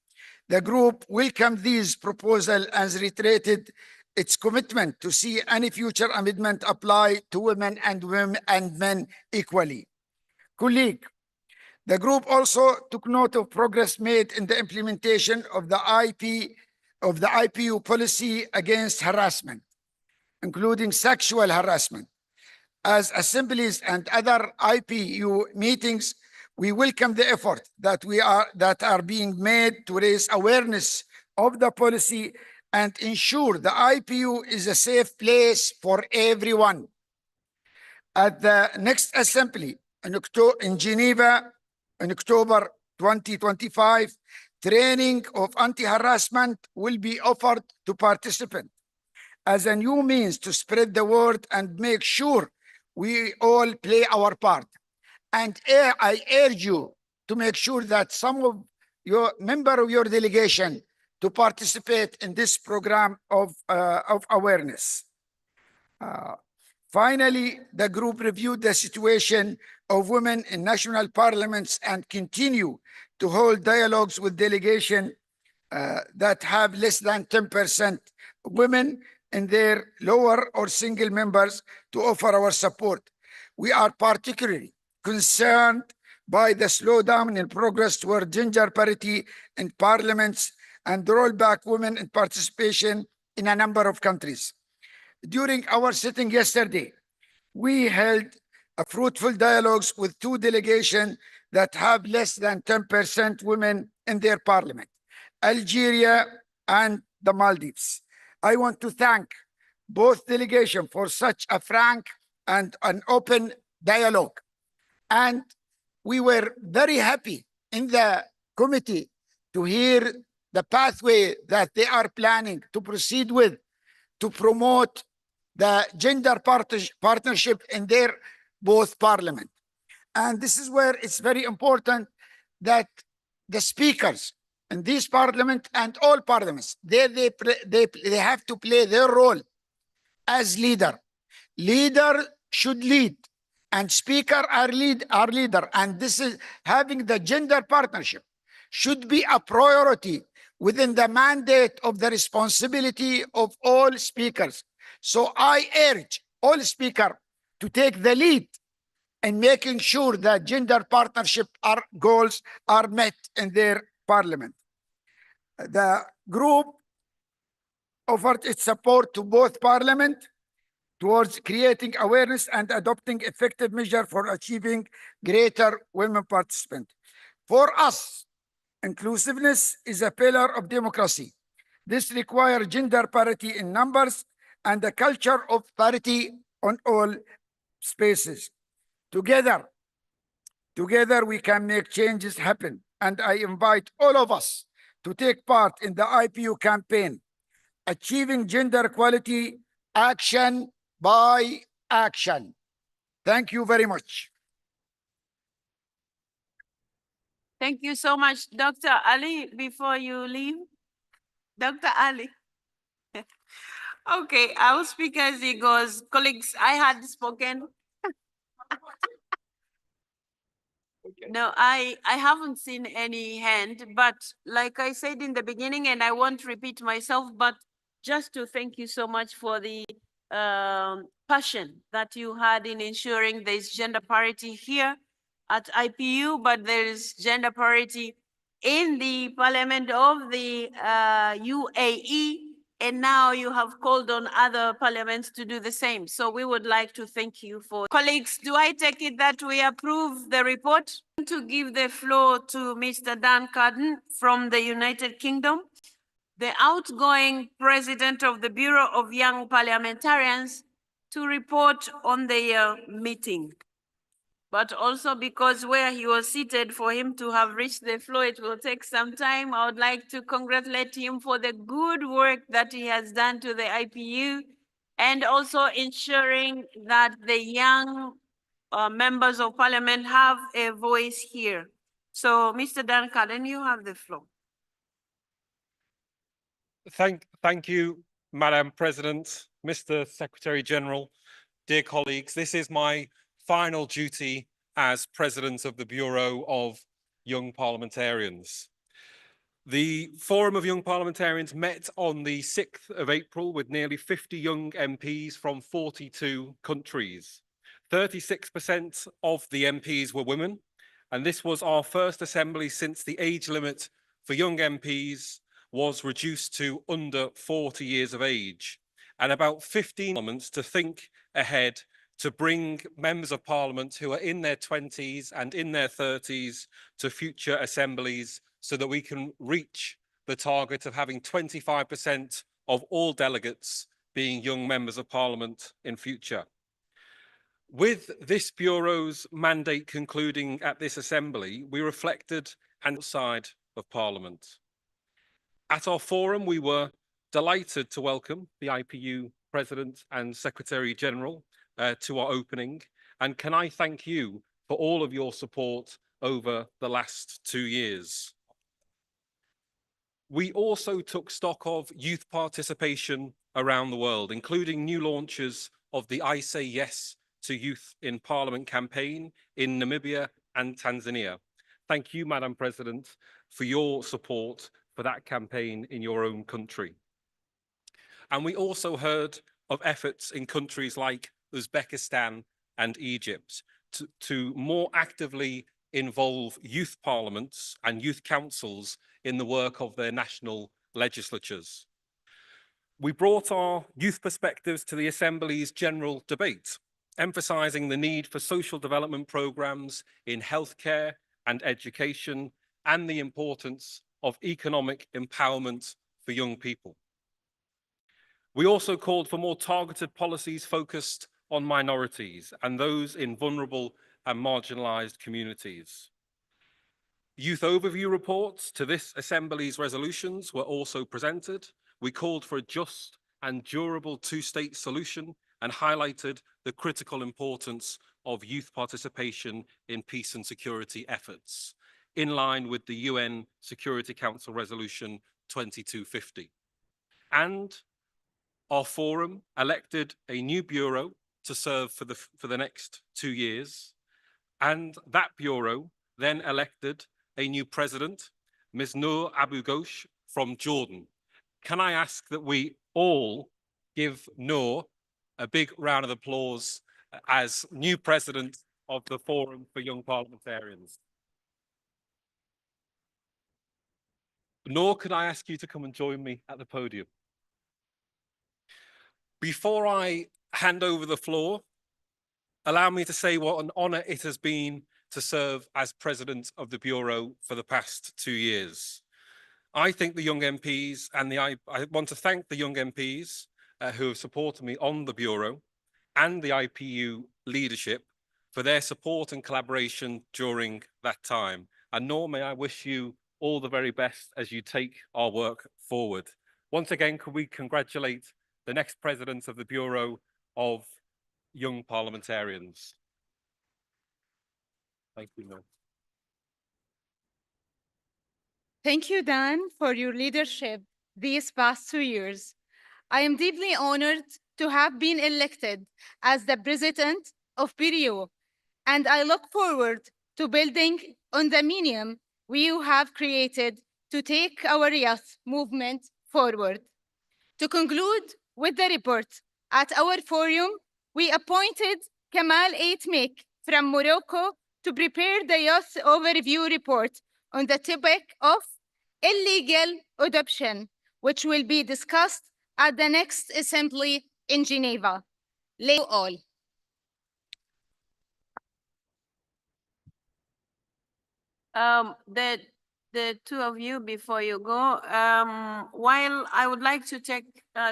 The group welcomed these proposals and reiterated its commitment to see any future amendment apply to women and men equally. Colleague, the group also took note of progress made in the implementation of the IPU policy against harassment, including sexual harassment. As assemblies and other IPU meetings, we welcome the effort that are being made to raise awareness of the policy and ensure the IPU is a safe place for everyone. At the next assembly in Geneva in October 2025, training of anti-harassment will be offered to participants as a new means to spread the word and make sure we all play our part. And I urge you to make sure that some of your member of your delegation to participate in this program of awareness. Finally, the group reviewed the situation of women in national parliaments and continue to hold dialogues with delegations that have less than 10% women in their lower or single members to offer our support. We are particularly concerned by the slowdown in progress toward gender parity in parliaments and the rollback women in participation in a number of countries. During our sitting yesterday, we held a fruitful dialogues with two delegations that have less than 10% women in their parliament, Algeria and the Maldives. I want to thank both delegations for such a frank and an open dialogue. And we were very happy in the committee to hear the pathway that they are planning to proceed with to promote the gender partnership in their both parliament. And this is where it's very important that the speakers in this parliament and all parliaments, they have to play their role as leader. Leader should lead and speaker are leader. And this is having the gender partnership should be a priority within the mandate of the responsibility of all speakers. So I urge all speakers to take the lead in making sure that gender partnership goals are met in their parliament. The group offered its support to both parliament towards creating awareness and adopting effective measures for achieving greater women participation. For us, inclusiveness is a pillar of democracy. This requires gender parity in numbers and a culture of parity on all spaces. Together we can make changes happen. And I invite all of us to take part in the IPU campaign, achieving gender equality, action by action. Thank you very much. Thank you so much, Dr. Ali. Before you leave, Dr. Ali. Okay, I will speak as he goes. Colleagues, I had spoken. No, I haven't seen any hand, but like I said in the beginning, and I won't repeat myself, but just to thank you so much for the passion that you had in ensuring there's gender parity here at IPU, but there is gender parity in the parliament of the UAE, and now you have called on other parliaments to do the same. So we would like to thank you for. Colleagues, do I take it that we approve the report? To give the floor to Mr. Dan Carden from the United Kingdom, the outgoing president of the Bureau of Young Parliamentarians, to report on the meeting. But also because where he was seated, for him to have reached the floor, it will take some time. I would like to congratulate him for the good work that he has done to the IPU and also ensuring that the young members of parliament have a voice here. So, Mr. Dan Carden, you have the floor. Thank you, Madam President, Mr. Secretary General, dear colleagues. This is my final duty as President of the Bureau of Young Parliamentarians. The Forum of Young Parliamentarians met on the 6th of April with nearly 50 young MPs from 42 countries. 36% of the MPs were women, and this was our first assembly since the age limit for young MPs was reduced to under 40 years of age, and about 15 parliaments to think ahead to bring members of parliament who are in their 20s and in their 30s to future assemblies so that we can reach the target of having 25% of all delegates being young members of parliament in future. With this Bureau's mandate concluding at this assembly, we reflected outside of parliament. At our forum, we were delighted to welcome the IPU President and Secretary General to our opening. And can I thank you for all of your support over the last 2 years. We also took stock of youth participation around the world, including new launches of the I Say Yes to Youth in Parliament campaign in Namibia and Tanzania. Thank you, Madam President, for your support for that campaign in your own country. And we also heard of efforts in countries like Uzbekistan and Egypt to more actively involve youth parliaments and youth councils in the work of their national legislatures. We brought our youth perspectives to the Assembly's general debate, emphasising the need for social development programmes in healthcare and education and the importance of economic empowerment for young people. We also called for more targeted policies focused on minorities and those in vulnerable and marginalised communities. Youth overview reports to this Assembly's resolutions were also presented. We called for a just and durable two-state solution and highlighted the critical importance of youth participation in peace and security efforts, in line with the UN Security Council Resolution 2250. And our forum elected a new bureau to serve for the next 2 years. And that bureau then elected a new president, Ms. Noor Abu Ghosh from Jordan. Can I ask that we all give Noor a big round of applause as new president of the Forum for Young Parliamentarians? Noor, could I ask you to come and join me at the podium? Before I hand over the floor, allow me to say what an honour it has been to serve as president of the Bureau for the past 2 years. I think the young MPs and I want to thank the young MPs who have supported me on the Bureau and the IPU leadership for their support and collaboration during that time. And Noor, may I wish you all the very best as you take our work forward. Once again, could we congratulate the next president of the Bureau of Young Parliamentarians. Thank you, Noor. Thank you, Dan, for your leadership these past 2 years. I am deeply honored to have been elected as the president of PRIO, and I look forward to building on the medium we have created to take our youth movement forward. To conclude with the report, at our forum, we appointed Kamal Eitmek from Morocco to prepare the youth overview report on the topic of illegal adoption, which will be discussed at the next assembly in Geneva. Thank you all. The two of you, before you go, while I would like to take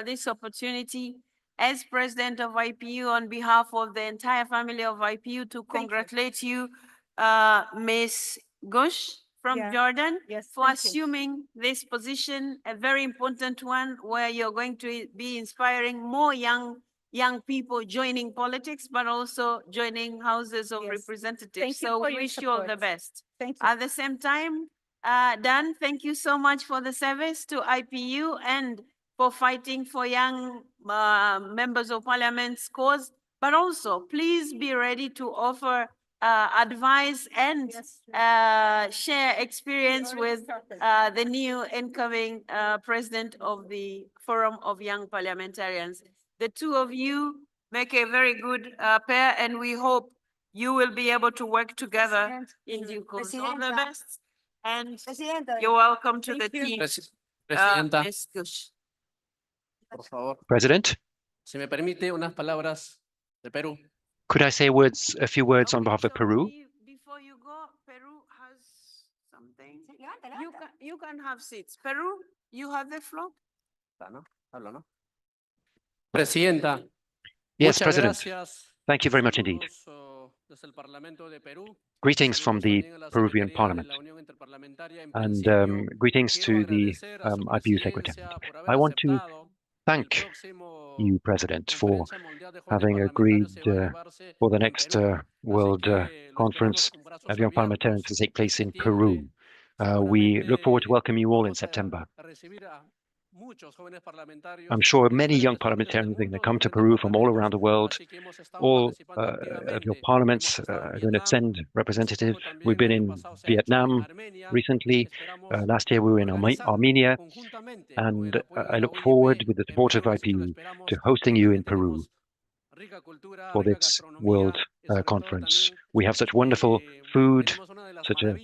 this opportunity as president of IPU on behalf of the entire family of IPU to congratulate you, Ms. Ghosh from Jordan, for assuming this position, a very important one where you're going to be inspiring more young people joining politics, but also joining houses of representatives. So we wish you all the best. Thank you. At the same time, Dan, thank you so much for the service to IPU and for fighting for young members of parliament's cause, but also please be ready to offer advice and share experience with the new incoming president of the Forum of Young Parliamentarians. The two of you make a very good pair, and we hope you will be able to work together in due course. All the best, and you're welcome to the team. Presidenta, Ms. Ghosh. por favor, President, si me permite unas palabras de Perú. could I say a few words on behalf of Peru? Before you go, Peru has something. You can have seats. Peru, you have the floor. Hablo, ¿no? Presidenta, Yes, muchas President. gracias. Thank you very much indeed. Desde el Parlamento de Perú. Greetings from the Peruvian Parliament, and greetings to the IPU Secretariat. I want to thank you, President, for having agreed for the next World Conference of Young Parliamentarians to take place in Peru. We look forward to welcoming you all in September. I'm sure many young parliamentarians are going to come to Peru from all around the world. All of your parliaments are going to send representatives. We've been in Vietnam recently. Last year we were in Armenia. And I look forward, with the support of IPU, to hosting you in Peru for this World Conference. We have such wonderful food, such an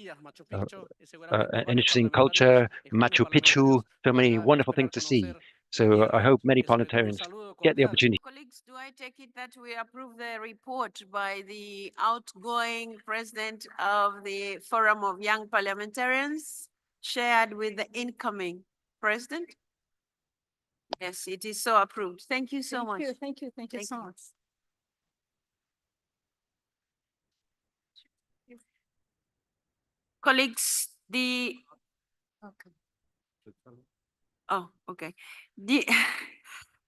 interesting culture, Machu Picchu, so many wonderful things to see. So I hope many parliamentarians get the opportunity. Colleagues, do I take it that we approve the report by the outgoing president of the Forum of Young Parliamentarians, shared with the incoming president? Yes, it is so approved. Thank you so much. Thank you so much. Colleagues,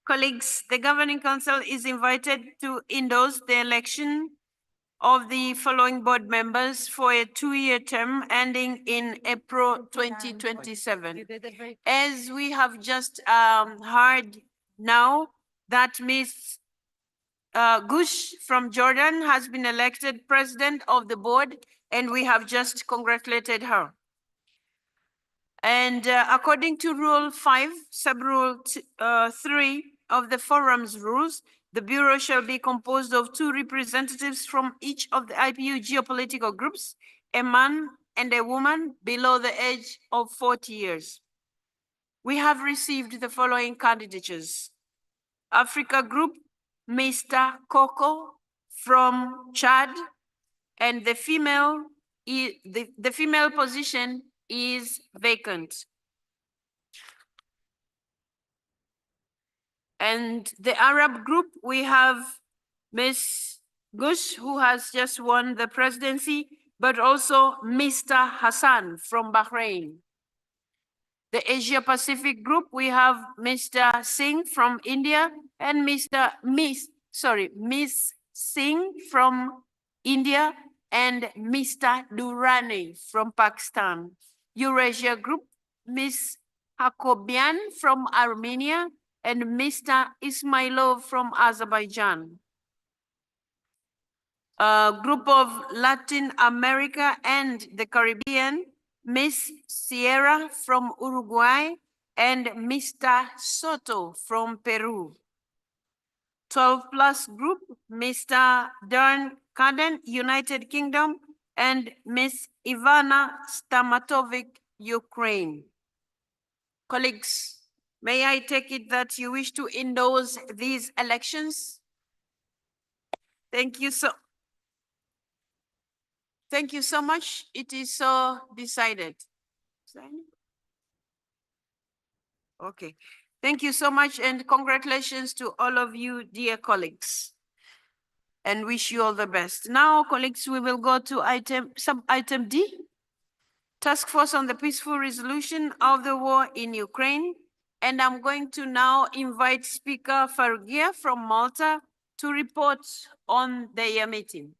colleagues, the Governing Council is invited to endorse the election of the following board members for a 2-year term ending in April 2027. As we have just heard now that Ms. Gush from Jordan has been elected president of the board, and we have just congratulated her. And according to Rule 5, Sub-Rule 3 of the Forum's rules, the Bureau shall be composed of 2 representatives from each of the IPU geopolitical groups, a man and a woman below the age of 40 years. We have received the following candidatures. Africa Group, Mr. Coco from Chad, and the female position is vacant. And the Arab group, we have Ms. Gush, who has just won the presidency, but also Mr. Hassan from Bahrain. The Asia Pacific group, we have Mr. Singh from India and Miss Singh from India and Mr. Durrani from Pakistan. Eurasia group, Ms. Hakobian from Armenia and Mr. Ismailov from Azerbaijan. Group of Latin America and the Caribbean, Ms. Sierra from Uruguay and Mr. Soto from Peru. 12+ group, Mr. Dan Kaden, United Kingdom, and Ms. Ivana Stamatovic, Ukraine. Colleagues, may I take it that you wish to endorse these elections? Thank you so much. It is so decided. Okay. Thank you so much, and congratulations to all of you, dear colleagues, and wish you all the best. Now, colleagues, we will go to sub-item D, Task Force on the Peaceful Resolution of the War in Ukraine. And I'm going to now invite Speaker Farugia from Malta to report on their meeting.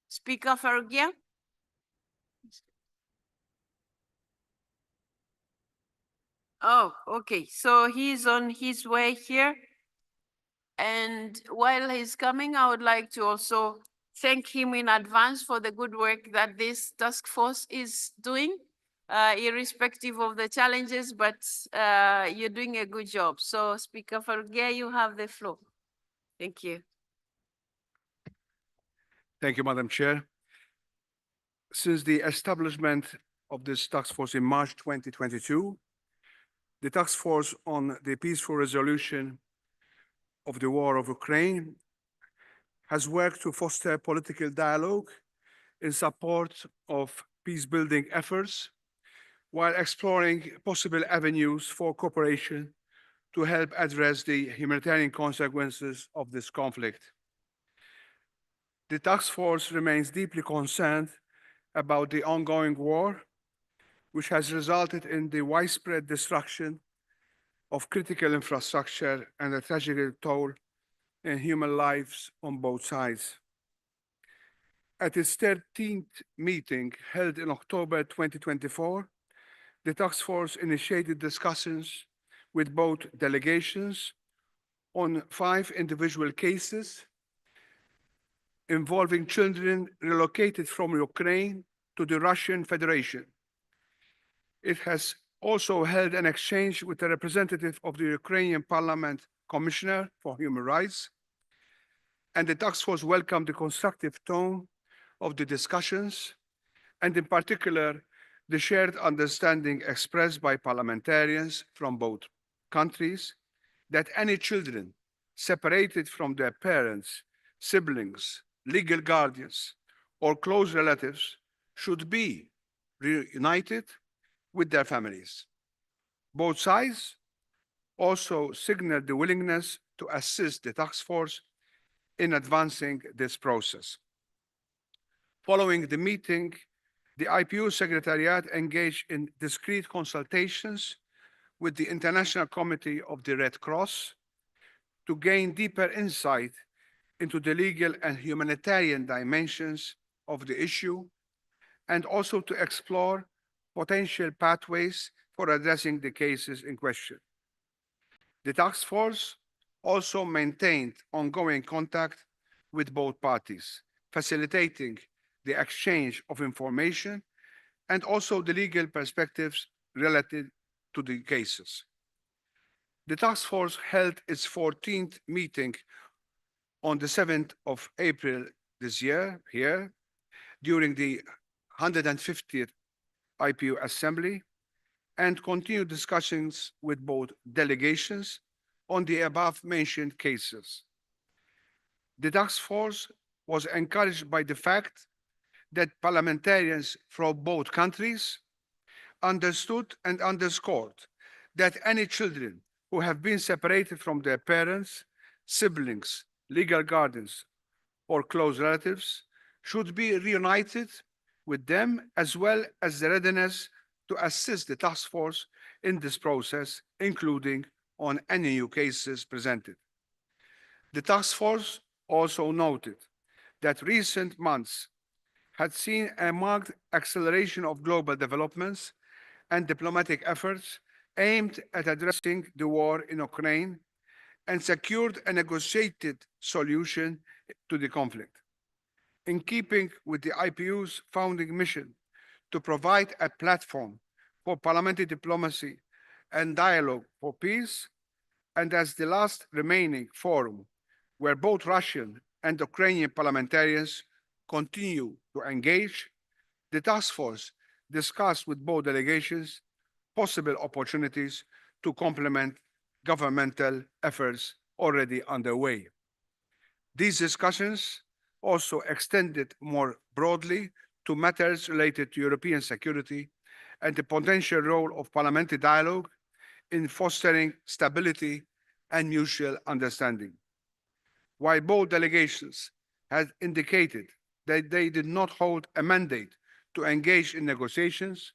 Speaker Farugia. Oh, okay. So he's on his way here. And while he's coming, I would like to also thank him in advance for the good work that this task force is doing, irrespective of the challenges, but you're doing a good job. So Speaker Farugia, you have the floor. Thank you. Thank you, Madam Chair. Since the establishment of this task force in March 2022, the task force on the peaceful resolution of the war of Ukraine has worked to foster political dialogue in support of peace-building efforts, while exploring possible avenues for cooperation to help address the humanitarian consequences of this conflict. The task force remains deeply concerned about the ongoing war, which has resulted in the widespread destruction of critical infrastructure and a tragic toll in human lives on both sides. At its 13th meeting held in October 2024, the task force initiated discussions with both delegations on 5 individual cases involving children relocated from Ukraine to the Russian Federation. It has also held an exchange with a representative of the Ukrainian Parliament Commissioner for Human Rights, and the task force welcomed the constructive tone of the discussions, and in particular, the shared understanding expressed by parliamentarians from both countries that any children separated from their parents, siblings, legal guardians, or close relatives should be reunited with their families. Both sides also signaled the willingness to assist the task force in advancing this process. Following the meeting, the IPU Secretariat engaged in discrete consultations with the International Committee of the Red Cross to gain deeper insight into the legal and humanitarian dimensions of the issue, and also to explore potential pathways for addressing the cases in question. The task force also maintained ongoing contact with both parties, facilitating the exchange of information and also the legal perspectives related to the cases. The task force held its 14th meeting on the 7th of April this year here during the 150th IPU Assembly, and continued discussions with both delegations on the above-mentioned cases. The task force was encouraged by the fact that parliamentarians from both countries understood and underscored that any children who have been separated from their parents, siblings, legal guardians, or close relatives should be reunited with them, as well as the readiness to assist the task force in this process, including on any new cases presented. The task force also noted that recent months had seen a marked acceleration of global developments and diplomatic efforts aimed at addressing the war in Ukraine, and secured a negotiated solution to the conflict. In keeping with the IPU's founding mission to provide a platform for parliamentary diplomacy and dialogue for peace, and as the last remaining forum where both Russian and Ukrainian parliamentarians continue to engage, the task force discussed with both delegations possible opportunities to complement governmental efforts already underway. These discussions also extended more broadly to matters related to European security and the potential role of parliamentary dialogue in fostering stability and mutual understanding. While both delegations had indicated that they did not hold a mandate to engage in negotiations,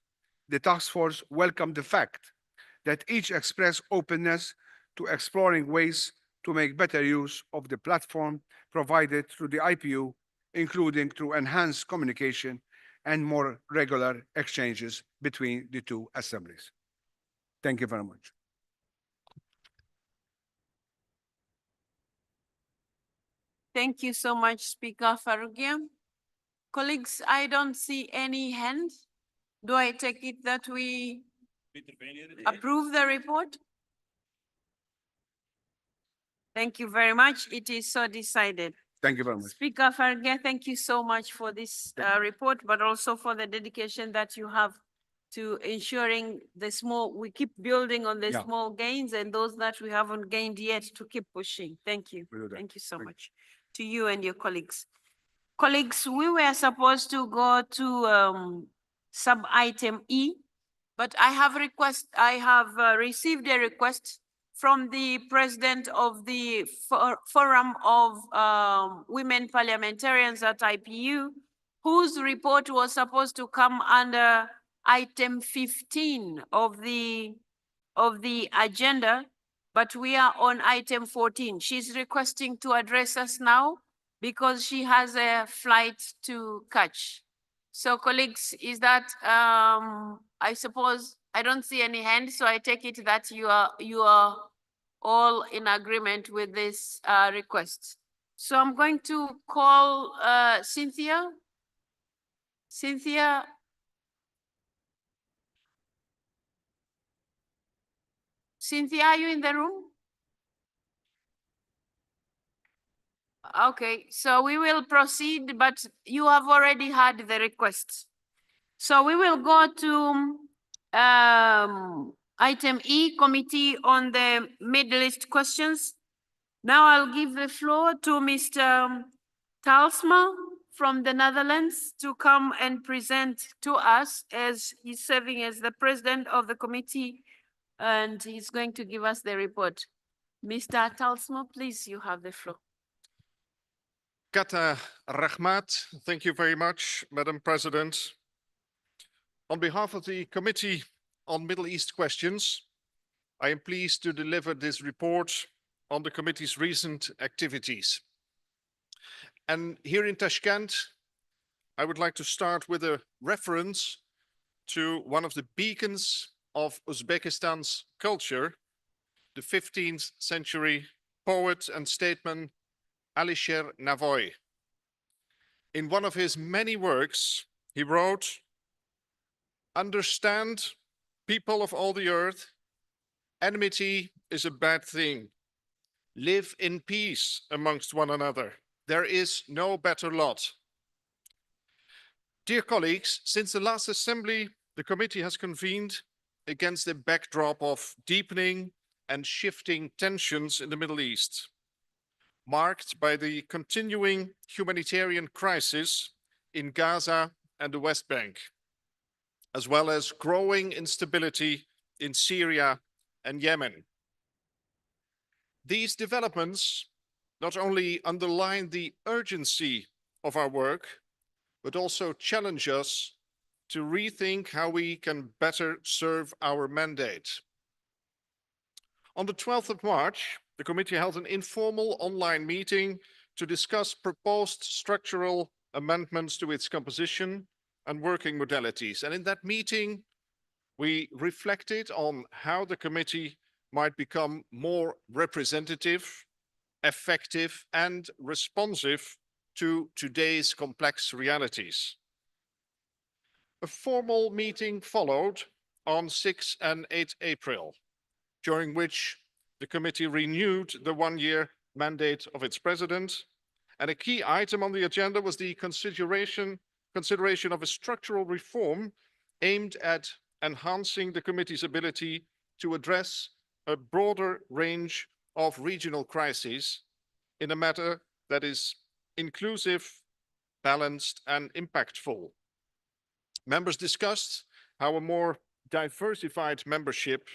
the task force welcomed the fact that each expressed openness to exploring ways to make better use of the platform provided through the IPU, including through enhanced communication and more regular exchanges between the two assemblies. Thank you very much. Thank you so much, Speaker Farougia. Colleagues, I don't see any hands. Do I take it that we approve the report? Thank you very much. It is so decided. Thank you very much. Speaker Farougia, thank you so much for this report, but also for the dedication that you have to ensuring we keep building on the small gains, and those that we haven't gained yet to keep pushing. Thank you. Thank you so much to you and your colleagues. Colleagues, we were supposed to go to sub-item E, but I have received a request from the president of the Forum of Women Parliamentarians at IPU, whose report was supposed to come under item 15 of the agenda, but we are on item 14. She's requesting to address us now because she has a flight to catch. So colleagues, is that, I suppose, I don't see any hands, so I take it that you are all in agreement with this request. So I'm going to call Cynthia. Cynthia. Cynthia, are you in the room? Okay, so we will proceed, but you have already had the request. So we will go to item E, Committee on the Middle East Questions. Now I'll give the floor to Mr. Talsma from the Netherlands to come and present to us, as he's serving as the president of the committee, and he's going to give us the report. Mr. Talsma, please, you have the floor. Kata Rahmat, thank you very much, Madam President. On behalf of the Committee on Middle East Questions, I am pleased to deliver this report on the committee's recent activities. And here in Tashkent, I would like to start with a reference to one of the beacons of Uzbekistan's culture, the 15th century poet and statesman Alisher Navoy. In one of his many works, he wrote, "Understand, people of all the earth, enmity is a bad thing. Live in peace amongst one another. There is no better lot." Dear colleagues, since the last assembly, the committee has convened against the backdrop of deepening and shifting tensions in the Middle East, marked by the continuing humanitarian crisis in Gaza and the West Bank, as well as growing instability in Syria and Yemen. These developments not only underline the urgency of our work, but also challenge us to rethink how we can better serve our mandate. On the 12th of March, the committee held an informal online meeting to discuss proposed structural amendments to its composition and working modalities. And in that meeting, we reflected on how the committee might become more representative, effective, and responsive to today's complex realities. A formal meeting followed on 6 and 8 April, during which the committee renewed the one-year mandate of its president. And a key item on the agenda was the consideration of a structural reform aimed at enhancing the committee's ability to address a broader range of regional crises in a manner that is inclusive, balanced, and impactful. Members discussed how a more diversified membership,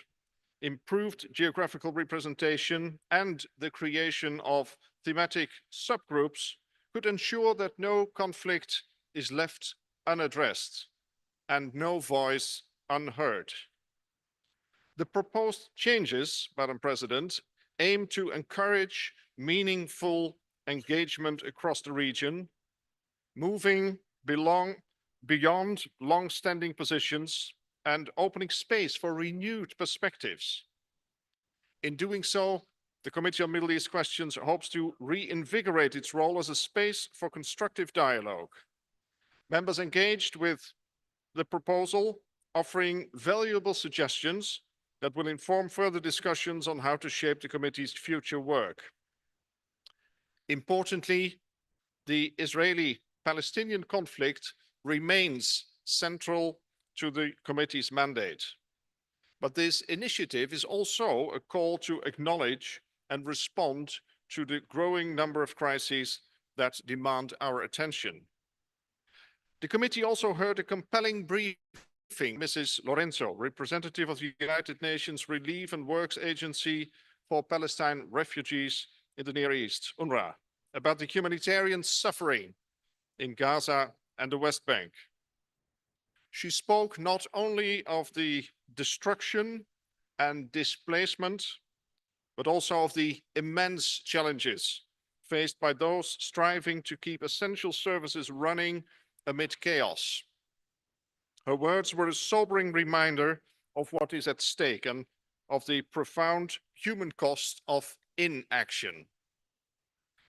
improved geographical representation, and the creation of thematic subgroups could ensure that no conflict is left unaddressed and no voice unheard. The proposed changes, Madam President, aim to encourage meaningful engagement across the region, moving beyond long-standing positions and opening space for renewed perspectives. In doing so, the Committee on Middle East Questions hopes to reinvigorate its role as a space for constructive dialogue. Members engaged with the proposal, offering valuable suggestions that will inform further discussions on how to shape the committee's future work. Importantly, the Israeli-Palestinian conflict remains central to the committee's mandate. But this initiative is also a call to acknowledge and respond to the growing number of crises that demand our attention. The committee also heard a compelling briefing from Mrs. Lorenzo, representative of the United Nations Relief and Works Agency for Palestine Refugees in the Near East, UNRWA, about the humanitarian suffering in Gaza and the West Bank. She spoke not only of the destruction and displacement, but also of the immense challenges faced by those striving to keep essential services running amid chaos. Her words were a sobering reminder of what is at stake and of the profound human cost of inaction.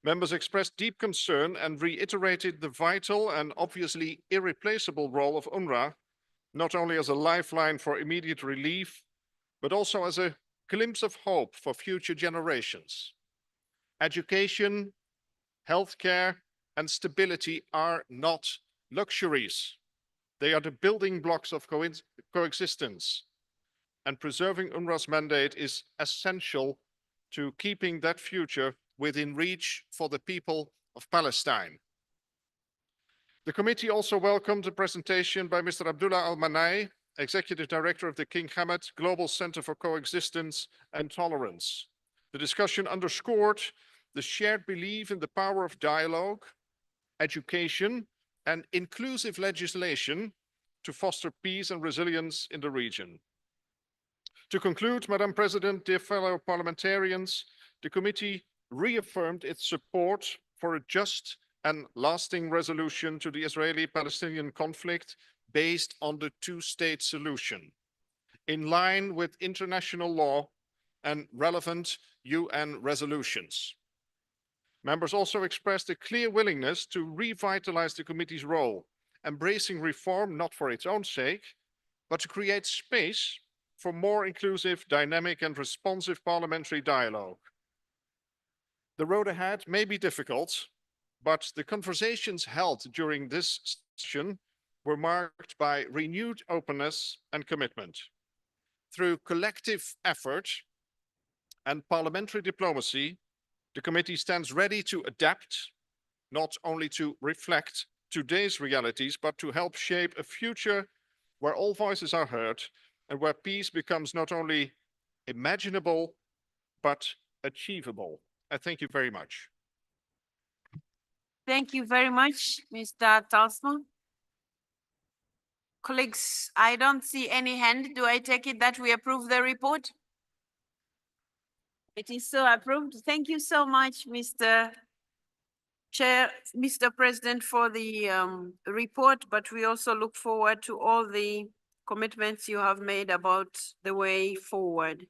Members expressed deep concern and reiterated the vital and obviously irreplaceable role of UNRWA, not only as a lifeline for immediate relief, but also as a glimpse of hope for future generations. Education, healthcare, and stability are not luxuries. They are the building blocks of coexistence. And preserving UNRWA's mandate is essential to keeping that future within reach for the people of Palestine. The committee also welcomed the presentation by Mr. Abdullah Al-Manai, Executive Director of the King Hamad Global Center for Coexistence and Tolerance. The discussion underscored the shared belief in the power of dialogue, education, and inclusive legislation to foster peace and resilience in the region. To conclude, Madam President, dear fellow parliamentarians, the committee reaffirmed its support for a just and lasting resolution to the Israeli-Palestinian conflict based on the two-state solution, in line with international law and relevant UN resolutions. Members also expressed a clear willingness to revitalize the committee's role, embracing reform not for its own sake, but to create space for more inclusive, dynamic, and responsive parliamentary dialogue. The road ahead may be difficult, but the conversations held during this session were marked by renewed openness and commitment. Through collective effort and parliamentary diplomacy, the committee stands ready to adapt, not only to reflect today's realities, but to help shape a future where all voices are heard and where peace becomes not only imaginable, but achievable. I thank you very much. Thank you very much, Mr. Talsman. Colleagues, I don't see any hand. Do I take it that we approve the report? It is so approved. Thank you so much, Mr. Chair, Mr. President, for the report, but we also look forward to all the commitments you have made about the way forward.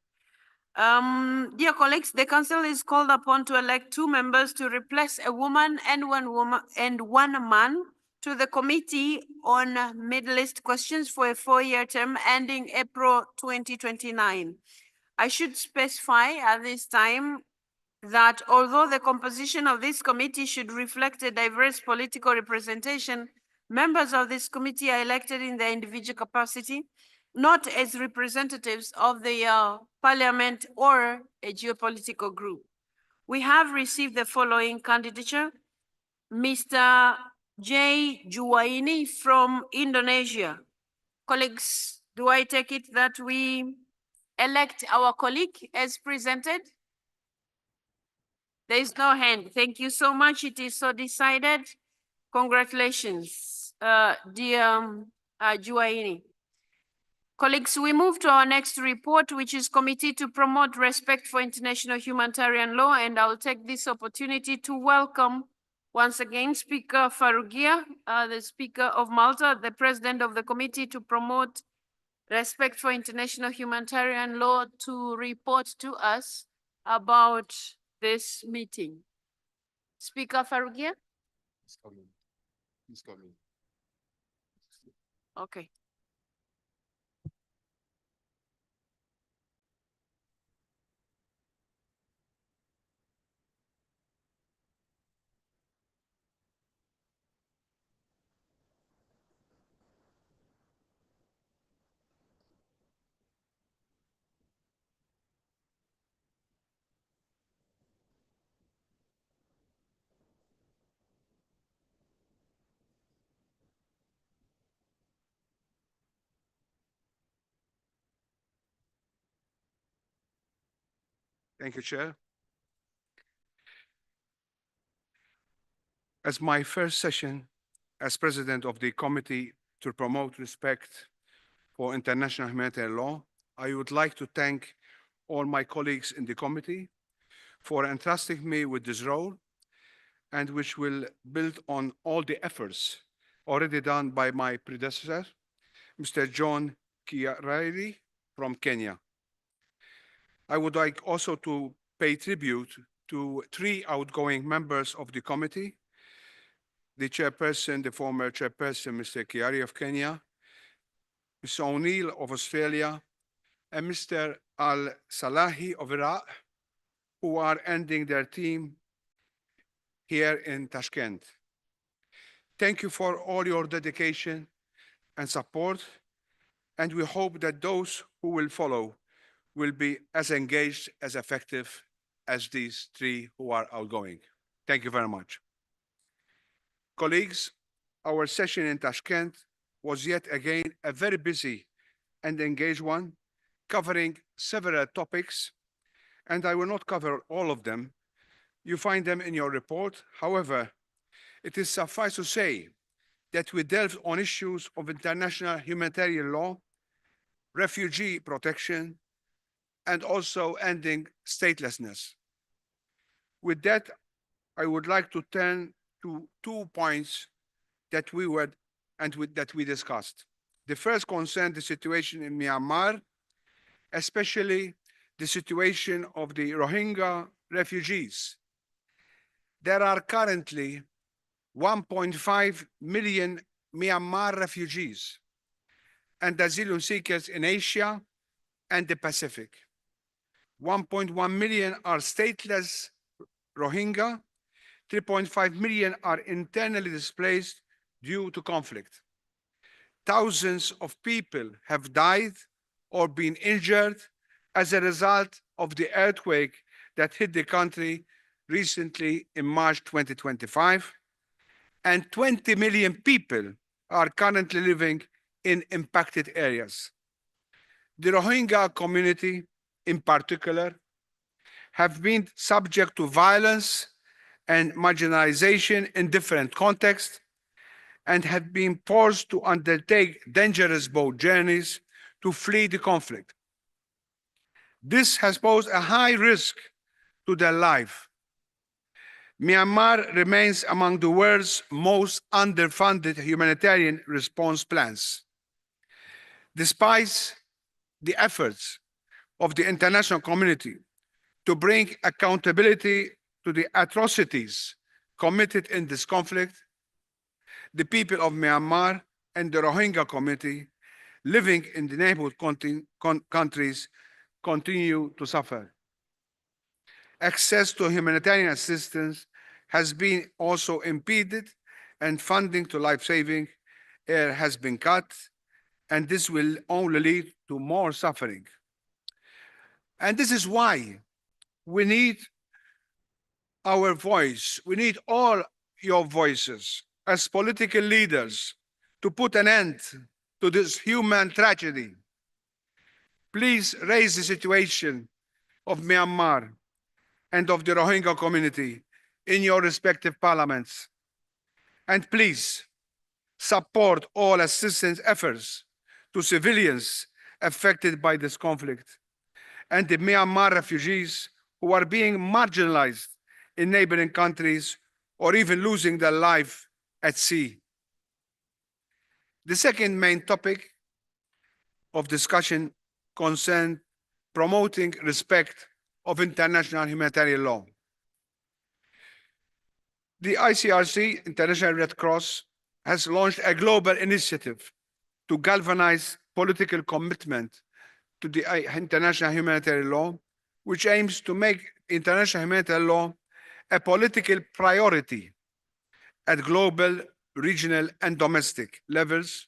Dear colleagues, the Council is called upon to elect 2 members to replace a woman and one man to the Committee on Middle East Questions for a 4-year term ending April 2029. I should specify at this time that although the composition of this committee should reflect a diverse political representation, members of this committee are elected in their individual capacity, not as representatives of the parliament or a geopolitical group. We have received the following candidature: Mr. J. Juwaini from Indonesia. Colleagues, do I take it that we elect our colleague as presented? There is no hand. Thank you so much. It is so decided. Congratulations, dear Juwaini. Colleagues, we move to our next report, which is Committee to Promote Respect for International Humanitarian Law, and I'll take this opportunity to welcome once again Speaker Farugia, the Speaker of Malta, the President of the Committee to Promote Respect for International Humanitarian Law, to report to us about this meeting. Speaker Farugia? He's coming. He's coming. Okay. Thank you, Chair. As my first session as President of the Committee to Promote Respect for International Humanitarian Law, I would like to thank all my colleagues in the committee for entrusting me with this role, and which will build on all the efforts already done by my predecessor, Mr. John Chiarelli, from Kenya. I would like also to pay tribute to 3 outgoing members of the committee, the chairperson, the former chairperson, Mr. Kiari of Kenya, Mr. O'Neill of Australia, and Mr. Al-Salahi of Iraq, who are ending their team here in Tashkent. Thank you for all your dedication and support, and we hope that those who will follow will be as engaged, as effective as these 3 who are outgoing. Thank you very much. Colleagues, our session in Tashkent was yet again a very busy and engaged one, covering several topics, and I will not cover all of them. You find them in your report. However, it is suffice to say that we delved on issues of international humanitarian law, refugee protection, and also ending statelessness. With that, I would like to turn to 2 points that we discussed. The first concerned the situation in Myanmar, especially the situation of the Rohingya refugees. There are currently 1.5 million Myanmar refugees and asylum seekers in Asia and the Pacific. 1.1 million are stateless Rohingya, 3.5 million are internally displaced due to conflict. Thousands of people have died or been injured as a result of the earthquake that hit the country recently in March 2025, and 20 million people are currently living in impacted areas. The Rohingya community, in particular, have been subject to violence and marginalization in different contexts and have been forced to undertake dangerous boat journeys to flee the conflict. This has posed a high risk to their life. Myanmar remains among the world's most underfunded humanitarian response plans. Despite the efforts of the international community to bring accountability to the atrocities committed in this conflict, the people of Myanmar and the Rohingya community living in the neighborhood countries continue to suffer. Access to humanitarian assistance has been also impeded, and funding to life-saving air has been cut, and this will only lead to more suffering. And this is why we need our voice. We need all your voices as political leaders to put an end to this human tragedy. Please raise the situation of Myanmar and of the Rohingya community in your respective parliaments. And please support all assistance efforts to civilians affected by this conflict and the Myanmar refugees who are being marginalized in neighboring countries or even losing their life at sea. The second main topic of discussion concerned promoting respect of international humanitarian law. The ICRC, International Red Cross, has launched a global initiative to galvanize political commitment to the international humanitarian law, which aims to make international humanitarian law a political priority at global, regional, and domestic levels.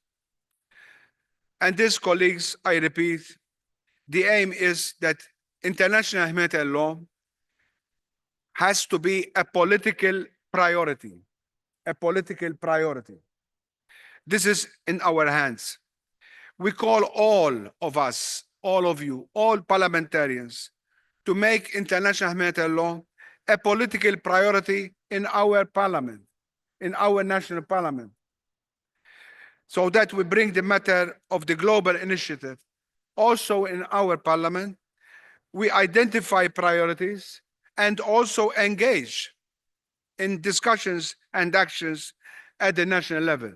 And this, colleagues, I repeat, the aim is that international humanitarian law has to be a political priority, a political priority. This is in our hands. We call all of us, all of you, all parliamentarians, to make international humanitarian law a political priority in our parliament, in our national parliament, so that we bring the matter of the global initiative also in our parliament. We identify priorities and also engage in discussions and actions at the national level.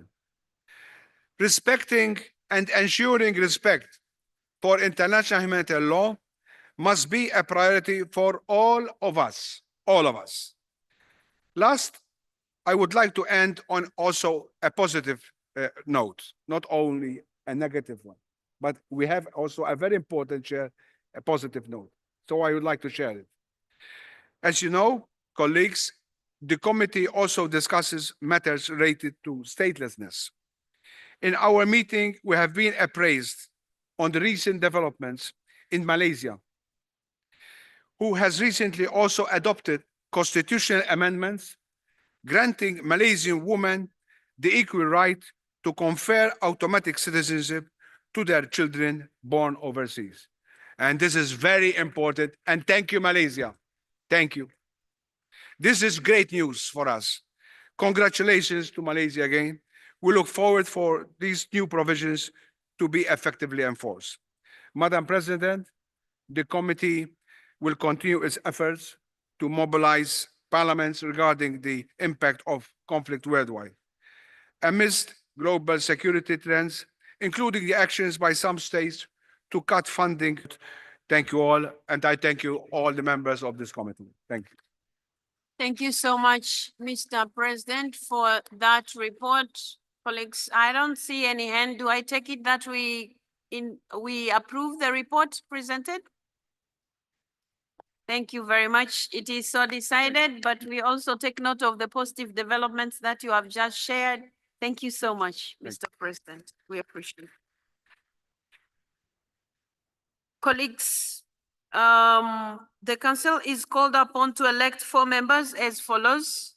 Respecting and ensuring respect for international humanitarian law must be a priority for all of us, all of us. Last, I would like to end on also a positive note, not only a negative one, but we have also a very important share, a positive note. So I would like to share it. As you know, colleagues, the committee also discusses matters related to statelessness. In our meeting, we have been appraised on the recent developments in Malaysia, who has recently also adopted constitutional amendments granting Malaysian women the equal right to confer automatic citizenship to their children born overseas. And this is very important. And thank you, Malaysia. Thank you. This is great news for us. Congratulations to Malaysia again. We look forward for these new provisions to be effectively enforced. Madam President, the committee will continue its efforts to mobilize parliaments regarding the impact of conflict worldwide. Amidst global security trends, including the actions by some states to cut funding. Thank you all, and I thank you all the members of this committee. Thank you. Thank you so much, Mr. President, for that report. Colleagues, I don't see any hand. Do I take it that we approve the report presented? Thank you very much. It is so decided, but we also take note of the positive developments that you have just shared. Thank you so much, Mr. President. We appreciate it. Colleagues, the Council is called upon to elect 4 members as follows.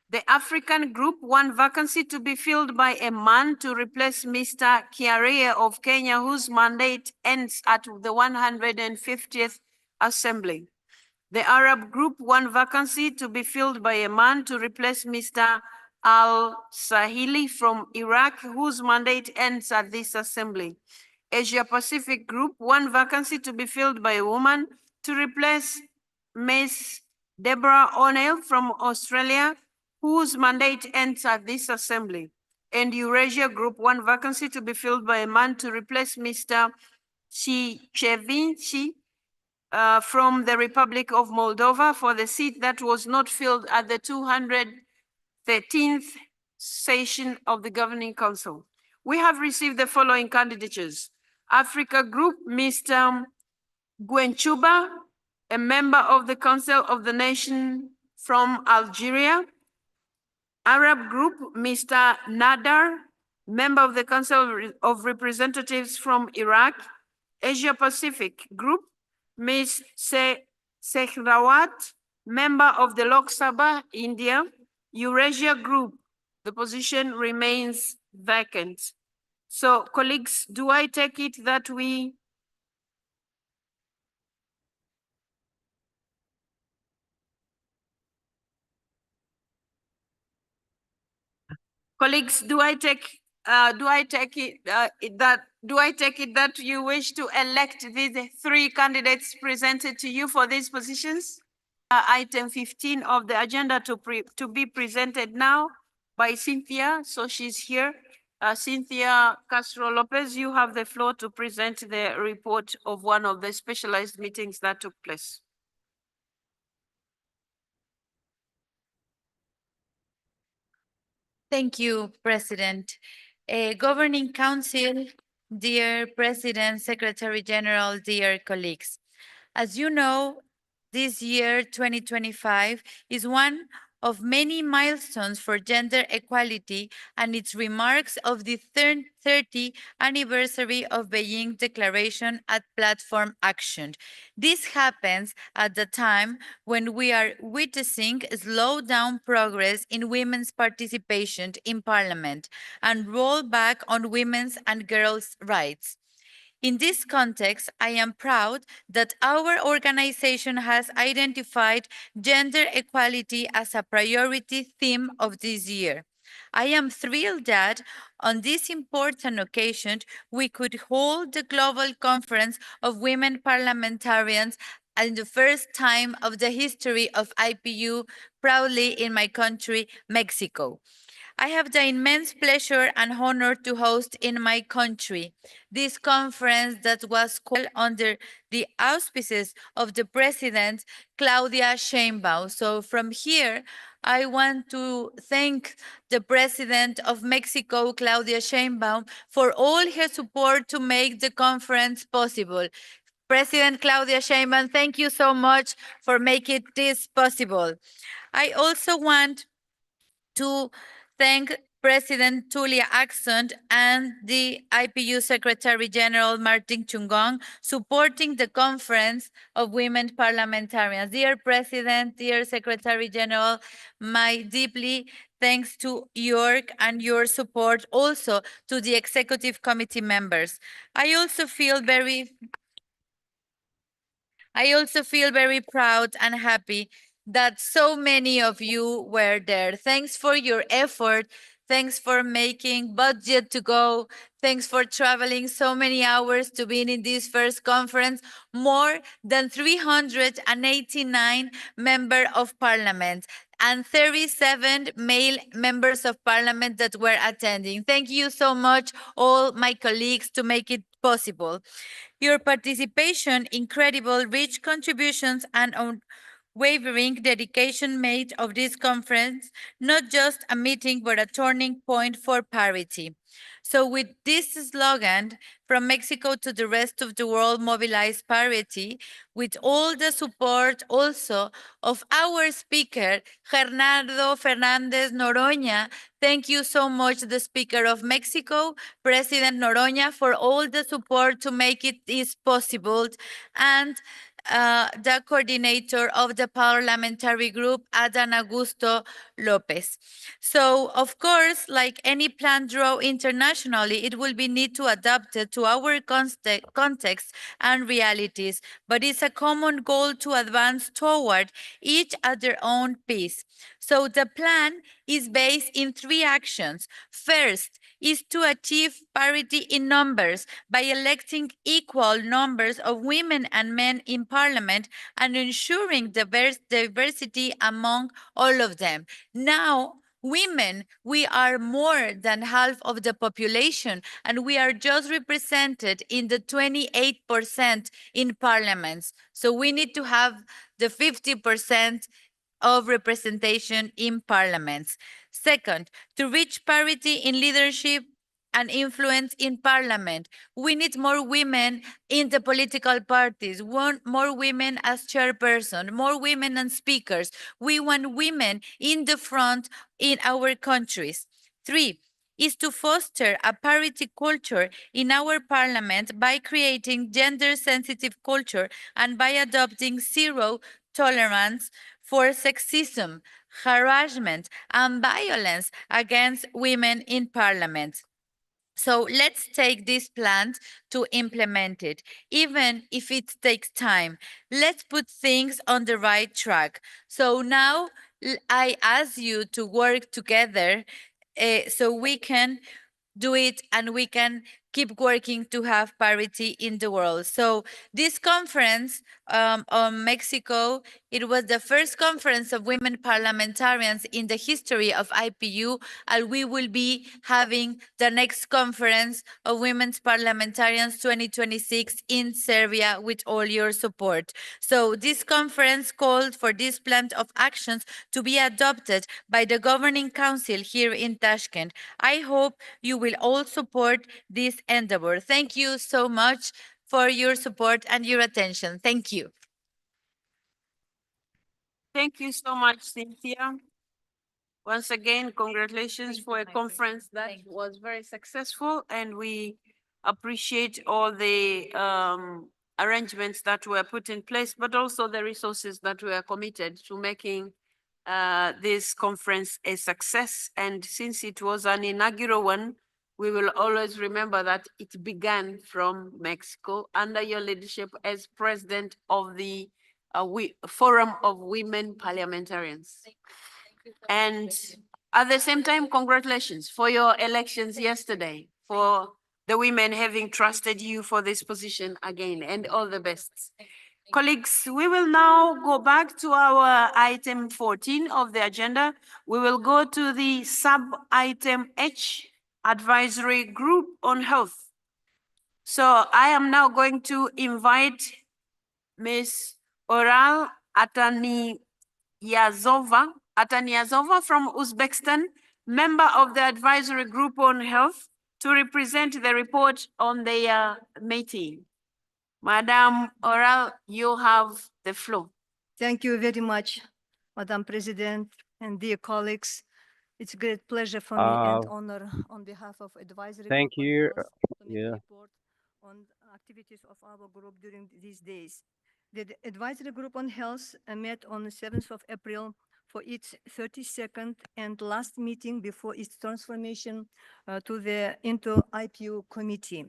The African Group, 1 vacancy to be filled by a man to replace Mr. Kiaria of Kenya, whose mandate ends at the 150th Assembly. The Arab Group, 1 vacancy to be filled by a man to replace Mr. Al-Sahili from Iraq, whose mandate ends at this Assembly. Asia Pacific Group, 1 vacancy to be filled by a woman to replace Ms. Deborah O'Neill from Australia, whose mandate ends at this Assembly. And Eurasia Group, 1 vacancy to be filled by a man to replace Mr. Chichevinci from the Republic of Moldova for the seat that was not filled at the 213th session of the Governing Council. We have received the following candidatures. Africa Group, Mr. Gwenchuba, a member of the Council of the Nation from Algeria. Arab Group, Mr. Nadar, member of the Council of Representatives from Iraq. Asia Pacific Group, Ms. Sehrawat, member of the Lok Sabha, India. Eurasia Group, the position remains vacant. So, colleagues, do I take it that we colleagues, do I take it that you wish to elect these 3 candidates presented to you for these positions? Item 15 of the agenda to be presented now by Cynthia. So she's here. Cynthia Castro Lopez, you have the floor to present the report of one of the specialized meetings that took place. Thank you, President. Governing Council, dear President, Secretary General, dear colleagues. As you know, this year, 2025, is one of many milestones for gender equality and its remarks of the 30th anniversary of Beijing Declaration at Platform Action. This happens at the time when we are witnessing slowed down progress in women's participation in parliament and rollback on women's and girls' rights. In this context, I am proud that our organization has identified gender equality as a priority theme of this year. I am thrilled that on this important occasion, we could hold the Global Conference of Women Parliamentarians in the first time of the history of IPU proudly in my country, Mexico. I have the immense pleasure and honor to host in my country this conference that was called under the auspices of the President, Claudia Sheinbaum. So from here, I want to thank the President of Mexico, Claudia Sheinbaum, for all her support to make the conference possible. President Claudia Sheinbaum, thank you so much for making this possible. I also want to thank President Tulia Axon and the IPU Secretary General Martin Chungong supporting the Conference of Women Parliamentarians. Dear President, dear Secretary General, my deeply thanks to York and your support also to the Executive Committee members. I also feel very proud and happy that so many of you were there. Thanks for your effort. Thanks for making budget to go. Thanks for traveling so many hours to be in this first conference. More than 389 members of parliament and 37 male members of parliament that were attending. Thank you so much, all my colleagues, to make it possible. Your participation, incredible, rich contributions, and unwavering dedication made of this conference not just a meeting, but a turning point for parity. So with this slogan, from Mexico to the rest of the world, mobilize parity, with all the support also of our speaker, Bernardo Fernandez Noroña. Thank you so much, the Speaker of Mexico, President Noroña, for all the support to make it this possible, and the coordinator of the parliamentary group, Adán Augusto López. So, of course, like any plan draw internationally, it will be need to adapt it to our context and realities, but it's a common goal to advance toward each at their own pace. So the plan is based in 3 actions. First is to achieve parity in numbers by electing equal numbers of women and men in parliament and ensuring diversity among all of them. Now, women, we are more than half of the population, and we are just represented in the 28% in parliaments. So we need to have the 50% of representation in parliaments. Second, to reach parity in leadership and influence in parliament, we need more women in the political parties, more women as chairperson, more women as speakers. We want women in the front in our countries. 3 is to foster a parity culture in our parliament by creating gender-sensitive culture and by adopting zero tolerance for sexism, harassment, and violence against women in parliament. So let's take this plan to implement it, even if it takes time. Let's put things on the right track. So now I ask you to work together so we can do it and we can keep working to have parity in the world. So this conference on Mexico, it was the first conference of women parliamentarians in the history of IPU, and we will be having the next conference of women's parliamentarians 2026 in Serbia with all your support. So this conference called for this plan of actions to be adopted by the Governing Council here in Tashkent. I hope you will all support this endeavor. Thank you so much for your support and your attention. Thank you. Thank you so much, Cynthia. Once again, congratulations for a conference that was very successful, and we appreciate all the arrangements that were put in place, but also the resources that were committed to making this conference a success. And since it was an inaugural one, we will always remember that it began from Mexico under your leadership as president of the Forum of Women Parliamentarians. And at the same time, congratulations for your elections yesterday, for the women having trusted you for this position again, and all the best. Colleagues, we will now go back to our item 14 of the agenda. We will go to the sub-item H, Advisory Group on Health. So I am now going to invite Ms. Oral Ataniyazova from Uzbekistan, member of the Advisory Group on Health, to represent the report on their meeting. Madam Oral, you have the floor. Thank you very much, Madam President and dear colleagues. It's a great pleasure for me and honor on behalf of Advisory Thank Group you. on Health to make Yeah. a report on activities of our group during these days. The Advisory Group on Health met on the 7th of April for its 32nd and last meeting before its transformation to the IPU committee.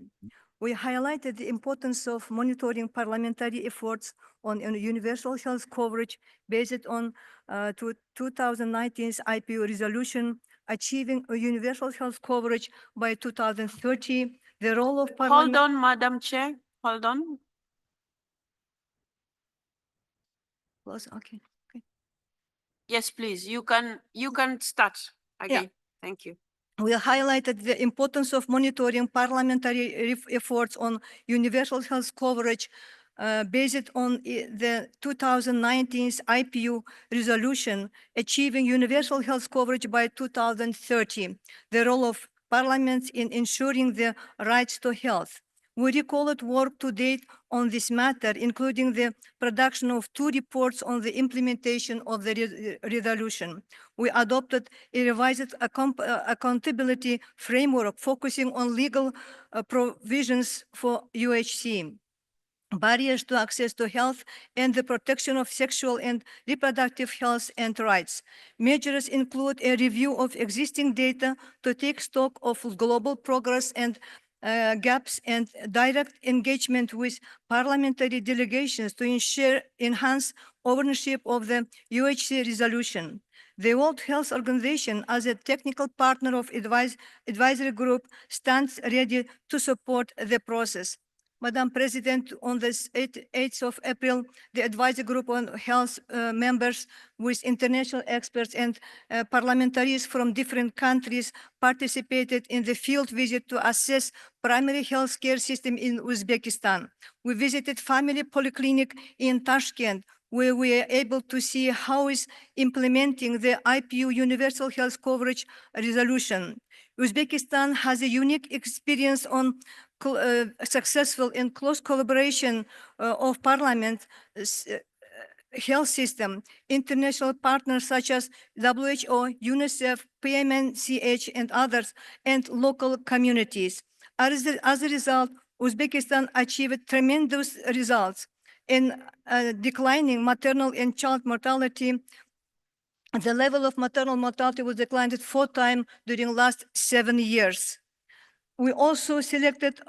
We highlighted the importance of monitoring parliamentary efforts on universal health coverage based on 2019's IPU resolution, achieving a universal health coverage by 2030, the role of parliament— Hold on, Madam Chair, hold on. Okay. Yes, please, you can start again. Thank you. We highlighted the importance of monitoring parliamentary efforts on universal health coverage based on the 2019 IPU resolution, achieving universal health coverage by 2030, the role of parliaments in ensuring the rights to health. We recalled work to date on this matter, including the production of 2 reports on the implementation of the resolution. We adopted a revised accountability framework focusing on legal provisions for UHC, barriers to access to health, and the protection of sexual and reproductive health and rights. Measures include a review of existing data to take stock of global progress and gaps, and direct engagement with parliamentary delegations to enhance ownership of the UHC resolution. The World Health Organization, as a technical partner of advisory group, stands ready to support the process. Madam President, on the 8th of April, the Advisory Group on Health members with international experts and parliamentarians from different countries participated in the field visit to assess primary health care system in Uzbekistan. We visited family polyclinic in Tashkent, where we are able to see how is implementing the IPU Universal Health Coverage Resolution. Uzbekistan has a unique experience on successful and close collaboration of parliament health system, international partners such as WHO, UNICEF, PMNCH, and others, and local communities. As a result, Uzbekistan achieved tremendous results in declining maternal and child mortality. The level of maternal mortality was declined 4 times during the last 7 years. We also selected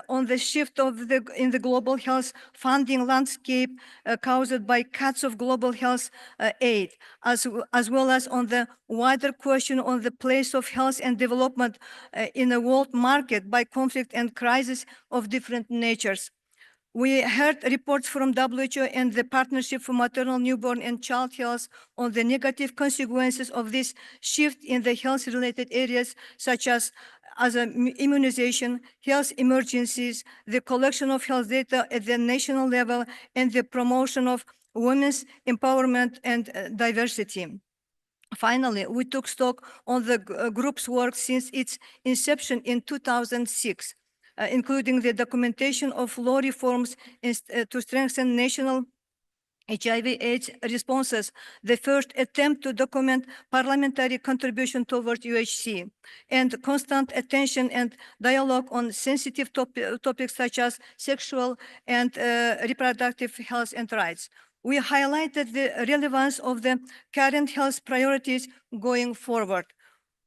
on the shift in the global health funding landscape caused by cuts of global health aid, as well as on the wider question on the place of health and development in the world market by conflict and crisis of different natures. We heard reports from WHO and the Partnership for Maternal, Newborn, and Child Health on the negative consequences of this shift in the health-related areas, such as immunization, health emergencies, the collection of health data at the national level, and the promotion of women's empowerment and diversity. Finally, we took stock on the group's work since its inception in 2006. Including the documentation of law reforms to strengthen national HIV/AIDS responses, the first attempt to document parliamentary contribution towards UHC, and constant attention and dialogue on sensitive topics such as sexual and reproductive health and rights. We highlighted the relevance of the current health priorities going forward.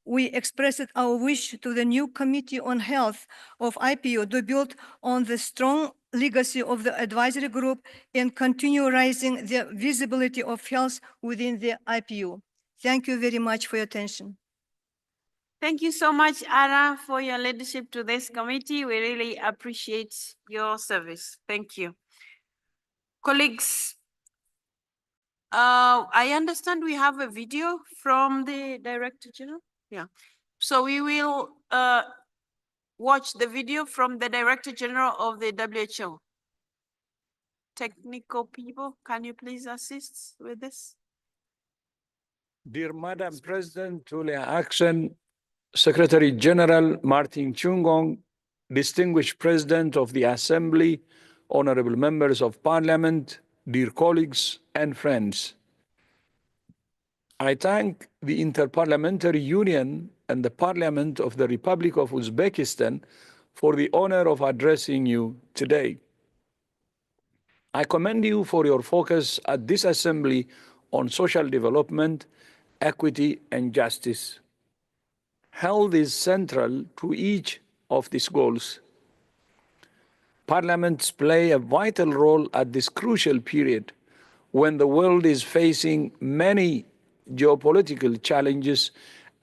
We expressed our wish to the new Committee on Health of IPU to build on the strong legacy of the advisory group and continue raising the visibility of health within the IPU. Thank you very much for your attention. Thank you so much, Ara, for your leadership to this committee. We really appreciate your service. Thank you. Colleagues, I understand we have a video from the Director General. Yeah. So we will watch the video from the Director General of the WHO. Technical people, can you please assist with this? Dear Madam President Tulia Akshen, Secretary General Martin Chungong, distinguished President of the Assembly, honorable members of Parliament, dear colleagues and friends. I thank the Inter-Parliamentary Union and the Parliament of the Republic of Uzbekistan for the honor of addressing you today. I commend you for your focus at this Assembly on social development, equity and justice. Health is central to each of these goals. Parliaments play a vital role at this crucial period when the world is facing many geopolitical challenges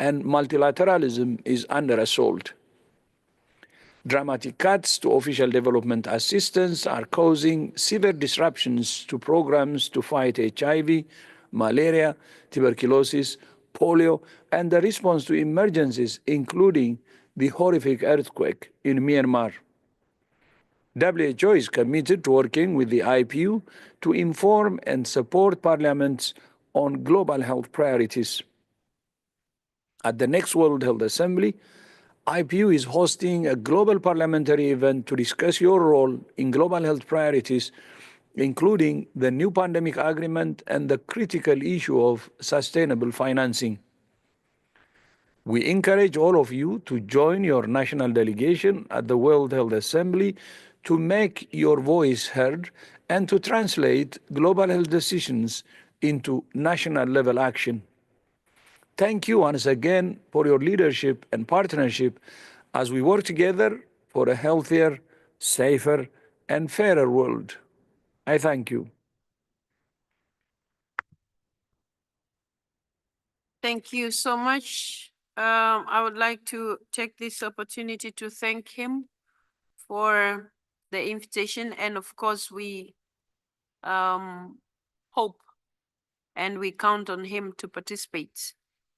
and multilateralism is under assault. Dramatic cuts to official development assistance are causing severe disruptions to programs to fight HIV, malaria, tuberculosis, polio, and the response to emergencies, including the horrific earthquake in Myanmar. WHO is committed to working with the IPU to inform and support parliaments on global health priorities. At the next World Health Assembly, IPU is hosting a global parliamentary event to discuss your role in global health priorities, including the new pandemic agreement and the critical issue of sustainable financing. We encourage all of you to join your national delegation at the World Health Assembly to make your voice heard and to translate global health decisions into national level action. Thank you once again for your leadership and partnership as we work together for a healthier, safer, and fairer world. I thank you. Thank you so much. I would like to take this opportunity to thank him for the invitation. And of course, we hope and we count on him to participate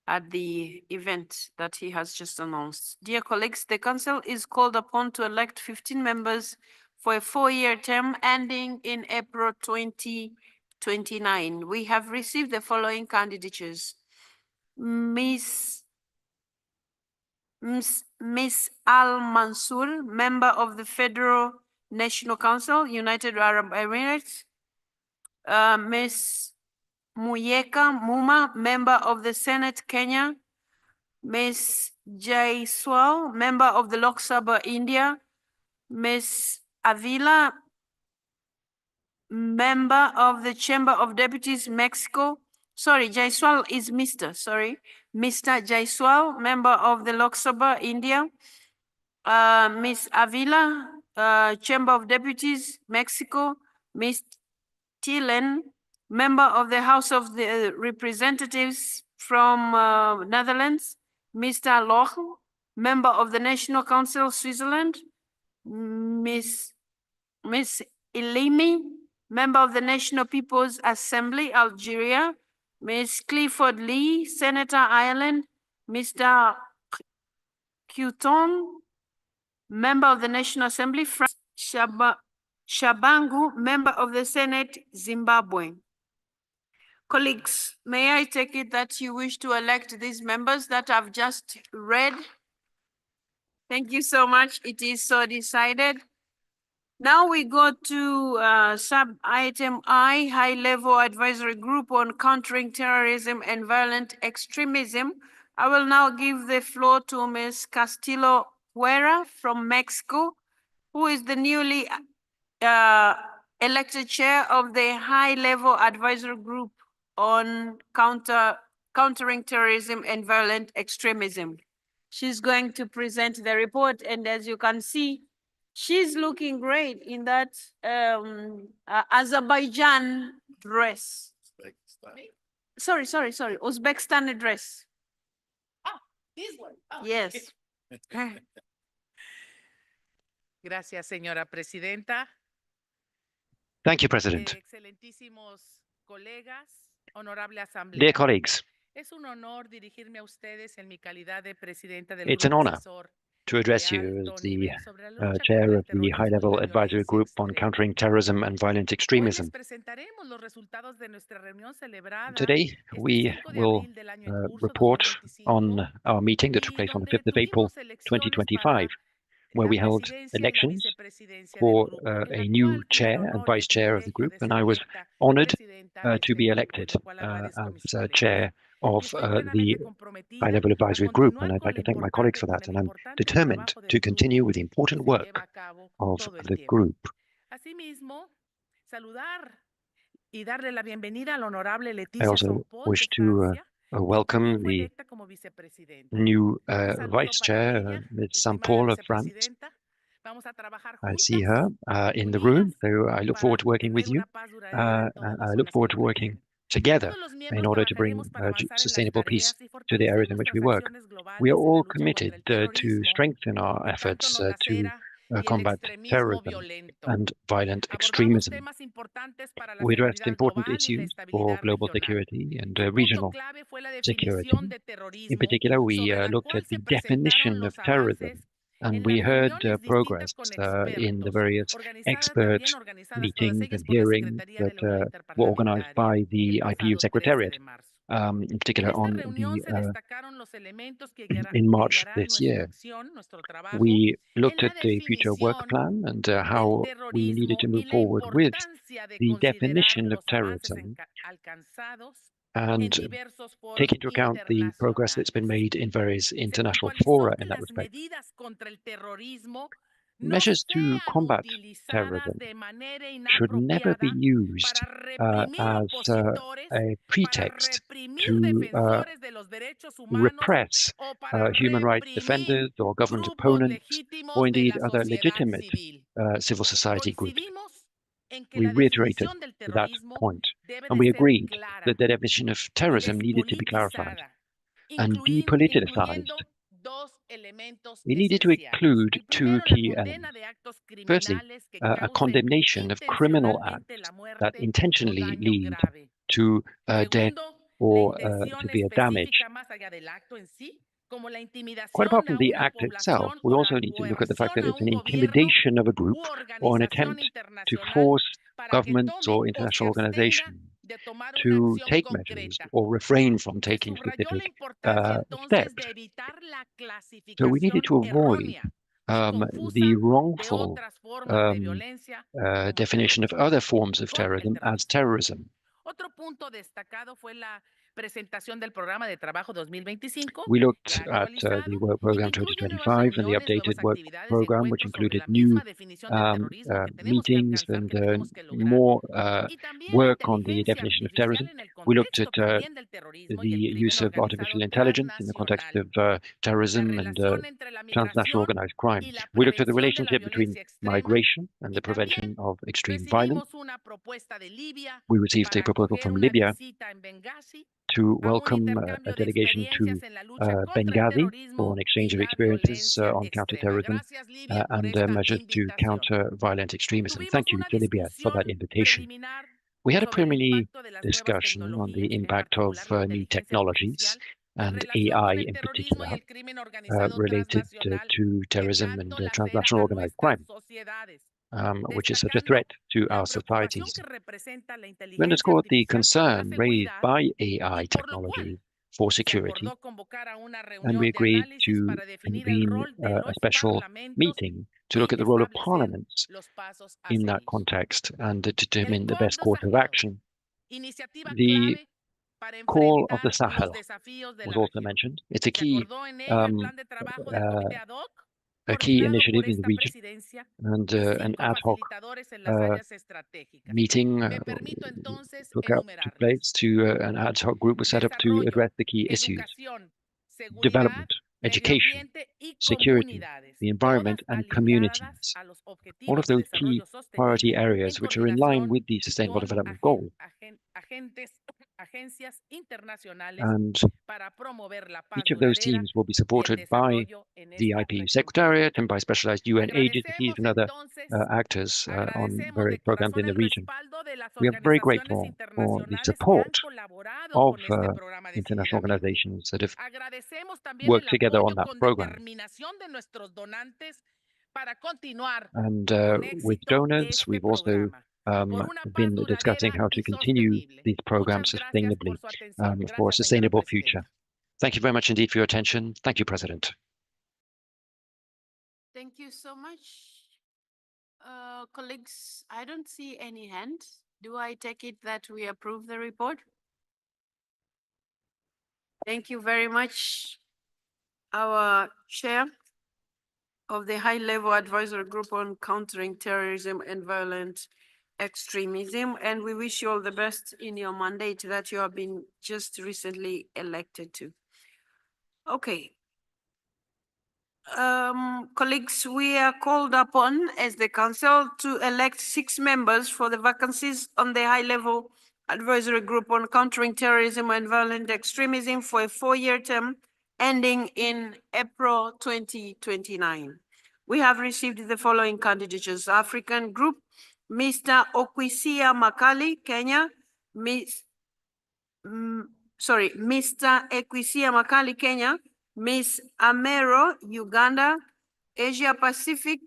at the event that he has just announced. Dear colleagues, the Council is called upon to elect 15 members for a 4-year term ending in April 2029. We have received the following candidatures. Miss Al Mansour, member of the Federal National Council, United Arab Emirates. Miss Muyeka Muma, member of the Senate, Kenya. Miss Jaiswal, member of the Lok Sabha, India. Miss Avila, member of the Chamber of Deputies, Mexico. Sorry, Jaiswal is Mr. Sorry. Mr. Jaiswal, member of the Lok Sabha, India. Miss Avila, Chamber of Deputies, Mexico. Miss Thielen, member of the House of the Representatives from Netherlands. Mr. Loch, member of the National Council, Switzerland. Miss Ilimi, member of the National People's Assembly, Algeria. Ms. Clifford Lee, Senator, Ireland. Mr. Kuton, member of the National Assembly, France. Shabangu, member of the Senate, Zimbabwe. Colleagues, may I take it that you wish to elect these members that I've just read? Thank you so much. It is so decided. Now we go to sub-item I, High-Level Advisory Group on Countering Terrorism and Violent Extremism. I will now give the floor to Ms. Castillo Huera from Mexico, who is the newly elected chair of the High-Level Advisory Group on Countering Terrorism and Violent Extremism. She's going to present the report, and as you can see, she's looking great in that Azerbaijan dress. Sorry, Uzbekistan dress. This one. Yes. Gracias, señora presidenta. Thank you, President. Dear colleagues, it's an honor to address you as the chair of the high-level advisory group on countering terrorism and violent extremism. Today, we will report on our meeting that took place on the 5th of April, 2025, where we held elections for a new chair and vice chair of the group, and I was honored to be elected as chair of the high-level advisory group, and I'd like to thank my colleagues for that, and I'm determined to continue with the important work of the group. I also wish to welcome the new vice chair, Ms. Saint-Paul of France. I see her in the room, so I look forward to working with you. I look forward to working together in order to bring sustainable peace to the areas in which we work. We are all committed to strengthen our efforts to combat terrorism and violent extremism. We addressed important issues for global security and regional security. In particular, we looked at the definition of terrorism, and we heard progress in the various expert meetings and hearings that were organized by the IPU Secretariat, in particular on the in March this year. We looked at the future work plan and how we needed to move forward with the definition of terrorism and take into account the progress that's been made in various international fora in that respect. Measures to combat terrorism should never be used as a pretext to repress human rights defenders or government opponents, or indeed other legitimate civil society groups. We reiterated that point, and we agreed that the definition of terrorism needed to be clarified and depoliticized. It needed to include two key elements. Firstly, a condemnation of criminal acts that intentionally lead to death or severe damage. Quite apart from the act itself, we also need to look at the fact that it's an intimidation of a group or an attempt to force governments or international organizations to take measures or refrain from taking specific steps. So we needed to avoid the wrongful definition of other forms of terrorism as terrorism. We looked at the Work Program 2025 and the updated work program, which included new meetings and more work on the definition of terrorism. We looked at the use of artificial intelligence in the context of terrorism and transnational organized crime. We looked at the relationship between migration and the prevention of extreme violence. We received a proposal from Libya to welcome a delegation to Benghazi for an exchange of experiences on counter-terrorism and measures to counter violent extremism. Thank you to Libya for that invitation. We had a preliminary discussion on the impact of new technologies and AI in particular related to terrorism and transnational organized crime, which is such a threat to our societies. We underscored the concern raised by AI technology for security, and we agreed to convene a special meeting to look at the role of parliaments in that context and to determine the best course of action. The call of the Sahel was also mentioned. It's a key initiative in the region, and an ad hoc meeting took place an ad hoc group was set up to address the key issues: development, education, security, the environment, and communities. All of those key priority areas which are in line with the Sustainable Development Goals. And each of those teams will be supported by the IPU Secretariat and by specialized UN agencies and other actors on various programs in the region. We are very grateful for the support of international organizations that have worked together on that program. And with donors, we've also been discussing how to continue these programs sustainably for a sustainable future. Thank you very much indeed for your attention. Thank you, President. Thank you so much. Colleagues, I don't see any hands. Do I take it that we approve the report? Thank you very much, our chair of the high-level advisory group on countering terrorism and violent extremism, and we wish you all the best in your mandate that you have been just recently elected to. Okay. Colleagues, we are called upon as the Council to elect 6 members for the vacancies on the high-level advisory group on countering terrorism and violent extremism for a 4-year term ending in April 2029. We have received the following candidatures: African Group, Mr. Okwisia Makali, Kenya, Mr. Ekwisia Makali, Kenya, Ms. Amero, Uganda, Asia Pacific,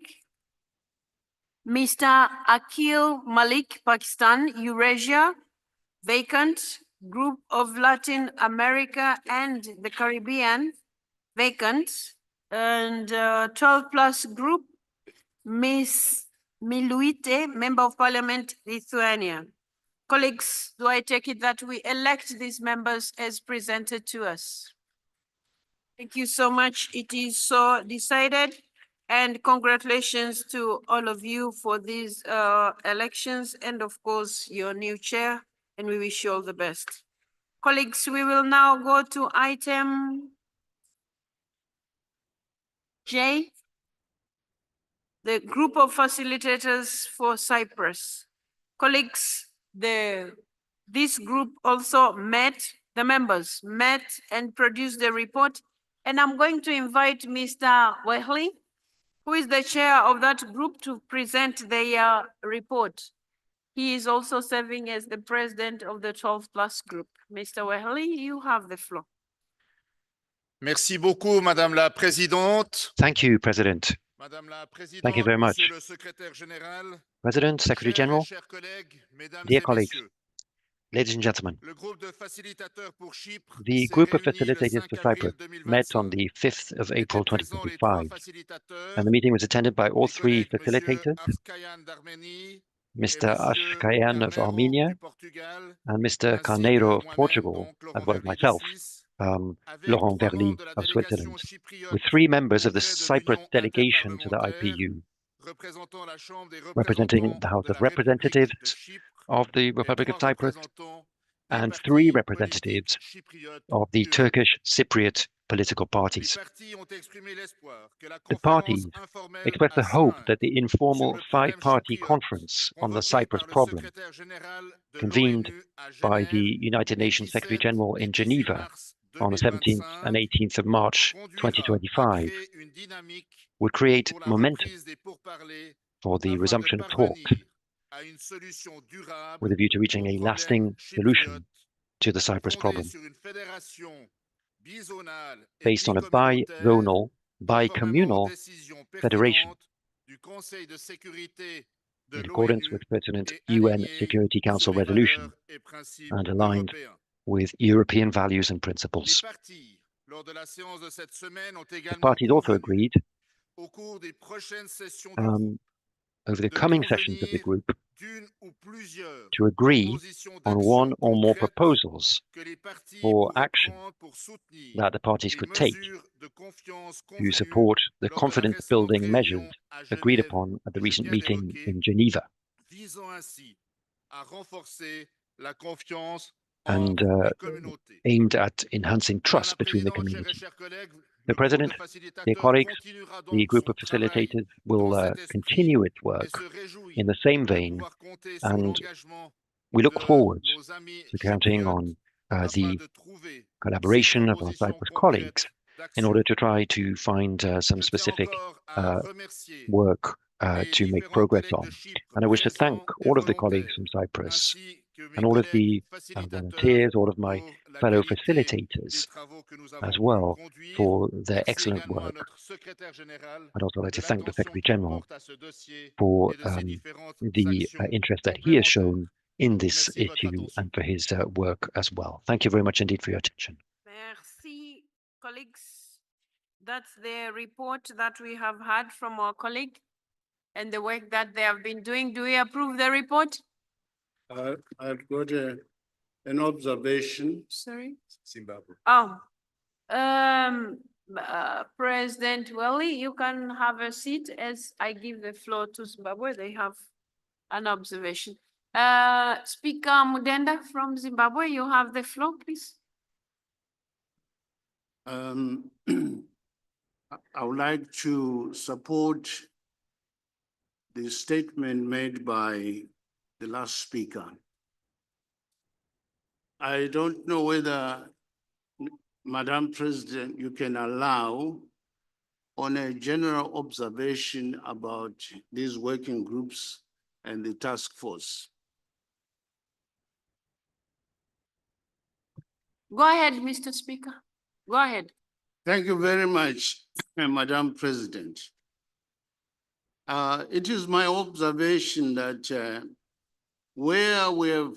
Mr. Akil Malik, Pakistan, Eurasia, vacant, Group of Latin America and the Caribbean, vacant, and 12+ group, Ms. Miluite, Member of Parliament, Lithuania. Colleagues, do I take it that we elect these members as presented to us? Thank you so much. It is so decided. And congratulations to all of you for these elections and of course your new chair, and we wish you all the best. Colleagues, we will now go to item J, the group of facilitators for Cyprus. Colleagues, this group also met, the members met and produced the report, and I'm going to invite Mr. Wehley, who is the chair of that group, to present their report. He is also serving as the president of the 12+ group. Mr. Wehley, you have the floor. Merci beaucoup, Madame la Présidente. Thank you, President. Thank you very much. President, Secretary General, dear colleagues, ladies and gentlemen, the group of facilitators for Cyprus met on the 5th of April 2025, and the meeting was attended by all 3 facilitators, Mr. Ashkayan of Armenia and Mr. Carneiro of Portugal, as well as myself, Laurent Verly of Switzerland, with 3 members of the Cyprus delegation to the IPU, representing the House of Representatives of the Republic of Cyprus and 3 representatives of the Turkish Cypriot political parties. The parties expressed the hope that the informal 5-party conference on the Cyprus problem, convened by the United Nations Secretary General in Geneva on the 17th and 18th of March 2025, would create momentum for the resumption of talks with a view to reaching a lasting solution to the Cyprus problem, based on a bi-zonal, bi-communal federation in accordance with pertinent UN Security Council resolution and aligned with European values and principles. The parties also agreed over the coming sessions of the group to agree on 1 or more proposals for action that the parties could take to support the confidence-building measures agreed upon at the recent meeting in Geneva, and aimed at enhancing trust between the communities. The President, dear colleagues, the group of facilitators will continue its work in the same vein, and we look forward to counting on the collaboration of our Cyprus colleagues in order to try to find some specific work to make progress on. And I wish to thank all of the colleagues from Cyprus and all of the volunteers, all of my fellow facilitators as well for their excellent work. I'd also like to thank the Secretary General for the interest that he has shown in this issue and for his work as well. Thank you very much indeed for your attention. Merci, colleagues. That's the report that we have had from our colleague and the work that they have been doing. Do we approve the report? I've got an observation. Sorry? Zimbabwe. Oh, President Welly, you can have a seat as I give the floor to Zimbabwe. They have an observation. Speaker Mudenda from Zimbabwe, you have the floor, please. I would like to support the statement made by the last speaker. I don't know whether, Madam President, you can allow on a general observation about these working groups and the task force. Go ahead, Mr. Speaker. Go ahead. Thank you very much, Madam President. It is my observation that where we have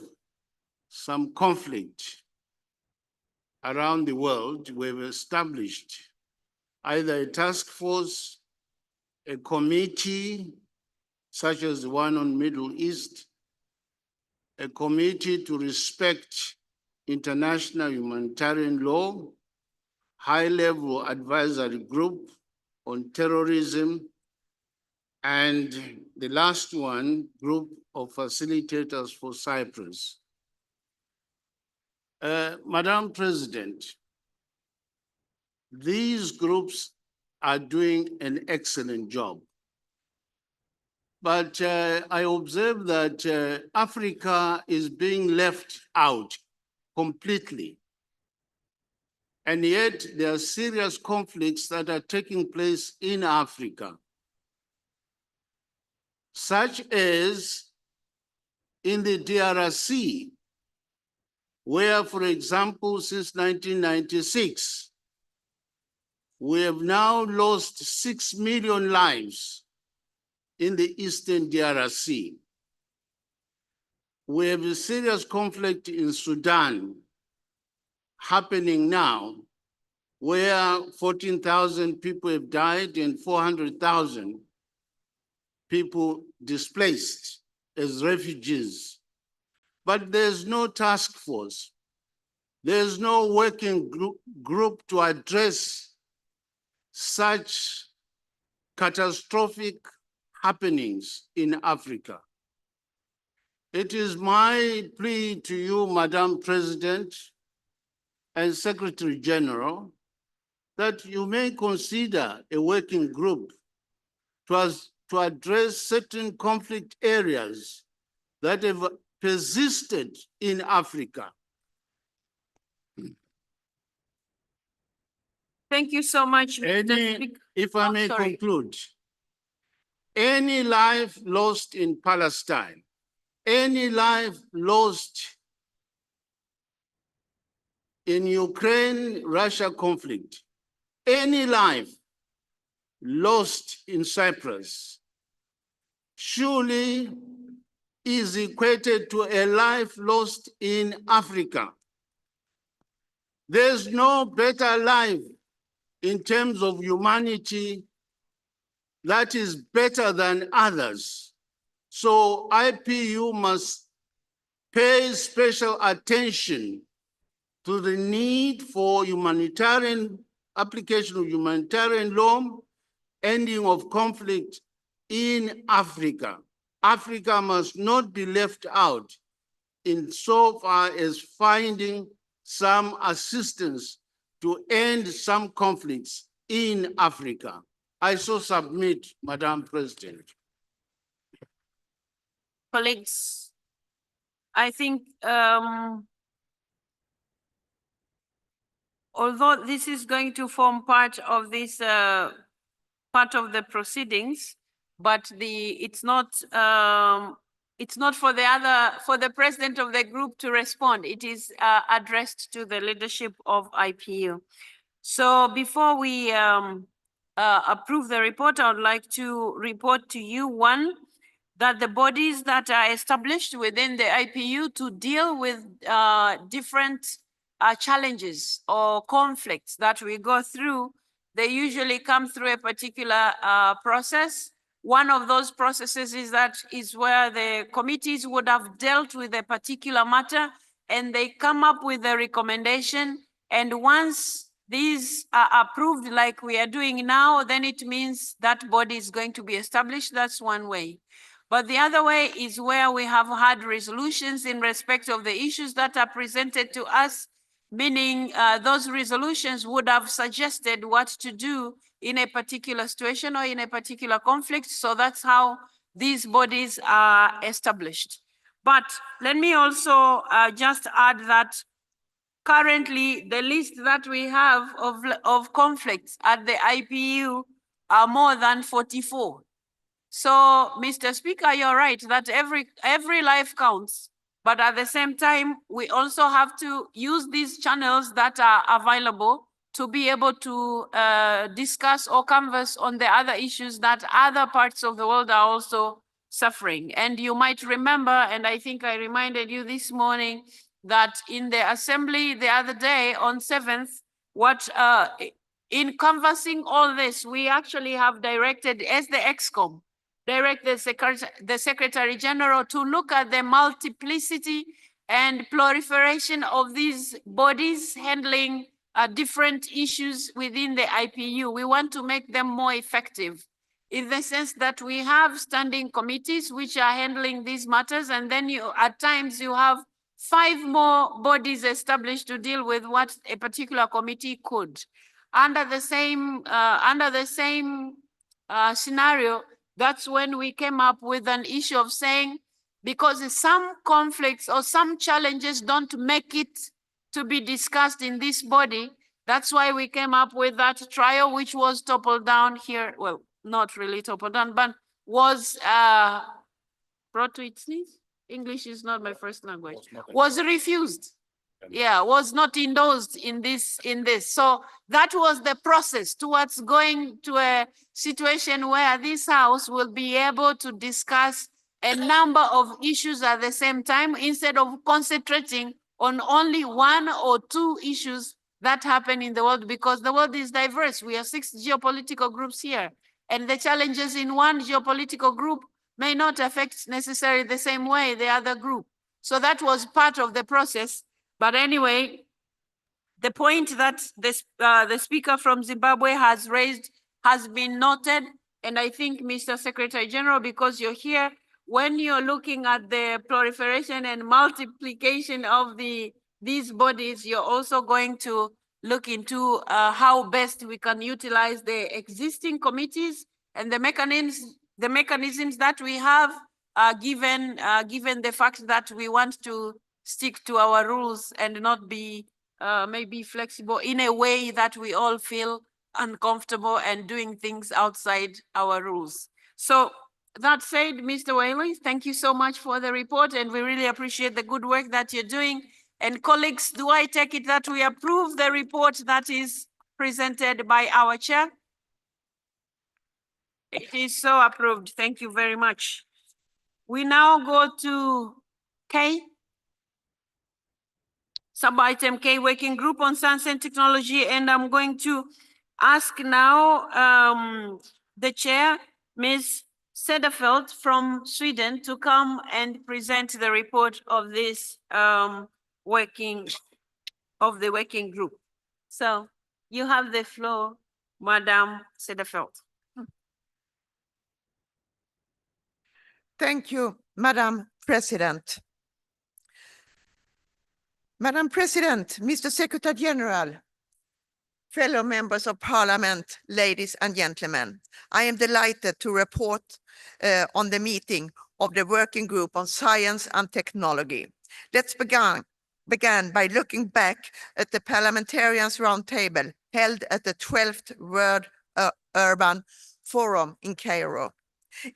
some conflict around the world, we've established either a task force, a committee, such as the one on Middle East, a committee to respect international humanitarian law, high-level advisory group on terrorism, and the last one, group of facilitators for Cyprus. Madam President, these groups are doing an excellent job. But I observe that Africa is being left out completely. And yet there are serious conflicts that are taking place in Africa, such as in the DRC, where, for example, since 1996, we have now lost 6 million lives in the Eastern DRC. We have a serious conflict in Sudan happening now, where 14,000 people have died and 400,000 people displaced as refugees. But there's no task force. There's no working group to address such catastrophic happenings in Africa. It is my plea to you, Madam President and Secretary General, that you may consider a working group to address certain conflict areas that have persisted in Africa. Thank you so much, Mr. Speaker. If I may conclude, any life lost in Palestine, any life lost in Ukraine-Russia conflict, any life lost in Cyprus, surely is equated to a life lost in Africa. There's no better life in terms of humanity that is better than others. So IPU must pay special attention to the need for humanitarian application of humanitarian law, ending of conflict in Africa. Africa must not be left out in so far as finding some assistance to end some conflicts in Africa. I so submit, Madam President. Colleagues, I think although this is going to form part of this part of the proceedings, but it's not for the president of the group to respond. It is addressed to the leadership of IPU. So before we approve the report, I would like to report to you, one, that the bodies that are established within the IPU to deal with different challenges or conflicts that we go through, they usually come through a particular process. One of those processes is where the committees would have dealt with a particular matter and they come up with a recommendation. And once these are approved like we are doing now, then it means that body is going to be established. That's one way. But the other way is where we have had resolutions in respect of the issues that are presented to us, meaning those resolutions would have suggested what to do in a particular situation or in a particular conflict. So that's how these bodies are established. But let me also just add that currently the list that we have of conflicts at the IPU are more than 44. So, Mr. Speaker, you're right that every life counts. But at the same time, we also have to use these channels that are available to be able to discuss or canvass on the other issues that other parts of the world are also suffering. And you might remember, and I think I reminded you this morning, that in the assembly the other day on 7th, in canvassing all this, we actually have directed, as the ExCom, direct the Secretary General to look at the multiplicity and proliferation of these bodies handling different issues within the IPU. We want to make them more effective in the sense that we have standing committees which are handling these matters, and then at times you have 5 more bodies established to deal with what a particular committee could. Under the same scenario, that's when we came up with an issue of saying, because some conflicts or some challenges don't make it to be discussed in this body, that's why we came up with that trial, which was toppled down here. Well, not really toppled down, but was brought to its knees. English is not my first language. Was refused. Yeah, was not endorsed in this. So that was the process towards going to a situation where this house will be able to discuss a number of issues at the same time instead of concentrating on only 1 or 2 issues that happen in the world, because the world is diverse. We have 6 geopolitical groups here, and the challenges in one geopolitical group may not affect necessarily the same way the other group. So that was part of the process. But anyway, the point that the speaker from Zimbabwe has raised has been noted. And I think, Mr. Secretary General, because you're here, when you're looking at the proliferation and multiplication of these bodies, you're also going to look into how best we can utilize the existing committees and the mechanisms that we have, given the fact that we want to stick to our rules and not be maybe flexible in a way that we all feel uncomfortable and doing things outside our rules. So that said, Mr. Whaley, thank you so much for the report, and we really appreciate the good work that you're doing. And colleagues, do I take it that we approve the report that is presented by our chair? It is so approved. Thank you very much. We now go to K. Sub-item K, Working Group on Science and Technology, and I'm going to ask now the chair, Ms. Cederfelt from Sweden, to come and present the report of this working group. So you have the floor, Madam Cederfelt. Thank you, Madam President. Madam President, Mr. Secretary General, fellow members of Parliament, ladies and gentlemen, I am delighted to report on the meeting of the Working Group on Science and Technology. Let's begin began by looking back at the Parliamentarians Roundtable held at the 12th World Urban Forum in Cairo.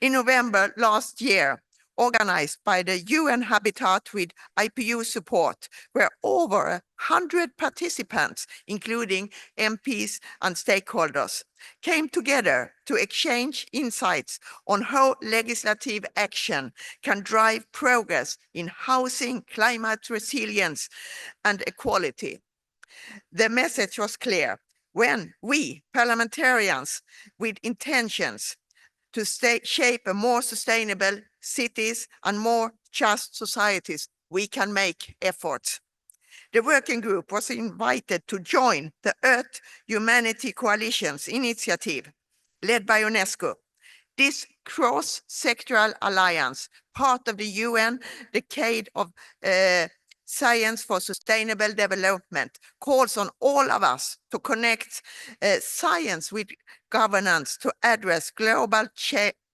In November last year, organized by the UN Habitat with IPU support, where over 100 participants, including MPs and stakeholders, came together to exchange insights on how legislative action can drive progress in housing, climate resilience, and equality. The message was clear. When we, parliamentarians with intentions to shape a more sustainable cities and more just societies, we can make efforts. The working group was invited to join the Earth Humanity Coalition's initiative, led by UNESCO. This cross-sectoral alliance, part of the UN Decade of Science for Sustainable Development, calls on all of us to connect science with governance to address global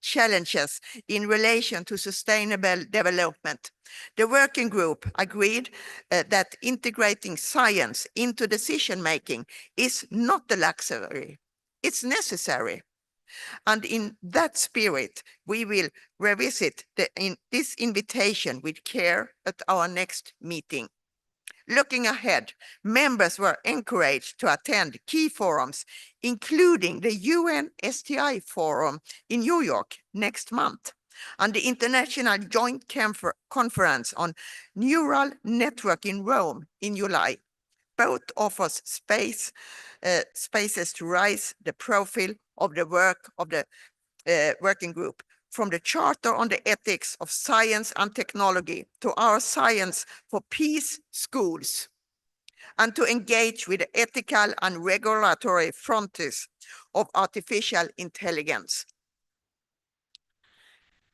challenges in relation to sustainable development. The working group agreed that integrating science into decision-making is not a luxury, it's necessary. And in that spirit, we will revisit this invitation with care at our next meeting. Looking ahead, members were encouraged to attend key forums, including the UN STI Forum in New York next month, and the International Joint Conference on Neural Network in Rome in July. Both offers spaces to raise the profile of the work of the working group, from the Charter on the Ethics of Science and Technology to our Science for Peace schools, and to engage with the ethical and regulatory frontiers of artificial intelligence.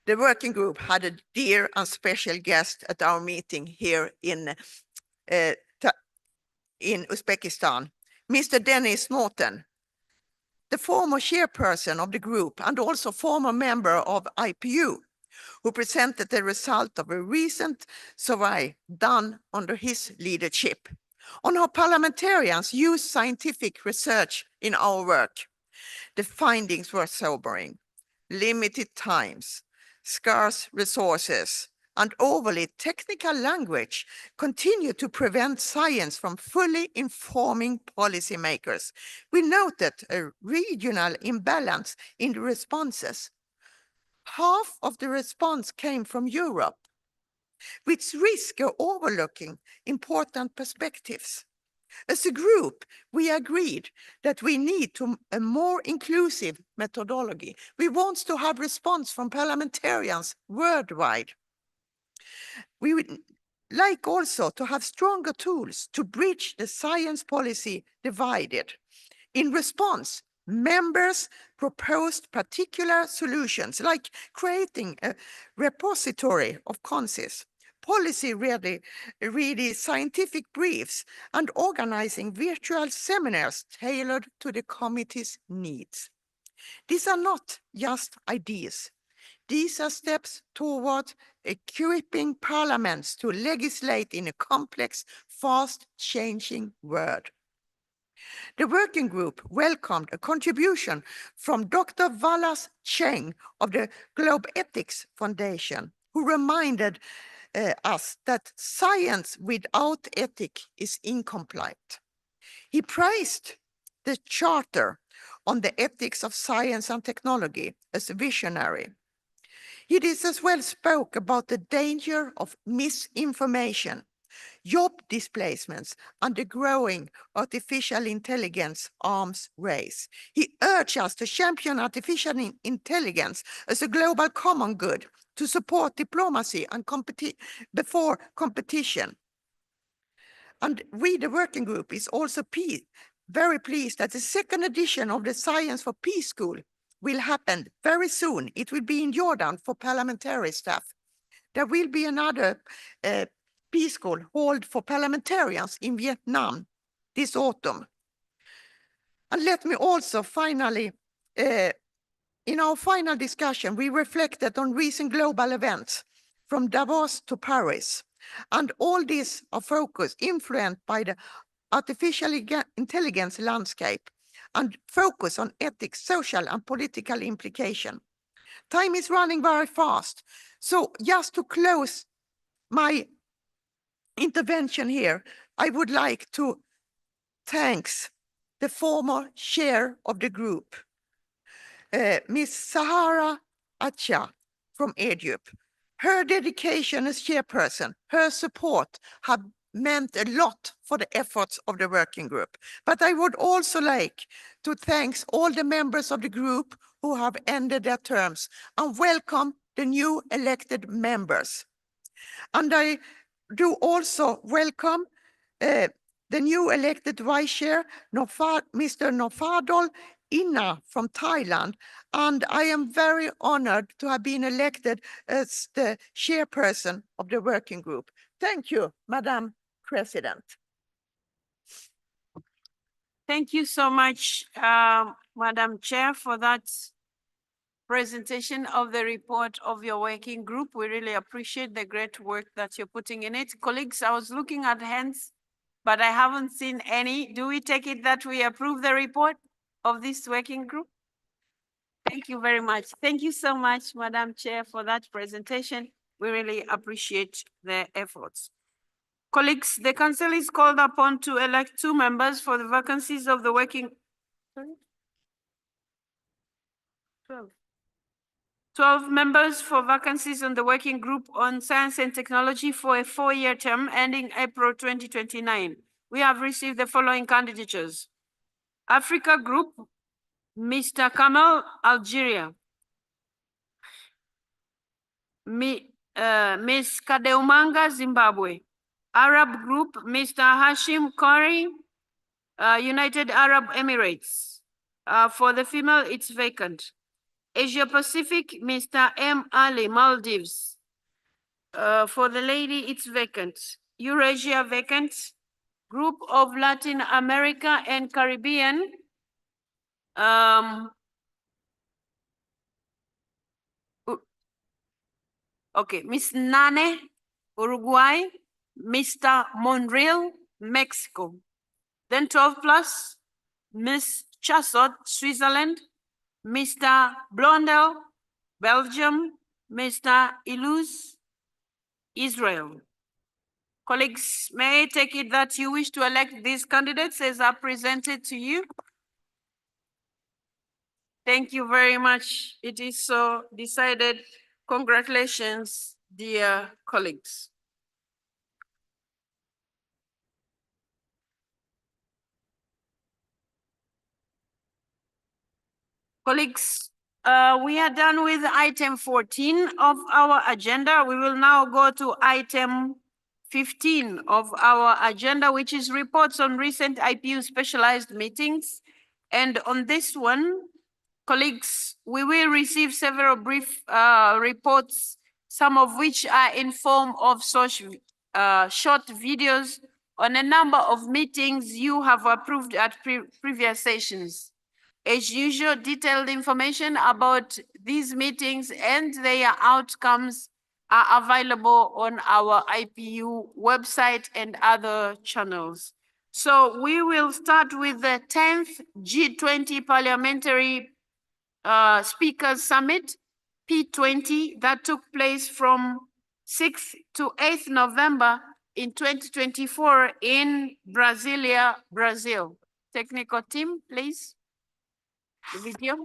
The working group had a dear and special guest at our meeting here in Uzbekistan, Mr. Dennis Norton, the former chairperson of the group and also former member of IPU, who presented the result of a recent survey done under his leadership on how parliamentarians use scientific research in our work. The findings were sobering. Limited times, scarce resources, and overly technical language continue to prevent science from fully informing policymakers. We noted a regional imbalance in the responses. Half of the response came from Europe, which risk of overlooking important perspectives. As a group, we agreed that we need a more inclusive methodology. We want to have response from parliamentarians worldwide. We would like also to have stronger tools to bridge the science policy divided. In response, members proposed particular solutions like creating a repository of consensus, policy-ready scientific briefs, and organizing virtual seminars tailored to the committee's needs. These are not just ideas. These are steps toward equipping parliaments to legislate in a complex, fast-changing world. The working group welcomed a contribution from Dr. Wallace Cheng of the Globe Ethics Foundation, who reminded us that science without ethics is incomplete. He praised the Charter on the Ethics of Science and Technology as a visionary. He did as well spoke about the danger of misinformation, job displacements, and the growing artificial intelligence arms race. He urged us to champion artificial intelligence as a global common good, to support diplomacy and before competition. And we, the working group, is also very pleased that the second edition of the Science for Peace School will happen very soon. It will be in Jordan for parliamentary staff. There will be another Peace School held for parliamentarians in Vietnam this autumn. And let me also finally, in our final discussion, we reflected on recent global events from Davos to Paris And all these are focused, influenced by the artificial intelligence landscape and focus on ethics, social and political implication. Time is running very fast. So just to close my intervention here, I would like to thank the former chair of the group, Ms. Sahara Acha from Egypt. Her dedication as chairperson, her support have meant a lot for the efforts of the working group. But I would also like to thank all the members of the group who have ended their terms and welcome the new elected members. And I do also welcome the new elected vice chair, Mr. Nofadol Inna from Thailand. And I am very honored to have been elected as the chairperson of the working group. Thank you, Madam President. Thank you so much, Madam Chair, for that presentation of the report of your working group. We really appreciate the great work that you're putting in it. Colleagues, I was looking at hands, but I haven't seen any. Do we take it that we approve the report of this working group? Thank you very much. Thank you so much, Madam Chair, for that presentation. We really appreciate the efforts. Colleagues, the Council is called upon to elect 2 members for the vacancies of the working... Sorry? 12 members for vacancies on the Working Group on Science and Technology for a 4-year term ending April 2029. We have received the following candidatures. Africa Group, Mr. Kamal, Algeria. Ms. Kadeumanga, Zimbabwe. Arab Group, Mr. Hashim Kori, United Arab Emirates. For the female, it's vacant. Asia Pacific, Mr. M. Ali, Maldives. For the lady, it's vacant. Eurasia, vacant. Group of Latin America and Caribbean. Okay, Miss Nane, Uruguay. Mr. Monreal, Mexico. Then 12 plus, Miss Chassot, Switzerland. Mr. Blondel, Belgium. Mr. Iluz, Israel. Colleagues, may I take it that you wish to elect these candidates as are presented to you? Thank you very much. It is so decided. Congratulations, dear colleagues. Colleagues, we are done with item 14 of our agenda. We will now go to item 15 of our agenda, which is reports on recent IPU specialized meetings. And on this one, colleagues, we will receive several brief reports, some of which are in form of short videos on a number of meetings you have approved at previous sessions. As usual, detailed information about these meetings and their outcomes are available on our IPU website and other channels. So we will start with the 10th G20 Parliamentary Speakers Summit, P20, that took place from 6th to 8th November in 2024 in Brasilia, Brazil. Technical team, please. The video.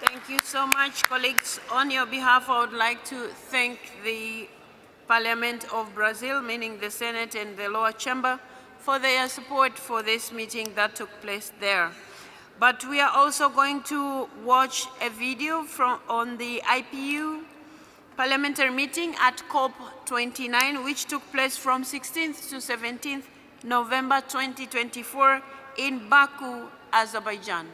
Thank you so much, colleagues. On your behalf, I would like to thank the Parliament of Brazil, meaning the Senate and the lower chamber, for their support for this meeting that took place there. But we are also going to watch a video on the IPU parliamentary meeting at COP29, which took place from 16th to 17th November 2024 in Baku, Azerbaijan.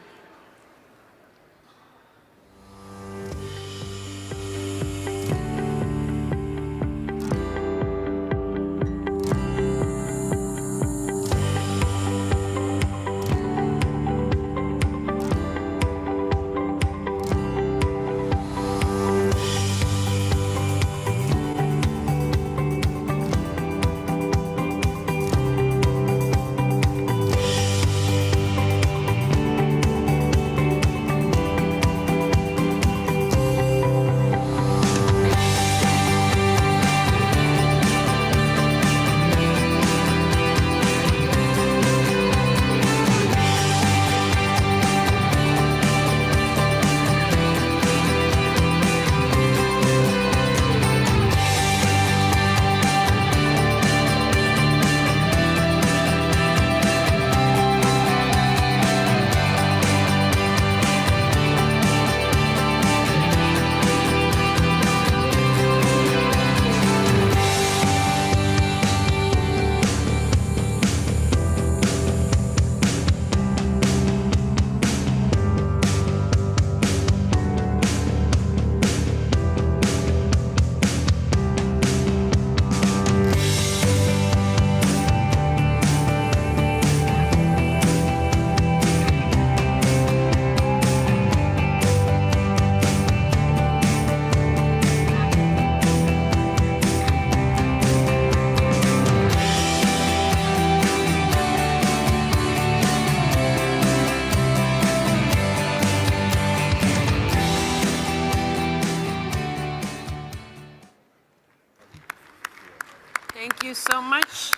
Thank you so much.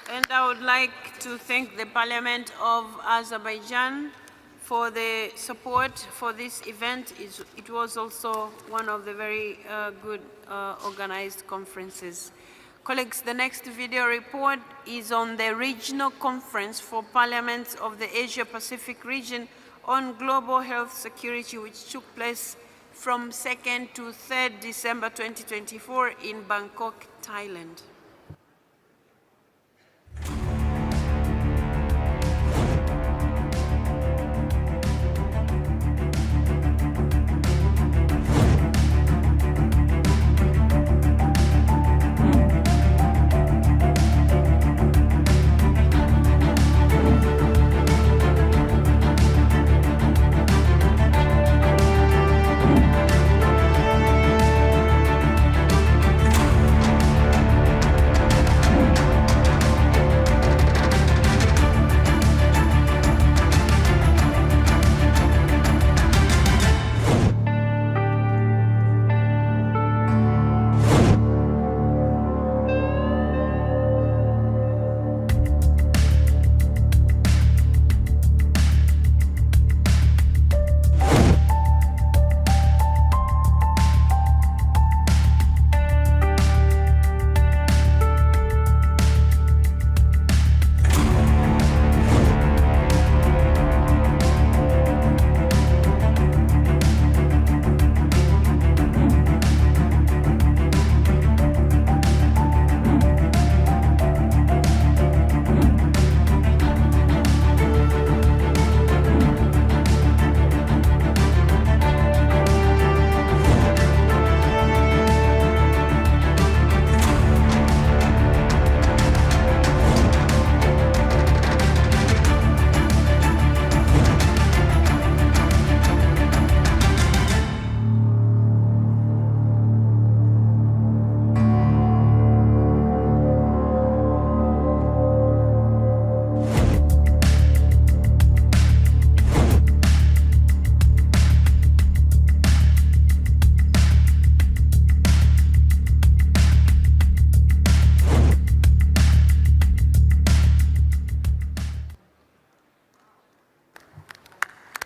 And I would like to thank the Parliament of Azerbaijan for the support for this event. It was also one of the very good organized conferences. Colleagues, the next video report is on the Regional Conference for Parliaments of the Asia-Pacific region on global health security, which took place from 2nd to 3rd December 2024 in Bangkok, Thailand.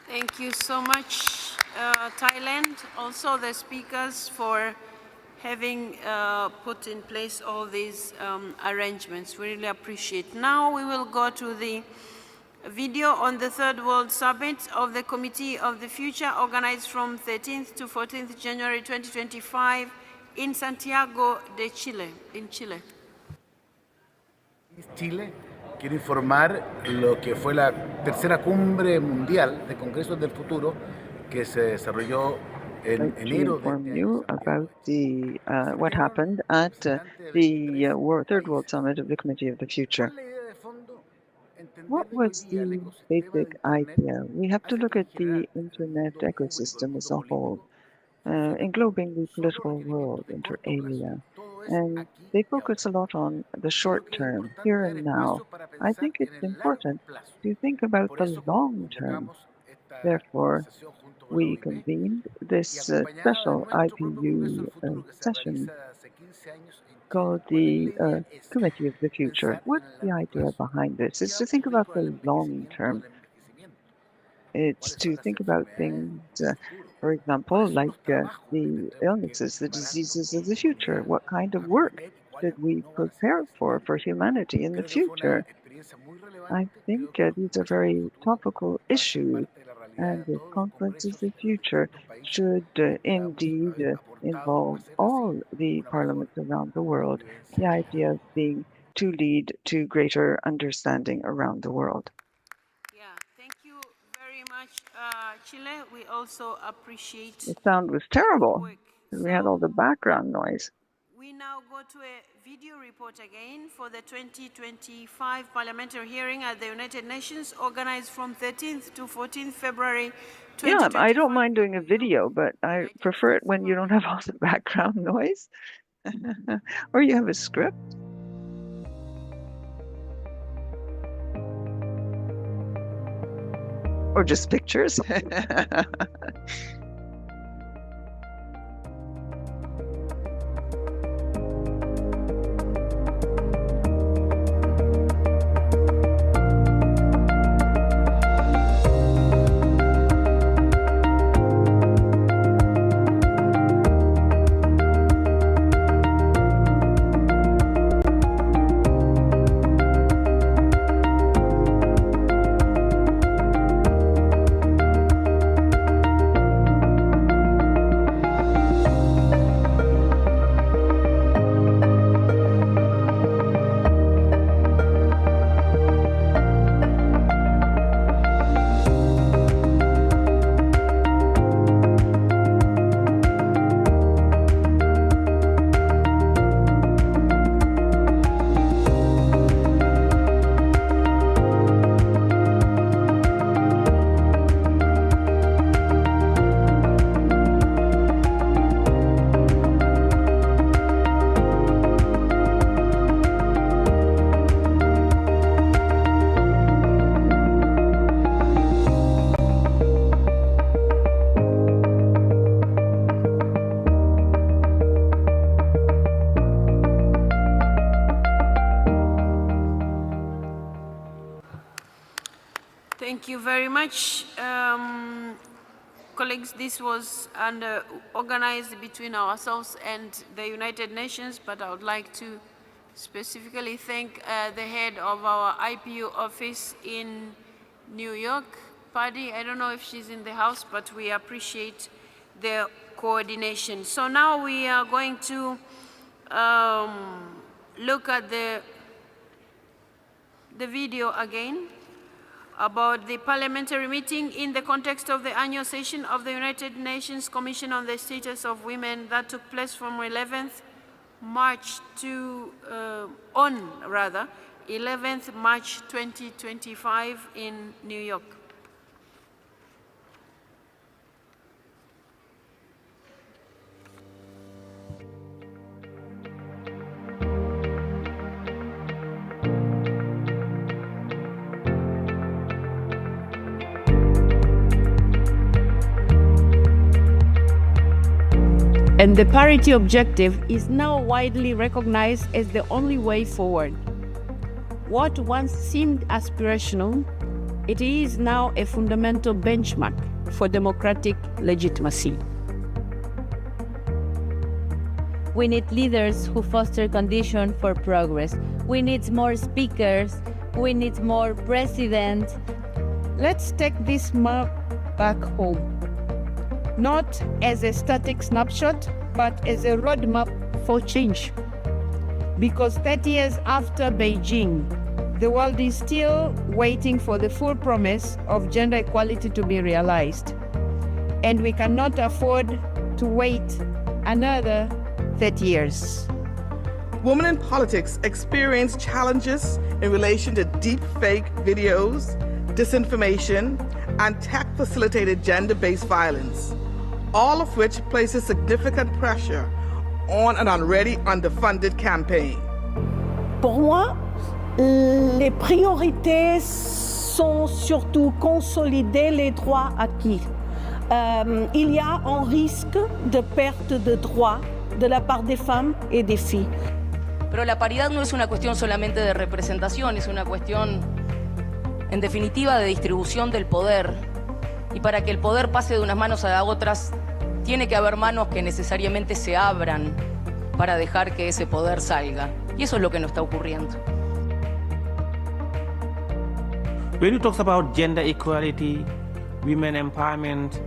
Thank you so much, Thailand. Also the speakers for having put in place all these arrangements. We really appreciate. Now we will go to the video on the Third World Summit of the Committee of the Future, organized from 13th to 14th January 2025 in Santiago de Chile, in Chile. Chile, quiero informar lo que fue la tercera cumbre mundial de Congresos del Futuro que se desarrolló en enero de inform you about the what happened at the Third World Summit of the Committee of the Future. What was the basic idea? We have to look at the internet ecosystem as a whole, englobing the political world, inter alia, and they focus a lot on the short term, here and now. I think it's important to think about the long term. Therefore, we convened this special IPU session called the Committee of the Future. What's the idea behind this? It's to think about the long term. It's to think about things, for example, like the illnesses, the diseases of the future. What kind of work should we prepare for humanity in the future? I think these are very topical issues, and the conference of the future should indeed involve all the parliaments around the world. The idea of being to lead to greater understanding around the world. Yeah, thank you very much, Chile. We also appreciate. The sound was terrible. We had all the background noise. We now go to a video report again for the 2025 parliamentary hearing at the United Nations, organized from 13th to 14th February 2025. Yeah, I don't mind doing a video, but I prefer it when you don't have all the background noise or you have a script. Or just pictures. Thank you very much. Colleagues, this was organized between ourselves and the United Nations, but I would like to specifically thank the head of our IPU office in New York, Paddy. I don't know if she's in the house, but we appreciate their coordination. So now we are going to look at the video again about the parliamentary meeting in the context of the annual session of the United Nations Commission on the Status of Women that took place from 11th March to, 11th March 2025 in New York. And the parity objective is now widely recognized as the only way forward. What once seemed aspirational It is now a fundamental benchmark for democratic legitimacy. We need leaders who foster conditions for progress. We need more speakers. We need more presidents. Let's take this map back home, not as a static snapshot, but as a roadmap for change. Because 30 years after Beijing, the world is still waiting for the full promise of gender equality to be realized. And we cannot afford to wait another 30 years. Women in politics experience challenges in relation to deep fake videos, disinformation, and tech-facilitated gender-based violence, all of which places significant pressure on an already underfunded campaign. Pour moi, les priorités sont surtout consolider les droits acquis. Il y a un risque de perte de droits de la part des femmes et des filles. Pero la paridad no es una cuestión solamente de representación, es una cuestión, en definitiva, de distribución del poder. Y para que el poder pase de unas manos a otras, tiene que haber manos que necesariamente se abran para dejar que ese poder salga. Y eso es lo que nos está ocurriendo. When you talk about gender equality, women empowerment,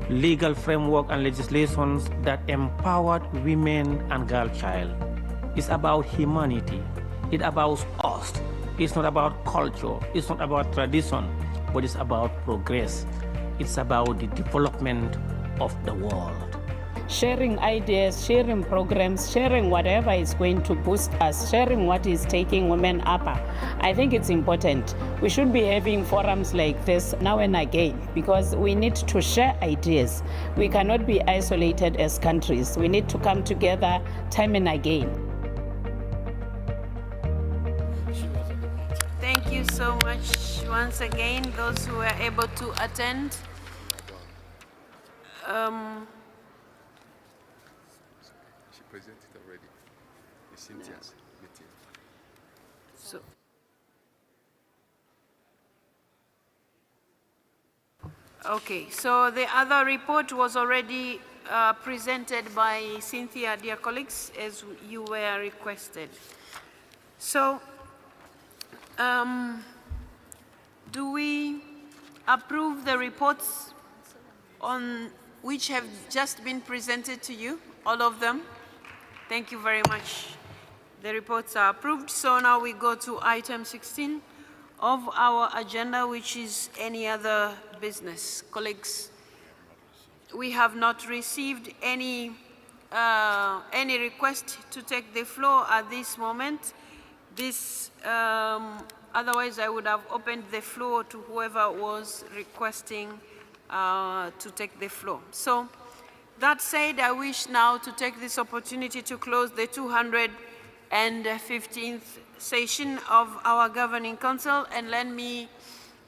legal framework and legislations that empowered women and girl child, it's about humanity. It's about us. It's not about culture. It's not about tradition, but it's about progress. It's about the development of the world. Sharing ideas, sharing programs, sharing whatever is going to boost us, sharing what is taking women up. I think it's important. We should be having forums like this now and again because we need to share ideas. We cannot be isolated as countries. We need to come together time and again. Thank you so much once again, those who were able to attend. She presented already. It's Cynthia's meeting. Okay, so the other report was already presented by Cynthia, dear colleagues, as you were requested. So, do we approve the reports on which have just been presented to you, all of them? Thank you very much. The reports are approved. So now we go to item 16 of our agenda, which is any other business. Colleagues, we have not received any request to take the floor at this moment. Otherwise, I would have opened the floor to whoever was requesting to take the floor. So, that said, I wish now to take this opportunity to close the 215th session of our Governing Council, and let me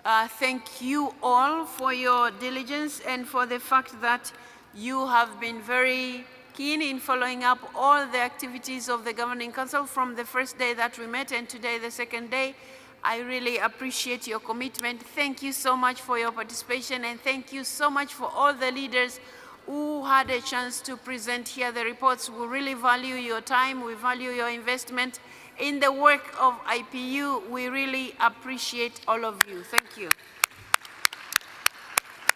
thank you all for your diligence and for the fact that you have been very keen in following up all the activities of the Governing Council from the first day that we met and today the second day. I really appreciate your commitment. Thank you so much for your participation, and thank you so much for all the leaders who had a chance to present here the reports. We really value your time. We value your investment in the work of IPU. We really appreciate all of you. Thank you.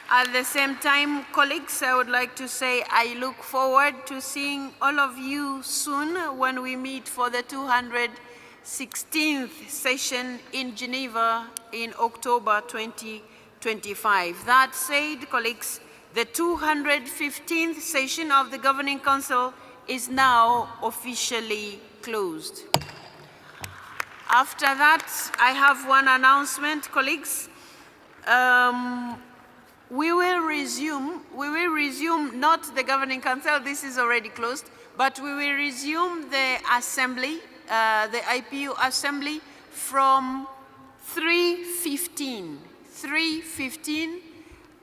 At the same time, colleagues, I would like to say I look forward to seeing all of you soon when we meet for the 216th session in Geneva in October 2025. That said, colleagues, the 215th session of the Governing Council is now officially closed. After that, I have one announcement, colleagues. We will resume not the Governing Council, this is already closed, but we will resume the assembly, the IPU assembly from 3:15. 3:15,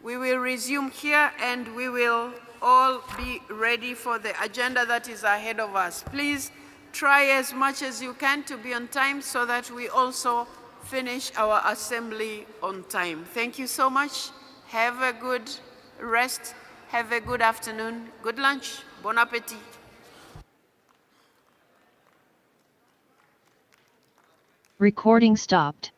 we will resume here and we will all be ready for the agenda that is ahead of us. Please try as much as you can to be on time so that we also finish our assembly on time. Thank you so much. Have a good rest. Have a good afternoon. Good lunch. Bon appetit. Recording stopped.